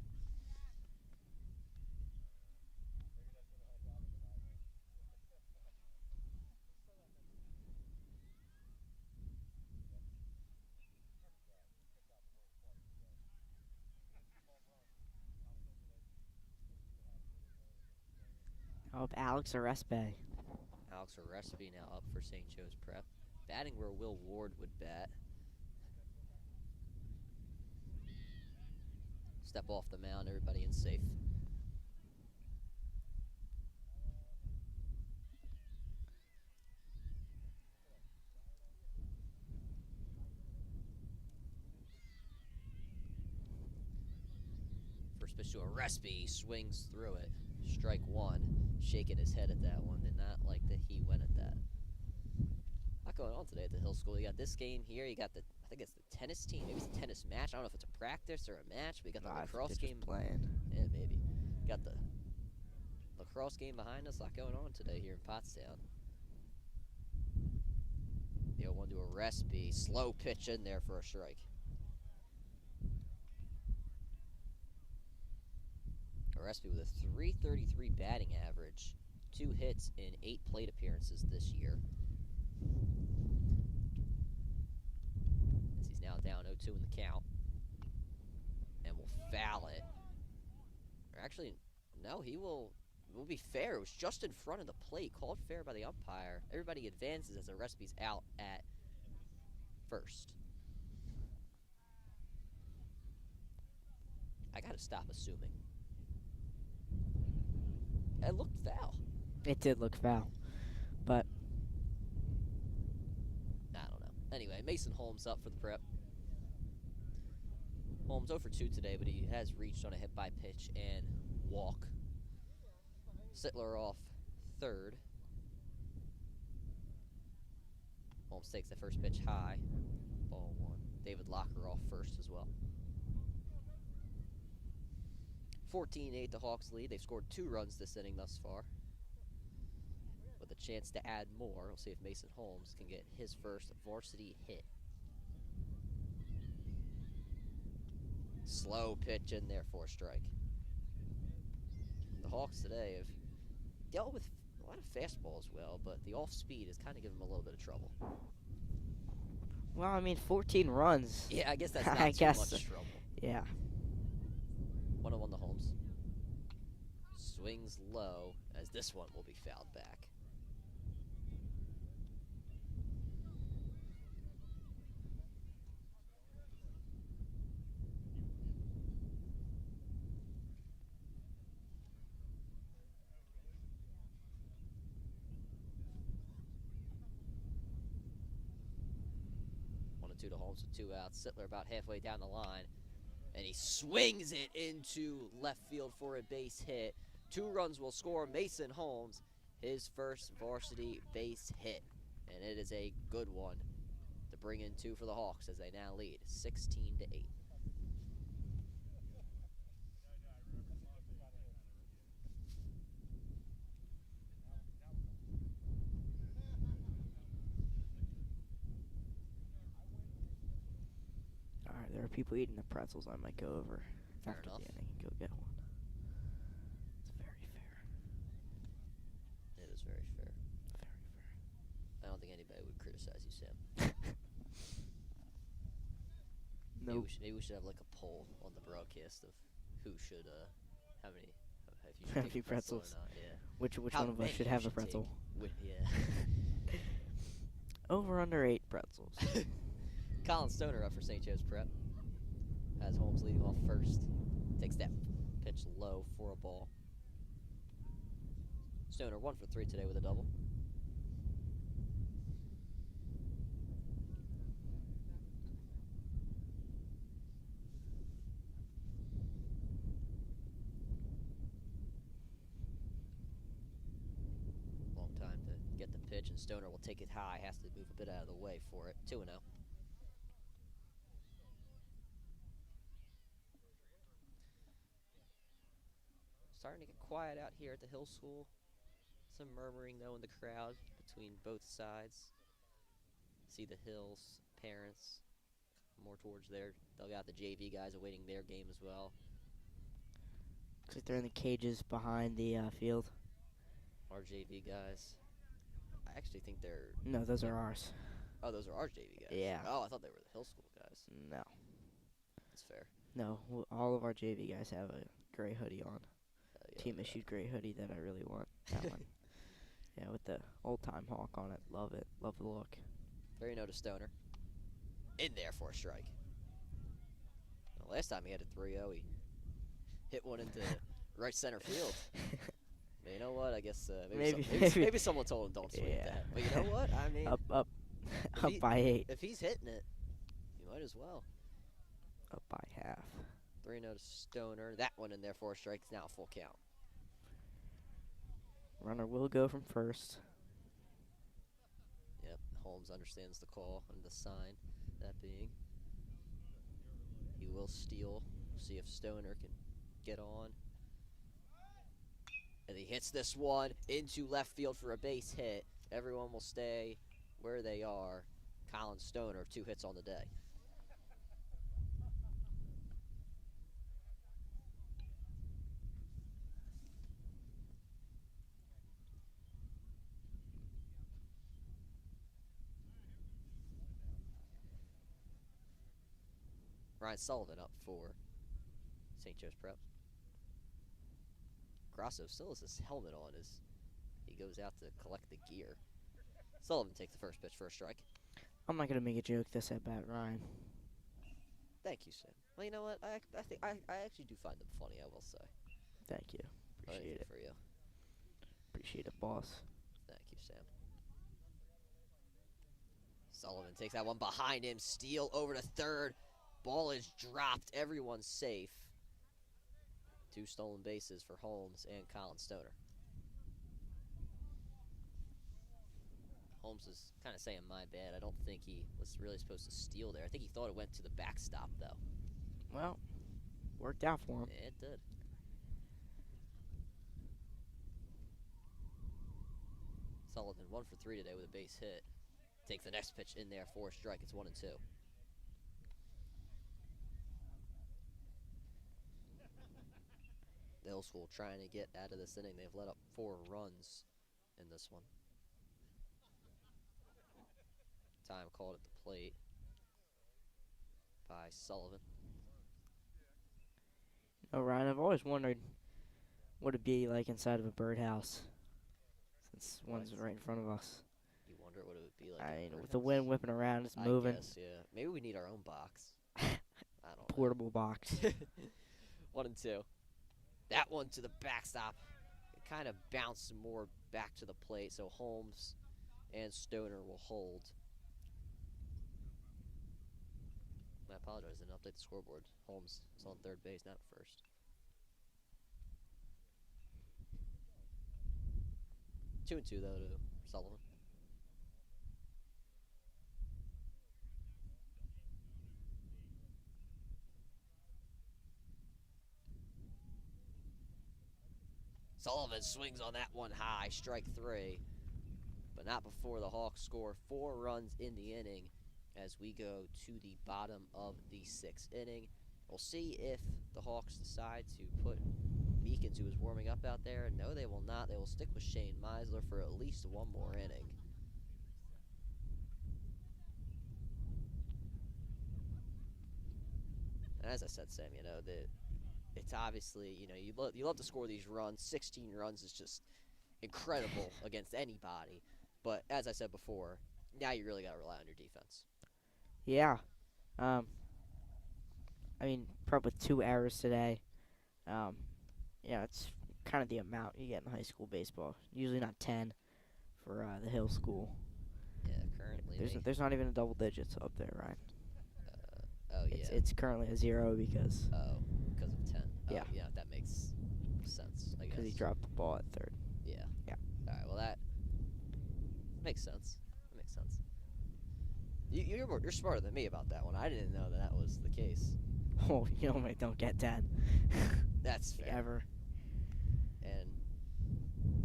How about Alex Arespe? Alex Arespe now up for St. Joe's Prep. Batting where Will Ward would bat. Step off the mound, everybody in safe. First pitch to Arespe, swings through it. Strike 1, shaking his head at that one. Did not like that he went at that. Not going on today at the Hill School. You got this game here. You got I think it's the tennis team. Maybe it's a tennis match. I don't know if it's a practice or a match. But you got the lacrosse game playing. Yeah, maybe. Got the lacrosse game behind us. A lot going on today here in Pottstown. The 0-1 to Arespe. Slow pitch in there for a strike. Arespe with a .333 batting average. 2 hits in 8 plate appearances this year. As he's now down 0-2 in the count. And will foul it. Or actually, no, he will be fair. It was just in front of the plate. Called fair by the umpire. Everybody advances as Arespe's out at first. I gotta stop assuming. It looked foul. It did look foul, but I don't know. Anyway, Mason Holmes up for the Prep. Holmes 0 for 2 today, but he has reached on a hit by pitch and walk. Sittler off third. Holmes takes the first pitch high. Ball 1. David Locker off first as well. 14-8 the Hawks lead. They've scored 2 runs this inning thus far, with a chance to add more. We'll see if Mason Holmes can get his first varsity hit. Slow pitch in there for a strike. The Hawks today have dealt with a lot of fastball as well, but the off speed has kind of given them a little bit of trouble. Well, I mean, 14 runs. Yeah, I guess that's not I too guess, much trouble. Yeah. 1-1 to Holmes. Swings low, as this one will be fouled back. To Holmes with 2 outs. Sittler about halfway down the line, and he swings it into left field for a base hit. 2 runs will score. Mason Holmes, his first varsity base hit, and it is a good one to bring in 2 for the Hawks as they now lead 16-8. There are people eating the pretzels. I might go over Fair after enough. the inning and go get one. It's very fair. It is very fair. Very fair. I don't think anybody would criticize you, Sam. Nope. Maybe we should have like a poll on the broadcast of who should how many if you should How take many a pretzel pretzels? or not. Yeah. Which How one of us many should you have a should pretzel? Yeah. Over under 8 pretzels. Colin Stoner up for St. Joe's Prep. Has Holmes leading off first. Takes that pitch low for a ball. Stoner 1 for 3 today with a double. Long time to get the pitch, and Stoner will take it high. Has to move a bit out of the way for it. 2-0. Starting to get quiet out here at the Hill School. Some murmuring, though, in the crowd between both sides. See the Hills parents more towards there. They'll got the JV guys awaiting their game as well. Looks like they're in the cages behind the field. Our JV guys. I actually think they're... No, those are ours. Oh, those are our JV guys. Yeah. Oh, I thought they were the Hill School guys. No. That's fair. No, all of our JV guys have a gray hoodie on. Yeah, Team issued gray hoodie that I really want. That one. Yeah, with the old time hawk on it. Love it. Love the look. 3-0 to Stoner. In there for a strike. Well, last time he had a 3-0, he hit one into right center field. But you know what? I guess maybe someone told him don't swing at that. But you know what? I mean, up up by 8. If he's hitting it, you might as well. Up by half. 3-0 to Stoner. That one in there for a strike. It's now a full count. Runner will go from first. Yep, Holmes understands the call and the sign, that being he will steal. See if Stoner can get on. And he hits this one into left field for a base hit. Everyone will stay where they are. Colin Stoner, 2 hits on the day. Ryan Sullivan up for St. Joe's Prep. Grasso still has his helmet on as he goes out to collect the gear. Sullivan takes the first pitch for a strike. I'm not gonna make a joke this at bat, Ryan. Thank you, Sam. Well, you know what? I think I actually do find them funny, I will say. Thank you. Appreciate it. For you. Appreciate it, boss. Thank you, Sam. Sullivan takes that one behind him. Steal over to third. Ball is dropped. Everyone's safe. 2 stolen bases for Holmes and Colin Stoner. Holmes is kind of saying, my bad. I don't think he was really supposed to steal there. I think he thought it went to the backstop, though. Well, worked out for him. Yeah, it did. Sullivan 1 for 3 today with a base hit. Takes the next pitch in there for a strike. It's 1-2. The Hill School trying to get out of this inning. They've let up 4 runs in this one. Time called at the plate by Sullivan. Oh, Ryan, I've always wondered what it'd be like inside of a birdhouse, since one's right in front of us. You wonder what it would be like. With the wind whipping around, it's moving. I guess, yeah. Maybe we need our own box. I don't know. Portable box. 1-2. That one to the backstop. It kind of bounced more back to the plate, so Holmes and Stoner will hold. I apologize, I didn't update the scoreboard. Holmes is on third base, not first. 2-2 though to Sullivan. Sullivan swings on that one high, strike 3. But not before the Hawks score 4 runs in the inning as we go to the bottom of the 6th inning. We'll see if the Hawks decide to put Meekins, who is warming up out there. No, they will not. They will stick with Shane Meisler for at least 1 more inning. And as I said, Sam, it's obviously, you love to score these runs. 16 runs is just incredible against anybody. But as I said before, now you really got to rely on your defense. Yeah. Probably 2 errors today. It's kind of the amount you get in high school baseball. Usually not 10 for the Hill School. Yeah, currently. There's not even a double digits up there, right? Yeah. It's currently a 0 because. Oh, because of 10. Yeah. Yeah, that makes sense, I guess. Because he dropped the ball at third. Yeah. Yeah. All right, well, that makes sense. That makes sense. You're smarter than me about that one. I didn't know that was the case. Oh, don't get 10. That's fair. Ever. And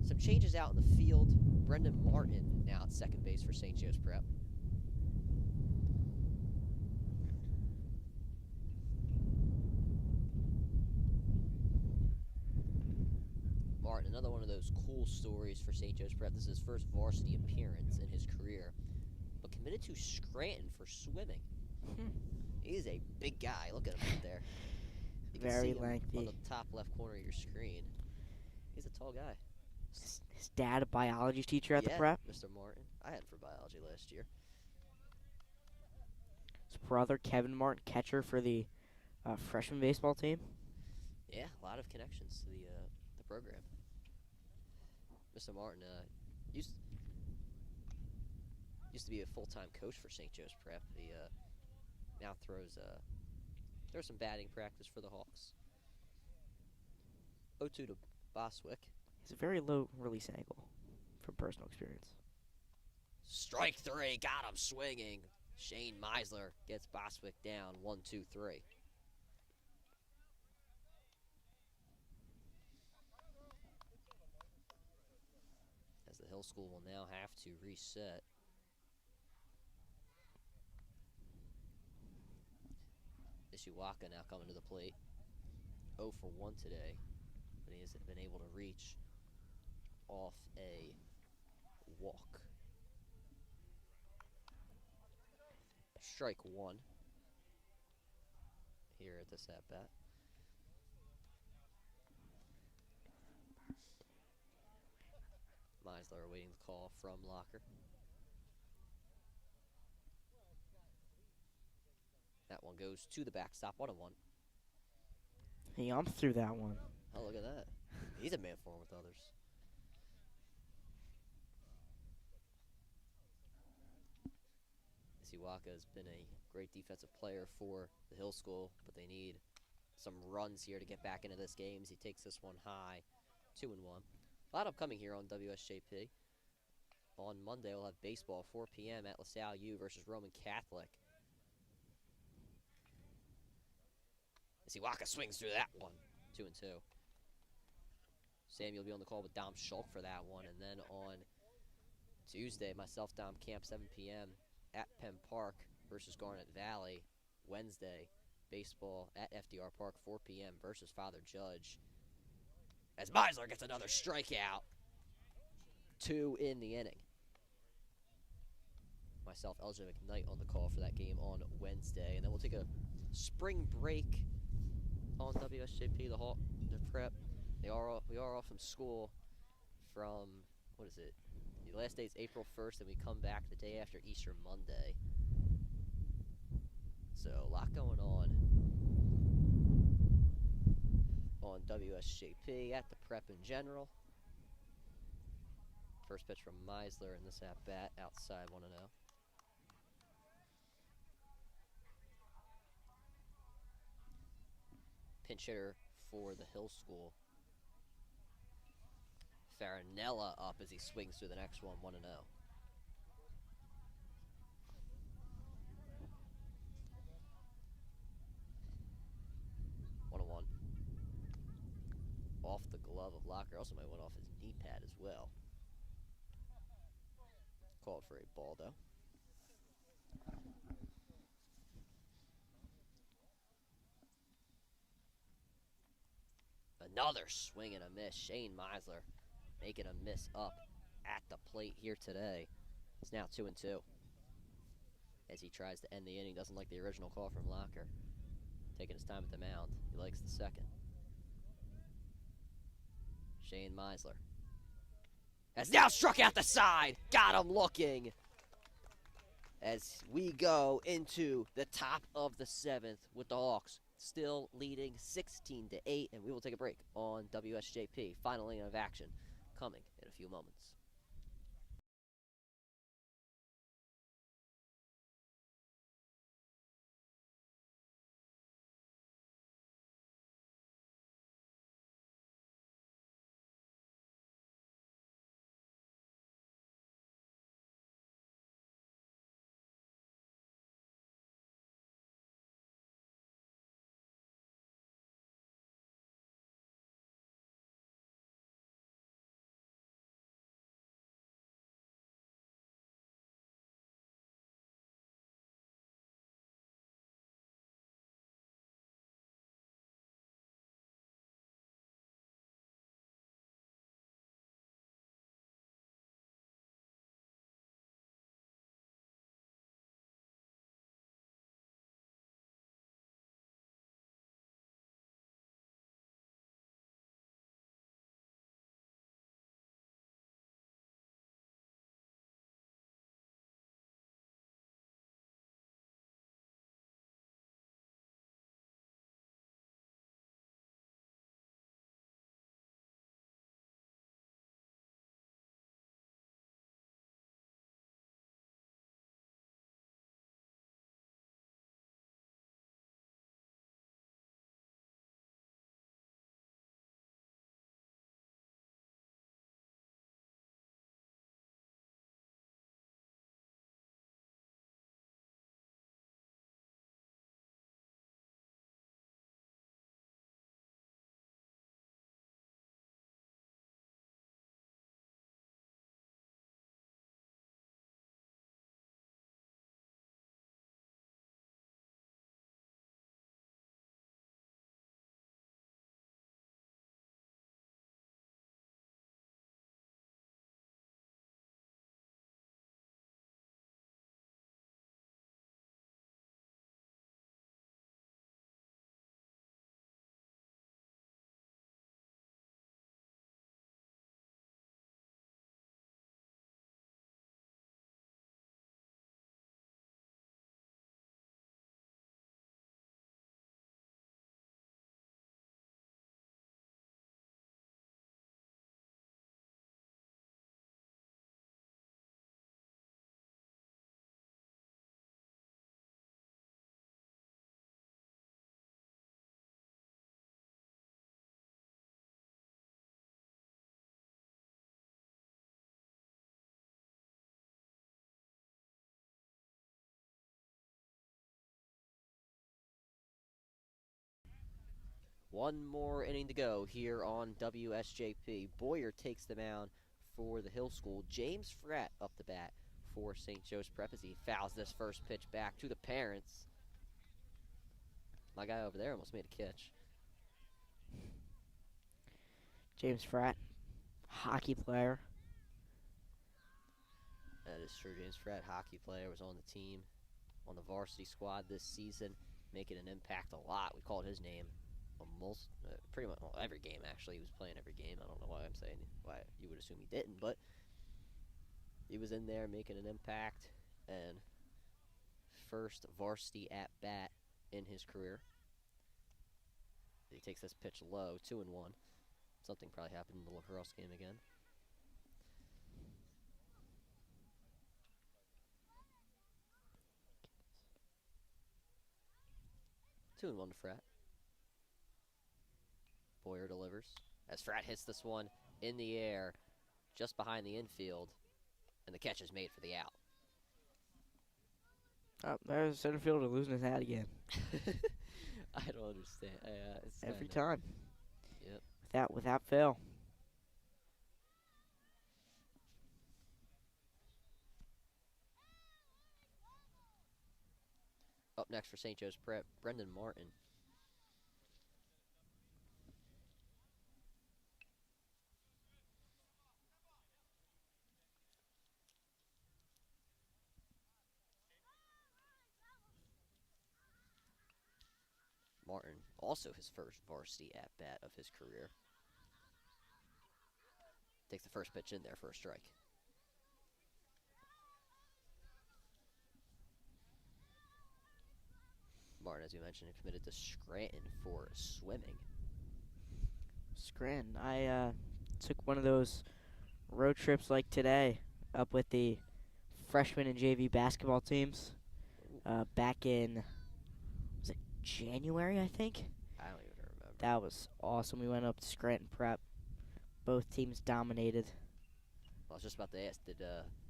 some changes out in the field. Brendan Martin now at second base for St. Joe's Prep. Martin, another one of those cool stories for St. Joe's Prep. This is his first varsity appearance in his career, but committed to Scranton for swimming. He's a big guy. Look at him up there. You can Very see him lengthy. on the top left corner of your screen. He's a tall guy. His dad, a biology teacher at the prep. Mr. Martin. I had him for biology last year. His brother, Kevin Martin, catcher for the freshman baseball team. Yeah, a lot of connections to the program. Mr. Martin used to be a full-time coach for St. Joe's Prep. He now throws some batting practice for the Hawks. 0-2 to Boswick. He's a very low release angle from personal experience. Strike 3, got him swinging. Shane Meisler gets Boswick down 1-2-3. As the Hill School will now have to reset. Ishiwaka now coming to the plate. 0 for 1 today, but he hasn't been able to reach off a walk. Strike 1 here at this at-bat. Meisler awaiting the call from Locker. That one goes to the backstop, 1-1. He umped through that one. Oh, look at that. He's a man form with others. Isiwaka has been a great defensive player for the Hill School, but they need some runs here to get back into this game as he takes this one high, 2-1. A lot upcoming here on WSJP. On Monday, we'll have baseball, 4 p.m. at LaSalle U versus Roman Catholic. Isiwaka swings through that one, 2-2. Samuel will be on the call with Dom Schulk for that one. And then on Tuesday, myself, Dom Camp, 7 p.m. at Penn Park versus Garnet Valley. Wednesday, baseball at FDR Park, 4 p.m. versus Father Judge. As Meisler gets another strikeout. 2 in the inning. Myself, LJ McKnight on the call for that game on Wednesday. And then we'll take a spring break on WSJP, the prep. We are off from school from, what is it? The last day is April 1st, and we come back the day after Easter Monday. So, a lot going on WSJP, at the prep in general. First pitch from Meisler in this at-bat, outside 1-0. Pinch hitter for the Hill School. Farinella up as he swings through the next one, 1-0. 1-1. Off the glove of Locker. Also might went off his knee pad as well. Called for a ball, though. Another swing and a miss. Shane Meisler making a miss up at the plate here today. It's now 2-2. As he tries to end the inning, doesn't like the original call from Locker. Taking his time at the mound. He likes the second. Shane Meisler has now struck out the side. Got him looking. As we go into the top of the 7th with the Hawks still leading 16-8, and we will take a break on WSJP. Final inning of action coming in a few moments. One more inning to go here on WSJP. Boyer takes the mound for the Hill School. James Fratt up the bat for St. Joe's Prep as he fouls this first pitch back to the parents. My guy over there almost made a catch. James Fratt, hockey player. That is true. James Fratt, hockey player, was on the team, on the varsity squad this season, making an impact a lot. We called his name almost pretty much every game, actually. He was playing every game. I don't know why I'm saying why you would assume he didn't, but he was in there making an impact, and first varsity at bat in his career. He takes this pitch low, 2-1. Something probably happened in the lacrosse game again. 2-1 to Fratt. Boyer delivers as Fratt hits this one in the air just behind the infield, and the catch is made for the out. Oh, there's the center fielder losing his hat again. I don't understand. It's Every time. Yep. Without fail. Up next for St. Joe's Prep, Brendan Martin. Martin, also his first varsity at-bat of his career. Takes the first pitch in there for a strike. Martin, as you mentioned, committed to Scranton for swimming. Scranton. I took one of those road trips like today up with the freshman and JV basketball teams back in, was it January, I think? I don't even remember. That was awesome. We went up to Scranton Prep. Both teams dominated. I was just about to ask, did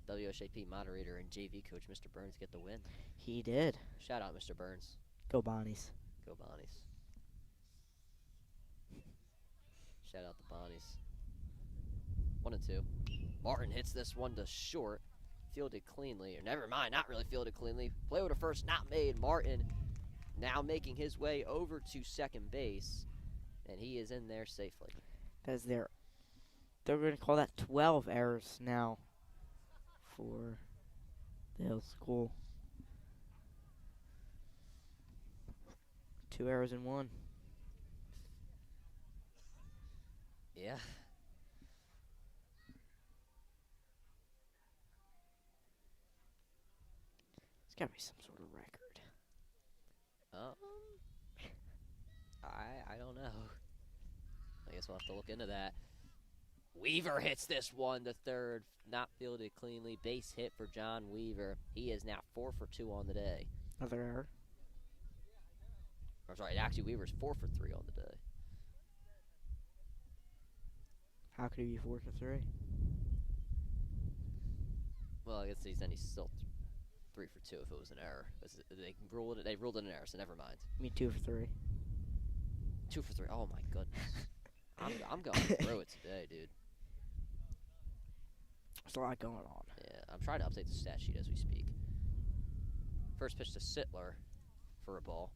WSJP moderator and JV coach Mr. Burns get the win? He did. Shout out, Mr. Burns. Go Bonnies. Go Bonnies. Shout out the Bonnies. 1-2. Martin hits this one to short. Fielded cleanly. Or never mind, not really fielded cleanly. Play with a first not made. Martin now making his way over to second base. And he is in there safely. As they're going to call that 12 errors now for the Hill School. 2 errors in 1. Yeah. It's got to be some sort of record. I don't know. I guess we'll have to look into that. Weaver hits this one to third. Not fielded cleanly. Base hit for John Weaver. He is now 4 for 2 on the day. Another error. I'm sorry, actually Weaver's 4 for 3 on the day. How could he be 4 for 3? Well, I guess he's still 3 for 2 if it was an error. They ruled it an error, so never mind. You mean 2 for 3? 2 for 3. Oh my goodness. I'm going through it today, dude. There's a lot going on. Yeah, I'm trying to update the stat sheet as we speak. First pitch to Sittler for a ball.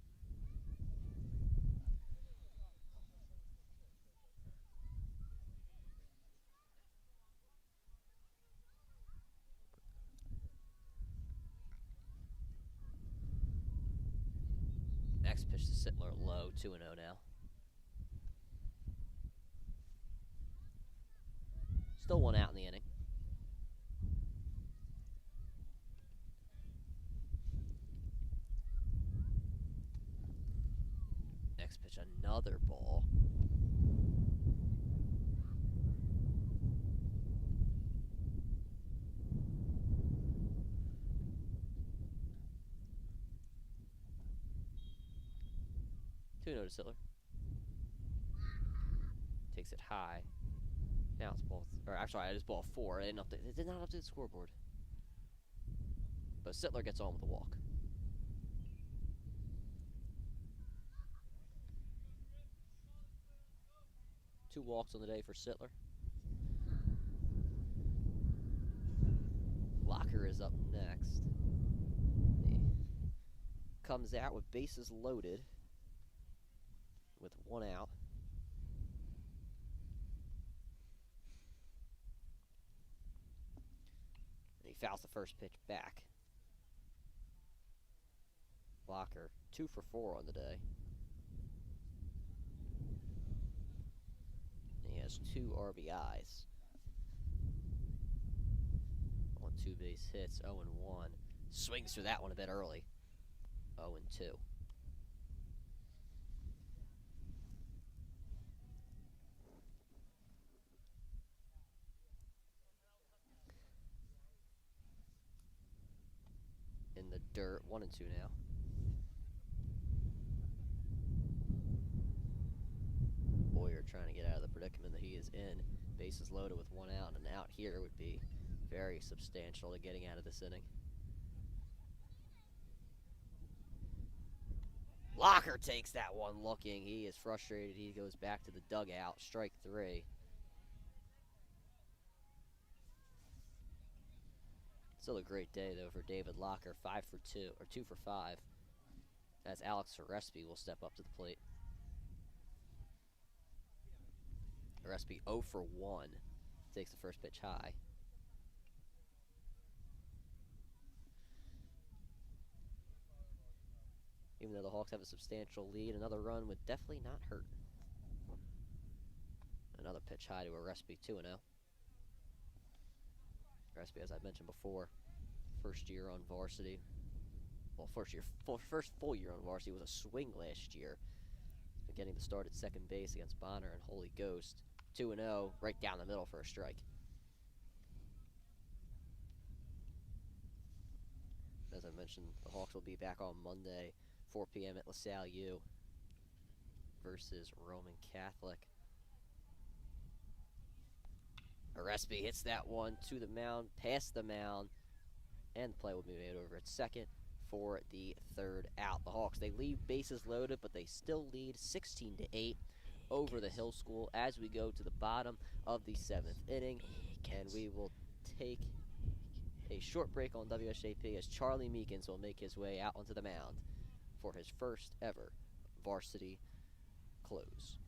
Next pitch to Sittler low, 2-0 now. Still 1 out in the inning. Next pitch, another ball. To Sittler. Takes it high. Now it's ball, or actually, it is ball 4. It did not update the scoreboard. But Sittler gets on with a walk. 2 walks on the day for Sittler. Locker is up next. He comes out with bases loaded with 1 out. And he fouls the first pitch back. Locker 2 for 4 on the day. He has 2 RBIs. On 2 base hits, 0 and 1. Swings through that one a bit early. 0 and 2. In the dirt, 1 and 2 now. Boyer trying to get out of the predicament that he is in. Bases loaded with 1 out, and an out here would be very substantial to getting out of this inning. Locker takes that one looking. He is frustrated. He goes back to the dugout. Strike 3. Still a great day, though, for David Locker. 5 for 2, or 2 for 5. As Alex Orespi will step up to the plate. Orespi 0 for 1. Takes the first pitch high. Even though the Hawks have a substantial lead, another run would definitely not hurt. Another pitch high to Orespi, 2-0. Orespi, as I mentioned before, first year on varsity. Well, first full year on varsity was a swing last year. He's been getting the start at second base against Bonner and Holy Ghost. 2-0, right down the middle for a strike. As I mentioned, the Hawks will be back on Monday, 4 p.m. at LaSalle U versus Roman Catholic. Orespi hits that one to the mound, past the mound, and the play will be made over at second for the 3rd out. The Hawks, they leave bases loaded, but they still lead 16-8 over the Hill School as we go to the bottom of the 7th inning. And we will take a short break on WSJP as Charlie Meekins will make his way out onto the mound for his first ever varsity close.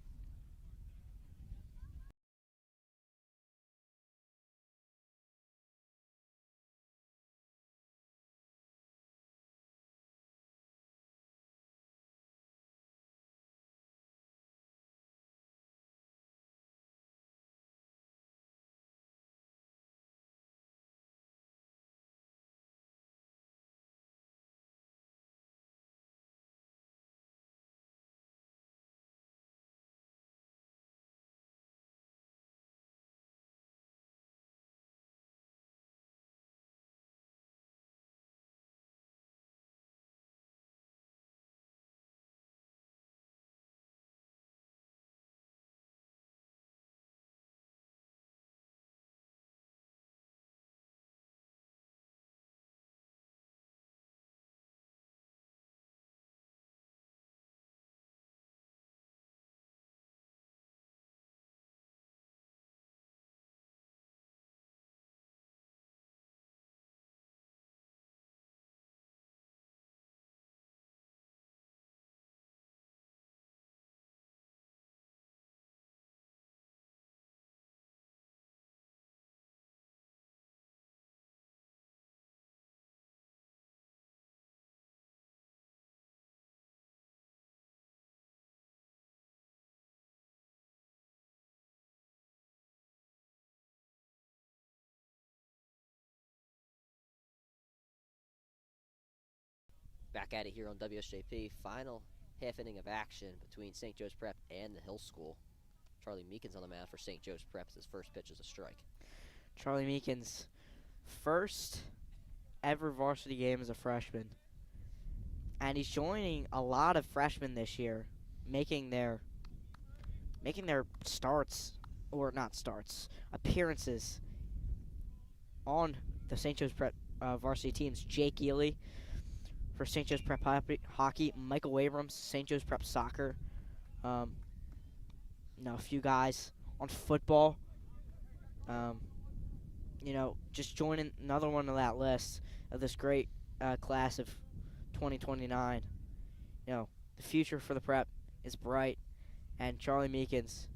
Back at it here on WSJP. Final half inning of action between St. Joe's Prep and the Hill School. Charlie Meekins on the mound for St. Joe's Prep as his first pitch is a strike. Charlie Meekins, first ever varsity game as a freshman. And he's joining a lot of freshmen this year, making their starts, or not starts, appearances on the St. Joe's Prep varsity teams. Jake Ely for St. Joe's Prep Hockey, Michael Abrams, St. Joe's Prep Soccer. a few guys on football. Just joining another one on that list of this great class of 2029. The future for the prep is bright, and Charlie Meekins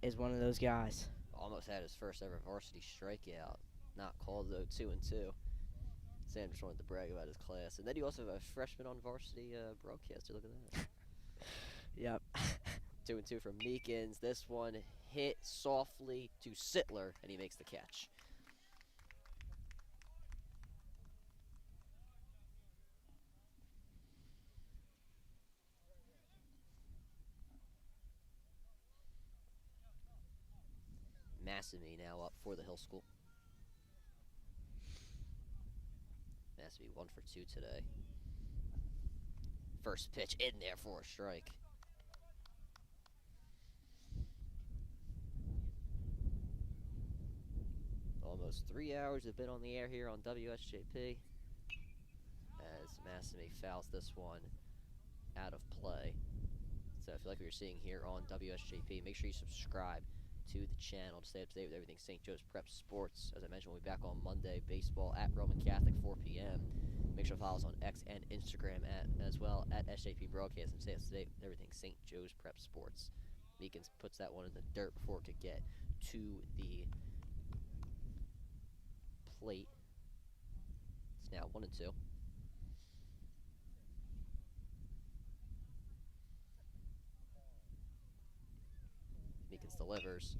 is one of those guys. Almost had his first ever varsity strikeout. Not called though, 2-2. Sam just wanted to brag about his class. And then you also have a freshman on varsity broadcaster. Look at that. Yep. 2-2 from Meekins. This one hit softly to Sittler, and he makes the catch. Massamy now up for the Hill School. Massamy 1 for 2 today. First pitch in there for a strike. Almost 3 hours have been on the air here on WSJP as Massamy fouls this one out of play. So if you like what you're seeing here on WSJP, make sure you subscribe to the channel to stay up to date with everything St. Joe's Prep Sports. As I mentioned, we'll be back on Monday. Baseball at Roman Catholic, 4 p.m. Make sure to follow us on X and Instagram as well at SJP Broadcast and stay up to date with everything St. Joe's Prep Sports. Meekins puts that one in the dirt before it could get to the plate. It's now 1-2. Meekins delivers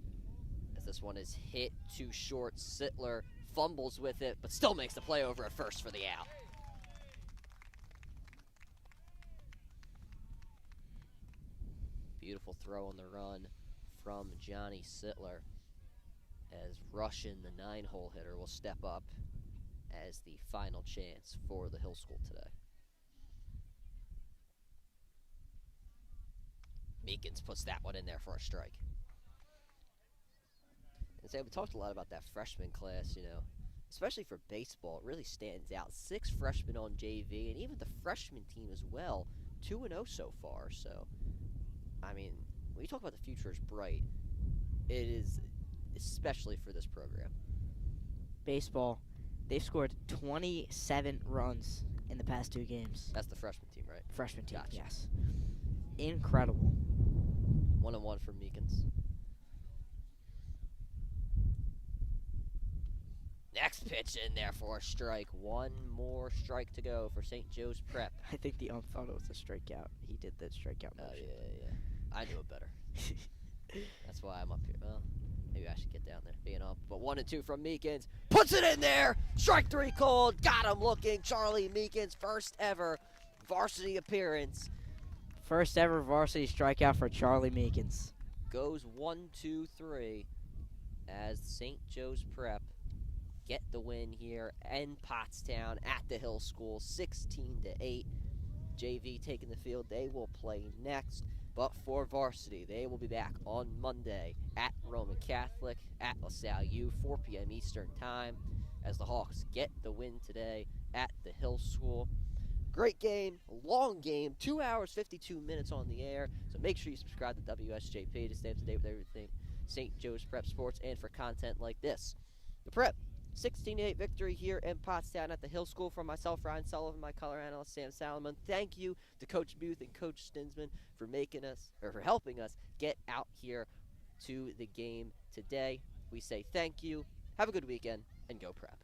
as this one is hit too short. Sittler fumbles with it, but still makes the play over at first for the out. Beautiful throw on the run from Johnny Sittler as Russian, the 9-hole hitter, will step up as the final chance for the Hill School today. Meekins puts that one in there for a strike. And so we talked a lot about that freshman class, especially for baseball. It really stands out. 6 freshmen on JV, and even the freshman team as well, 2-0 so far. So, when you talk about the future is bright, it is especially for this program. Baseball, they've scored 27 runs in the past 2 games. That's the freshman team, right? Freshman team, Gotcha. Yes. Incredible. 1-1 for Meekins. Next pitch in there for a strike. One more strike to go for St. Joe's Prep. I think the ump thought it was a strikeout. He did the strikeout motion. Oh, yeah. I knew it better. That's why I'm up here. Well, maybe I should get down there, being up. But 1-2 from Meekins. Puts it in there. Strike 3 called. Got him looking. Charlie Meekins' first ever varsity appearance. First ever varsity strikeout for Charlie Meekins. Goes 1-2-3 as St. Joe's Prep get the win here in Pottstown at the Hill School, 16-8. JV taking the field. They will play next. But for varsity, they will be back on Monday at Roman Catholic at LaSalle U, 4 p.m. Eastern Time, as the Hawks get the win today at the Hill School. Great game, long game, 2 hours, 52 minutes on the air. So make sure you subscribe to WSJP to stay up to date with everything St. Joe's Prep Sports and for content like this. The Prep 16-8 victory here in Pottstown at the Hill School. From myself, Ryan Sullivan, my color analyst, Sam Salamone. Thank you to Coach Booth and Coach Stinsman for helping us get out here to the game today. We say thank you. Have a good weekend, and go Prep.